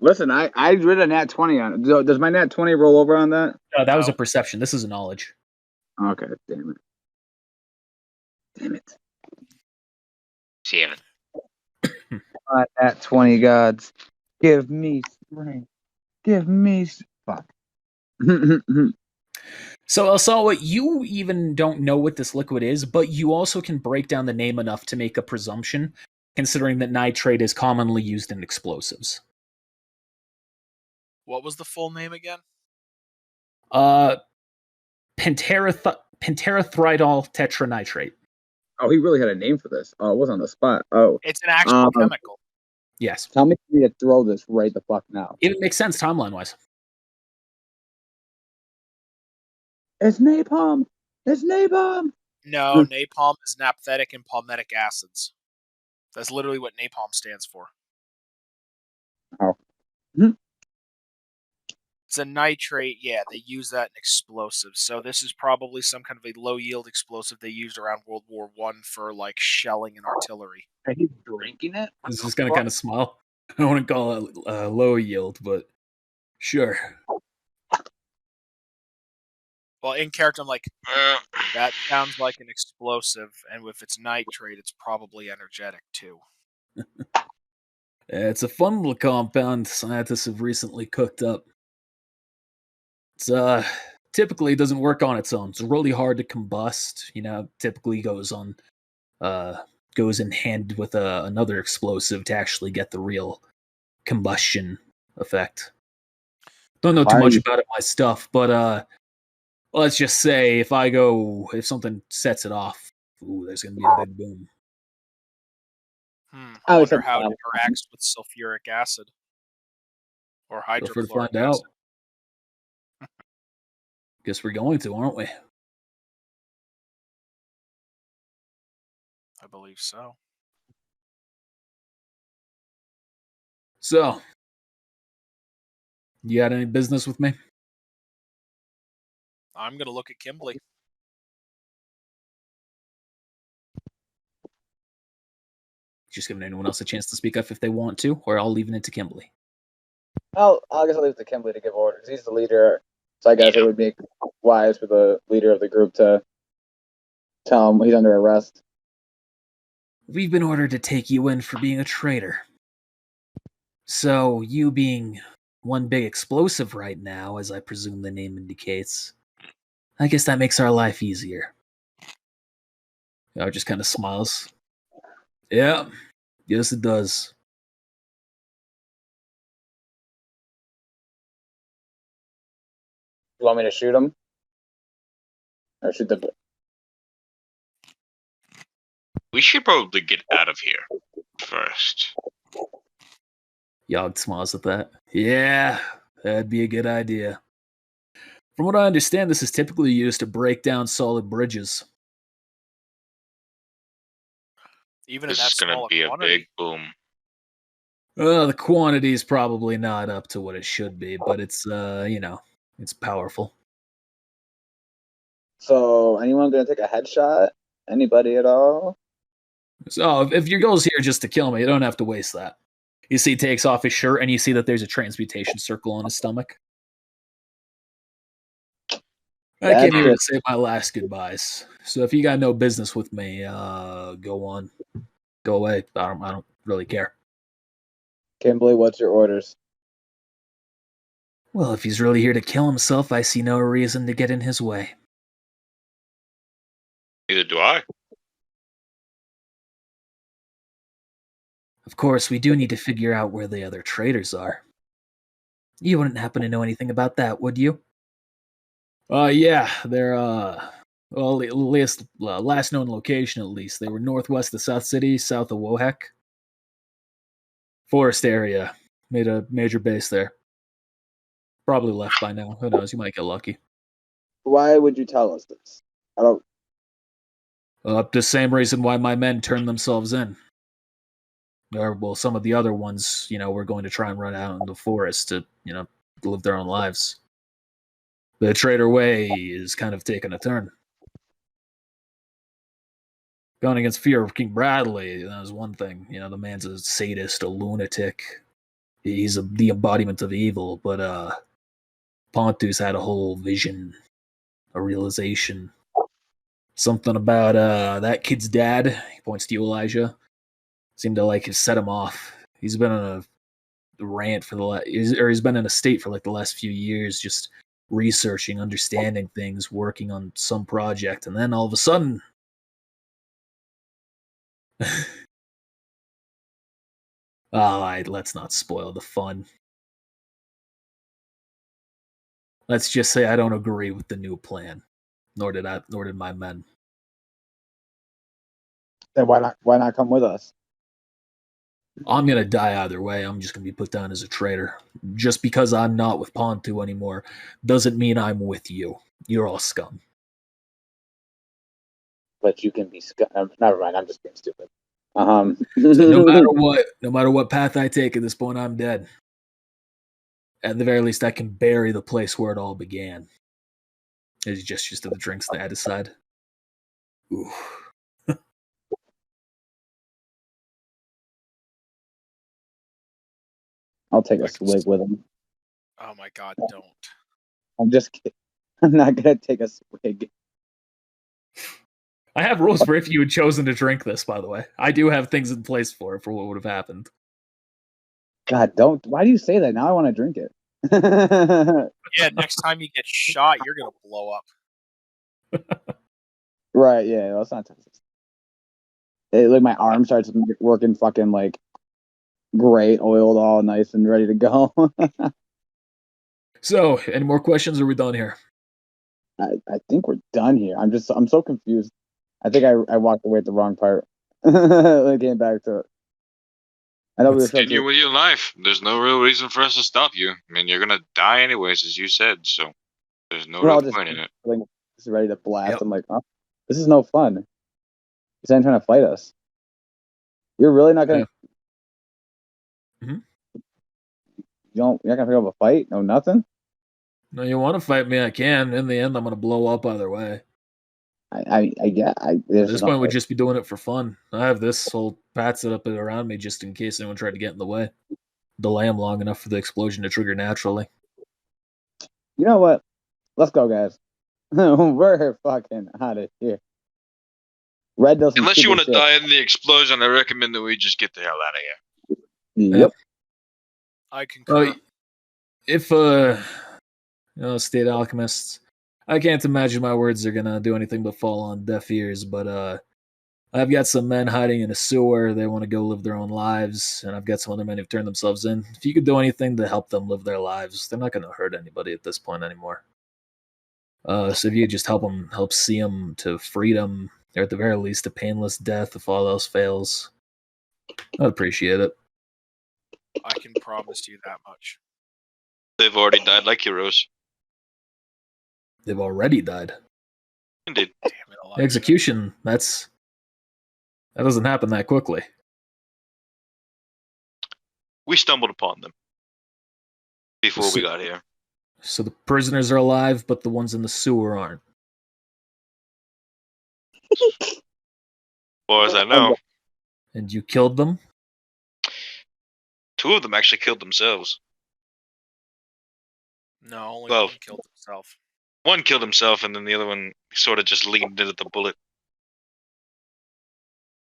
Listen, I read a nat 20 on it. Does my nat 20 roll over on that? No, that was a perception. This is a knowledge. Okay, damn it. Damn it. 7. Nat 20 gods. Give me strength. Give me... Fuck. So, Alsawa, you even don't know what this liquid is, but you also can break down the name enough to make a presumption, considering that nitrate is commonly used in explosives. What was the full name again? Penterothritol tetranitrate. Oh, he really had a name for this. Oh, it was on the spot. Oh. It's an actual chemical. Yes. Tell me to throw this right the fuck now. It makes sense timeline-wise. It's napalm! It's napalm! No, napalm is naphthalenic and palmitic acids. That's literally what napalm stands for. Oh. It's a nitrate, yeah, they use that in explosives. So this is probably some kind of a low-yield explosive they used around World War I for, like, shelling and artillery. Are you drinking it? He's just going to kind of smile. I wouldn't call it low yield, but sure. Well, in character, I'm like, that sounds like an explosive, and if it's nitrate, it's probably energetic, too. It's a fun little compound scientists have recently cooked up. It's typically doesn't work on its own. It's really hard to combust. You know, typically goes in hand with another explosive to actually get the real combustion effect. Don't know too much about it myself, but let's just say if something sets it off, there's gonna be a big boom. I wonder how it interacts with sulfuric acid or hydrochloric find acid. out. Guess we're going to, aren't we? I believe so. So, you got any business with me? I'm gonna look at Kimberly. Just giving anyone else a chance to speak up if they want to, or I'll leave it to Kimberly. I guess I'll leave it to Kimberly to give orders. He's the leader, so I guess it would be wise for the leader of the group to tell him he's under arrest. We've been ordered to take you in for being a traitor. So, you being one big explosive right now, as I presume the name indicates, I guess that makes our life easier. Just kind of smiles. Yeah, yes it does. You want me to shoot him? Or shoot the... We should probably get out of here first. Yogg smiles at that. Yeah, that'd be a good idea. From what I understand, this is typically used to break down solid bridges. Even This in that is going to small be a quantity. big boom. The quantity is probably not up to what it should be, but it's, it's powerful. So, anyone gonna take a headshot? Anybody at all? So, if your goal is here just to kill me, you don't have to waste that. You see, he takes off his shirt, and you see that there's a transmutation circle on his stomach. I came here to say my last goodbyes. So if you got no business with me, go on. Go away. I don't really care. Kimberly, what's your orders? Well, if he's really here to kill himself, I see no reason to get in his way. Neither do I. Of course, we do need to figure out where the other traitors are. You wouldn't happen to know anything about that, would you? Yeah, they're, last known location at least. They were northwest of South City, south of Wohek. Forest area. Made a major base there. Probably left by now. Who knows? You might get lucky. Why would you tell us this? I don't... The same reason why my men turned themselves in. Or, well, some of the other ones, were going to try and run out in the forest to, live their own lives. The traitor way is kind of taking a turn. Going against fear of King Bradley, that was one thing. The man's a sadist, a lunatic. He's the embodiment of evil, but Pontus had a whole vision, a realization. Something about that kid's dad, he points to you, Elijah, seemed to have set him off. He's been on a rant for he's been in a state for the last few years, just researching, understanding things, working on some project, and then all of a sudden, let's not spoil the fun. Let's just say I don't agree with the new plan, nor did my men. Then why not come with us? I'm gonna die either way. I'm just gonna be put down as a traitor. Just because I'm not with Pontu anymore doesn't mean I'm with you. You're all scum. But you can be scum. Never mind. I'm just being stupid. So no matter what path I take at this point, I'm dead. At the very least, I can bury the place where it all began. As he gestures to the drinks they had aside. Ooh. I'll take a swig with him. Oh my god, don't. I'm just kidding. I'm not gonna take a swig. I have rules for if you had chosen to drink this, by the way. I do have things in place for what would have happened. God, don't. Why do you say that? Now I want to drink it. Yeah, next time you get shot, you're gonna blow up. Right, yeah, that's not Texas. Hey, look, my arm starts working fucking great, oiled, all nice and ready to go. So, any more questions, or are we done here? I think we're done here. I'm so confused. I think I walked away at the wrong part. Getting back to it. I know Continue with your life. There's no real reason for us to stop you. I mean, you're gonna die anyways, as you said. So there's no real point in it. Just ready to blast. Yep. I'm like, oh, this is no fun. He's not trying to fight us. You're really not gonna. Yeah. Mm-hmm. You're not gonna pick up a fight? No, nothing. No, you want to fight me? I can. In the end, I'm gonna blow up either way. I get. At this point, we'd just be doing it for fun. I have this whole pad set up around me just in case anyone tried to get in the way. Delay them long enough for the explosion to trigger naturally. You know what? Let's go, guys. We're fucking out of here. Red doesn't. Unless you want to die in the explosion, I recommend that we just get the hell out of here. Yep. I concur. If state alchemists, I can't imagine my words are gonna do anything but fall on deaf ears. But I've got some men hiding in a sewer. They want to go live their own lives, and I've got some other men who've turned themselves in. If you could do anything to help them live their lives, they're not gonna hurt anybody at this point anymore. So if you could just help see them to freedom, or at the very least a painless death if all else fails, I'd appreciate it. I can promise you that much. They've already died like heroes. They've already died. Indeed. Damn it, Elijah. Execution, that doesn't happen that quickly. We stumbled upon them before we got here. So the prisoners are alive, but the ones in the sewer aren't. As far as I know. And you killed them? 2 of them actually killed themselves. No, only Well, one killed himself. One killed himself, and then the other one sort of just leaned into the bullet.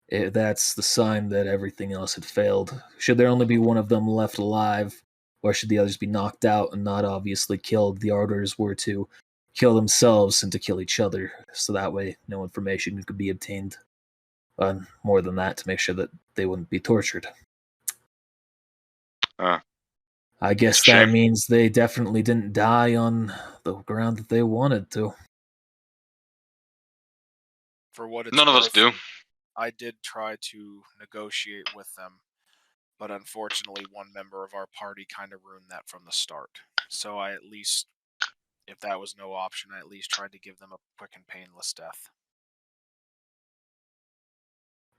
That's the sign that everything else had failed. Should there only be one of them left alive, or should the others be knocked out and not obviously killed? The orders were to kill themselves and to kill each other, so that way no information could be obtained. More than that, to make sure that they wouldn't be tortured. I guess that means they definitely didn't die on the ground that they wanted to. For what it's None of us worth, do. I did try to negotiate with them, but unfortunately one member of our party kind of ruined that from the start. So I at least, if that was no option, I at least tried to give them a quick and painless death.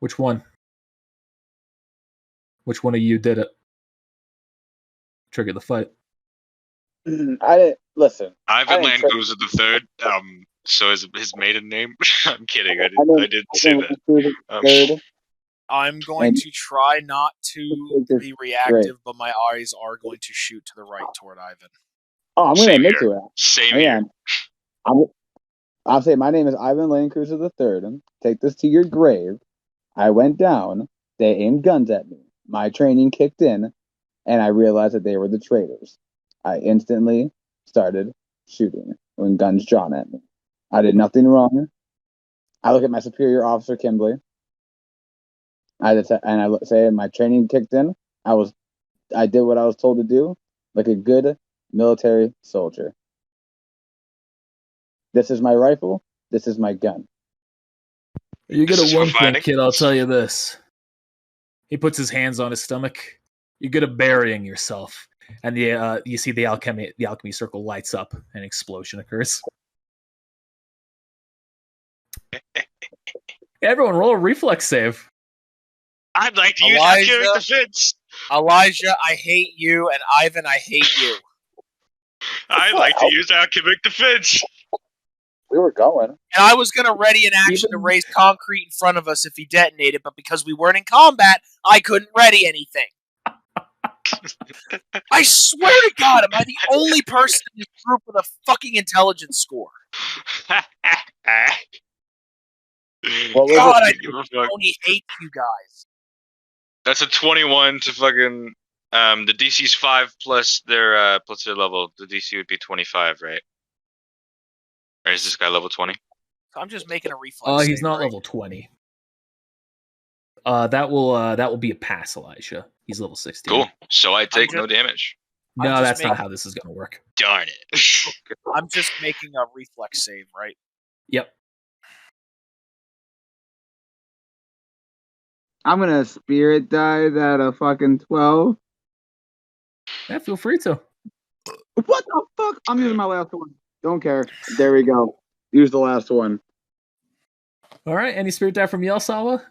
Which one? Which one of you did it? Trigger the fight. I didn't listen. Ivan Lancusa the Third. So is his maiden name? I'm kidding. I didn't say that. I'm going to try not to be reactive, but my eyes are going to shoot to the right toward Ivan. Oh, I'm going to admit to it. Same here. I'll say my name is Ivan Lancusa the Third. Take this to your grave. I went down. They aimed guns at me. My training kicked in, and I realized that they were the traitors. I instantly started shooting when guns drawn at me. I did nothing wrong. I look at my superior officer, Kimberly. I say my training kicked in. I did what I was told to do, like a good military soldier. This is my rifle. This is my gun. You get a one thing, kid. I'll tell you this. He puts his hands on his stomach. You're good at burying yourself, and you see the alchemy circle lights up, and an explosion occurs. Everyone, roll a reflex save. I'd like to use accurate defense. Elijah, I hate you, and Ivan, I hate you. I'd like to use alchemic defense. We were going. And I was going to ready an action to raise concrete in front of us if he detonated, but because we weren't in combat, I couldn't ready anything. I swear to God, am I the only person in this group with a fucking intelligence score? God, I only hate you guys. That's a 21 to fucking the DC's 5 plus their level. The DC would be 25, right? Or is this guy level 20? So I'm just making a reflex. He's not level 20. That will be a pass, Elijah. He's level 16. Cool. So I take no damage. No, that's not how this is going to work. Darn it. I'm just making a reflex save, right? Yep. I'm going to spirit dive at a fucking 12. Yeah, feel free to. What the fuck? I'm using my last one. Don't care. There we go. Use the last one. All right. Any spirit dive from Yelsawa?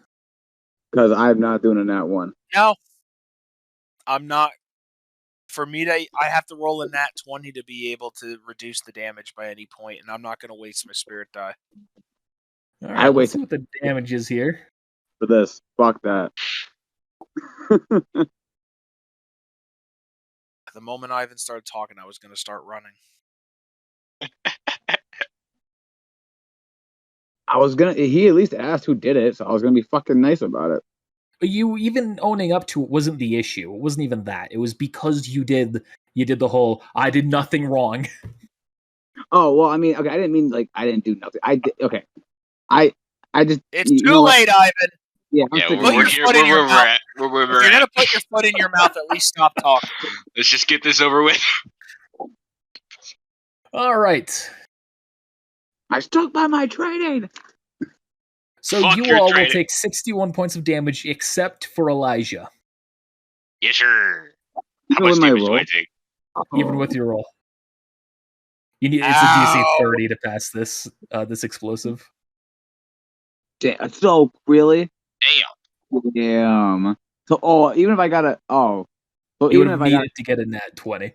Because I'm not doing that one. No. I'm not. For me to, I have to roll a nat 20 to be able to reduce the damage by any point, and I'm not going to waste my spirit die. All I right, let's wait see what the damage is here. for this. Fuck that. The moment Ivan started talking, I was going to start running. He at least asked who did it, so I was gonna be fucking nice about it. You even owning up to it wasn't the issue. It wasn't even that. It was because you did the whole I did nothing wrong. Oh, well, I mean, okay, I didn't mean like I didn't do nothing. I did, okay. I just It's you too know what? late, Ivan. Yeah, I'm Yeah, sticking Put we're your with it. here. foot in your We're mouth. at. Where If we're you're going at. to put your foot in your mouth, at least stop talking. Let's just get this over with. All right. I stuck by my training. So Fuck you your all will training. take 61 points of damage except for Elijah, Yes, sir. How Even much with my damage do I roll? take? even with your roll. It's a DC 30 to pass this explosive. Damn, so really? Damn. Damn. So even if I got so You would even have if I got needed to get a nat 20.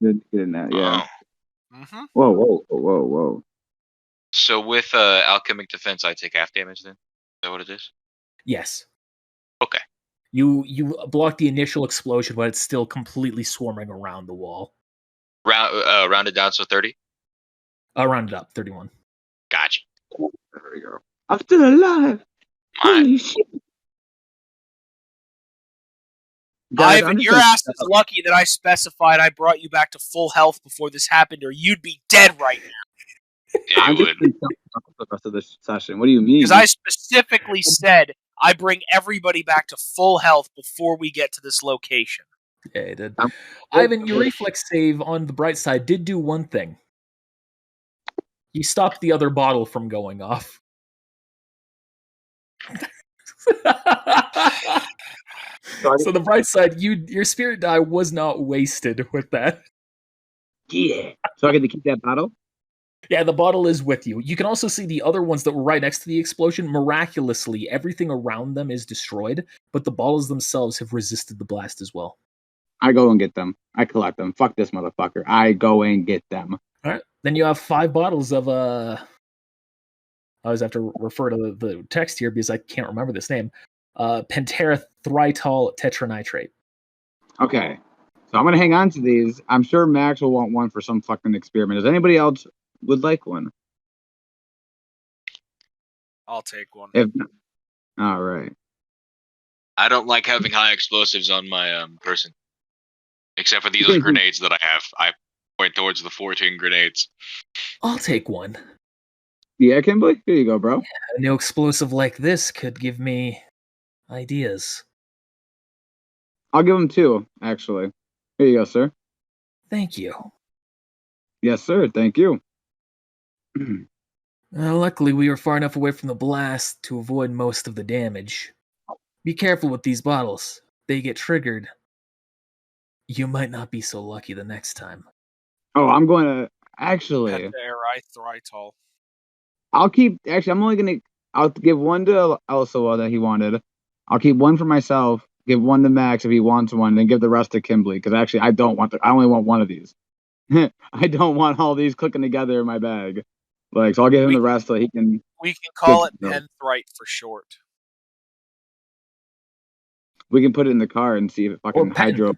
get in that, yeah. Oh. Mm-hmm. Whoa. So with alchemic defense, I take half damage then? Is that what it is? Yes. Okay. You blocked the initial explosion, but it's still completely swarming around the wall. Rounded down, so 30? Round it up, 31. Gotcha. There we go. I'm still alive. My, Holy shit. Guys, Ivan, your ass is lucky that I specified I brought you back to full health before this happened, or you'd be dead right now. yeah, I'm you just would. gonna talk the rest of this session. What do you mean? Because I specifically said I bring everybody back to full health before we get to this location. Yeah, it did. I'm- Ivan, your reflex save on the bright side did do one thing. He stopped the other bottle from going off. So the bright side, your spirit die was not wasted with that. Yeah. So I get to keep that bottle? Yeah, the bottle is with you. You can also see the other ones that were right next to the explosion. Miraculously, everything around them is destroyed, but the bottles themselves have resisted the blast as well. I go and get them. I collect them. Fuck this motherfucker. I go and get them. All right. Then you have 5 bottles of I always have to refer to the text here because I can't remember this name. Pentarethritol tetranitrate. Okay. So I'm gonna hang on to these. I'm sure Max will want one for some fucking experiment. Does anybody else would like one? I'll take one. If not, all right. I don't like having high explosives on my person. Except for these little grenades that I have. I point towards the 14 grenades. I'll take one. Yeah, Kimberly? Here you go, bro. Yeah, a new explosive like this could give me ideas. I'll give him 2, actually. Here you go, sir. Thank you. Yes, sir. Thank you. Luckily, we were far enough away from the blast to avoid most of the damage. Be careful with these bottles. They get triggered. You might not be so lucky the next time. Oh, I'm going to actually. Pentarethritol. I'll keep. Actually, I'm only gonna. I'll give one to Elsawa that he wanted. I'll keep one for myself. Give one to Max if he wants one, then give the rest to Kimberly because actually I don't want. I only want one of these. I don't want all these clicking together in my bag. Like, so I'll give him the rest so he can. We can call it No. Penthrite for short. We can put it in the car and see if it fucking Petin. hydro.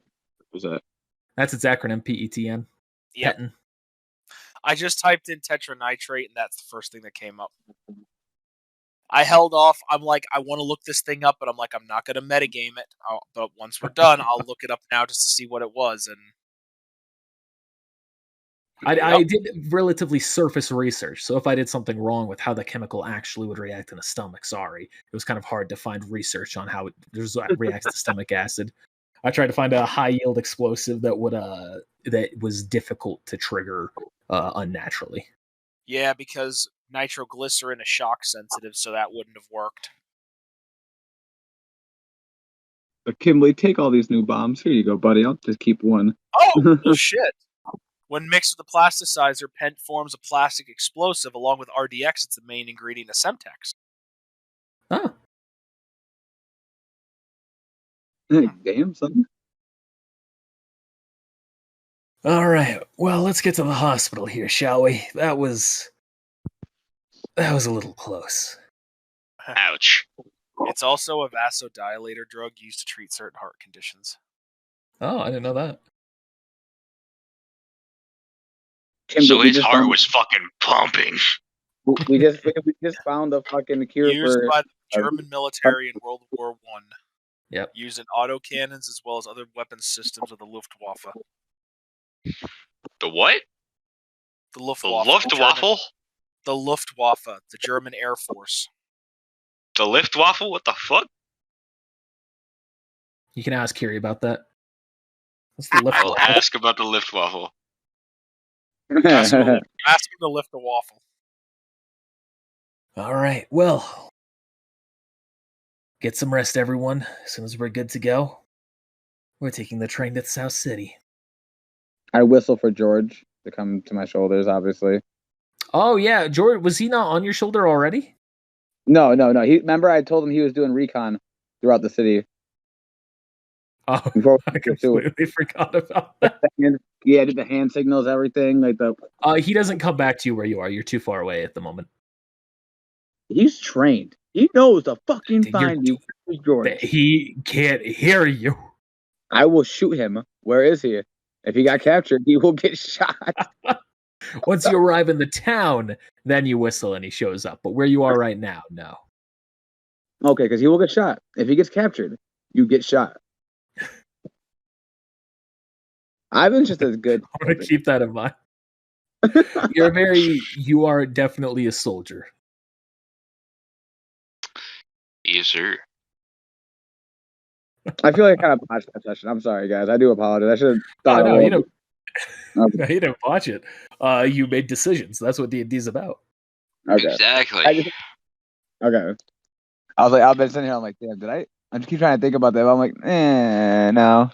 Was that? That's its acronym, PETN. Yep. Petin. I just typed in tetranitrate, and that's the first thing that came up. I held off. I'm like, I want to look this thing up, but I'm like, I'm not going to metagame it. But once we're done, I'll look it up now just to see what it was. And I did relatively surface research, so if I did something wrong with how the chemical actually would react in a stomach, sorry. It was kind of hard to find research on how it reacts to stomach acid. I tried to find a high yield explosive that was difficult to trigger unnaturally. yeah, because nitroglycerin is shock sensitive, so that wouldn't have worked. But Kimberly, take all these new bombs. Here you go, buddy. I'll just keep one. Oh, well, shit. When mixed with a plasticizer, Pent forms a plastic explosive. Along with RDX, it's the main ingredient of Semtex. Oh. Damn, son. All right. Well, let's get to the hospital here, shall we? That was a little close. Ouch. It's also a vasodilator drug used to treat certain heart conditions. Oh, I didn't know that. Tim, So we his just heart found- was fucking pumping. we just found a fucking cure Used for. by the German military in World War I. Yep. Used in autocannons as well as other weapon systems of the Luftwaffe. The what? The The Luftwaffe. Luftwaffe? The Luftwaffe, the German Air Force. The Luftwaffe? What the fuck? You can ask Kiri about that. What's the I will lift? ask about the Luftwaffe. Ask him to lift the waffle. All right. Well, get some rest, everyone. As soon as we're good to go, we're taking the train to South City. I whistle for George to come to my shoulders, obviously. Oh, yeah. George, was he not on your shoulder already? No. Remember I told him he was doing recon throughout the city. Oh, Before I completely forgot about that. Yeah, did the hand signals, everything. Like He doesn't come back to you where you are. You're too far away at the moment. he's trained. He knows to fucking Dude, find you, George. He can't hear you. I will shoot him. Where is he? If he got captured, he will get shot. Once you arrive in the town, then you whistle and he shows up. But where you are right now, no. Okay, because he will get shot. If he gets captured, you get shot. Ivan's just as good. I'm going to keep that in mind. You are definitely a soldier. Yes, sir. I feel like I kind of botched that session. I'm sorry, guys. I do apologize. I should have thought. No, you don't. Okay. You didn't watch it. You made decisions. That's what D&D's about. Okay. Exactly. Okay. I've been sitting here. I'm like, damn. Did I? I just keep trying to think about that. But I'm like, no.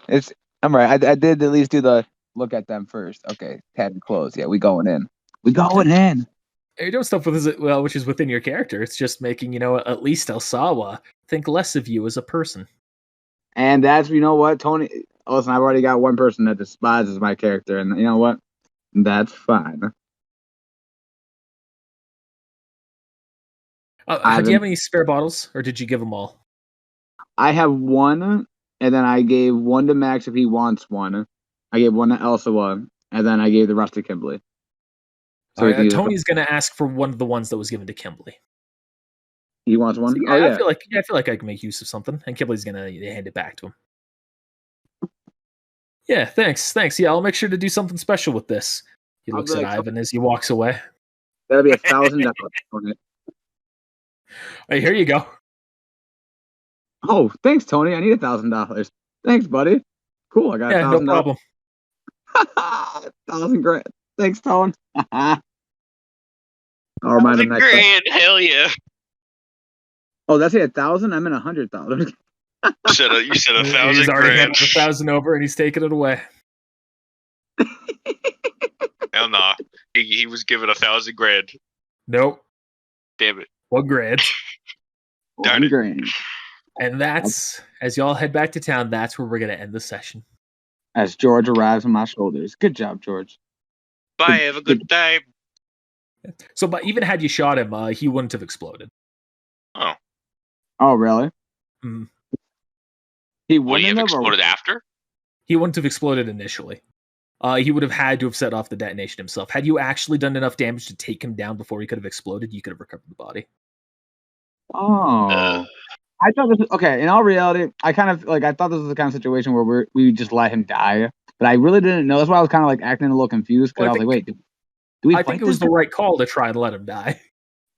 I'm right. I did at least do the look at them first. Okay, tab close. Yeah, we going in. You're doing stuff which is within your character. It's just making, at least Elsawa think less of you as a person. And that's, you know what, Tony. Listen, I've already got one person that despises my character, and you know what? That's fine. Do you have any spare bottles, or did you give them all? I have one, and then I gave one to Max if he wants one. I gave one to Elsawa, and then I gave the rest to Kimberly. So Tony's going to ask for one of the ones that was given to Kimberly. He wants one? So, yeah, I feel like I can make use of something, and Kimberly's going to hand it back to him. Yeah, thanks. Yeah, I'll make sure to do something special with this. He looks at Ivan as he walks away. That'll be $1,000 on it. Hey, here you go. Oh, thanks, Tony. I need $1,000. Thanks, buddy. Cool. I got $1,000. No problem. 1,000 grand. Thanks, Tone. I'll remind him next time. Hell yeah. Oh, that's 1,000. I'm in 100,000. You said 1,000 He's already grand. handed 1,000 over, and he's taking it away. Hell nah. He was given 1,000 grand. Nope. Damn it. 1 grand. Darn it. Grand. And that's, as y'all head back to town, that's where we're going to end the session. As George arrives on my shoulders. Good job, George. Bye. Have a good time. So, but even had you shot him, he wouldn't have exploded. Oh. Oh, really? Mm. He Would wouldn't he have have exploded after? He wouldn't have exploded initially. He would have had to have set off the detonation himself. Had you actually done enough damage to take him down before he could have exploded, you could have recovered the body. Oh. I thought this was, okay, in all reality, I kind of, I thought this was the kind of situation where we just let him die. But I really didn't know. That's why I was kind of, acting a little confused. Because I was like, wait, do we I think it was the right call to try and let him die.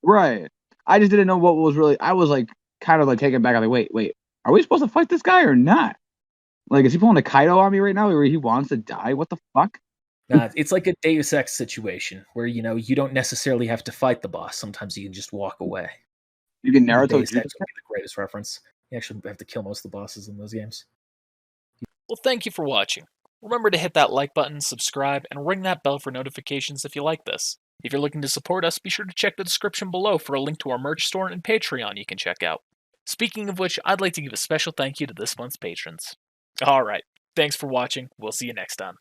Right. I just didn't know what was really, I was, kind of, taken back. I was like, wait, are we supposed to fight this guy or not? Is he pulling a Kaido on me right now where he wants to die? What the fuck? It's like a Deus Ex situation where, you don't necessarily have to fight the boss. Sometimes you can just walk away. You can Naruto Deus Ex would be the greatest reference. You actually have to kill most of the bosses in those games. Well, thank you for watching. Remember to hit that like button, subscribe, and ring that bell for notifications if you like this. If you're looking to support us, be sure to check the description below for a link to our merch store and Patreon you can check out. Speaking of which, I'd like to give a special thank you to this month's patrons. Alright, thanks for watching. We'll see you next time.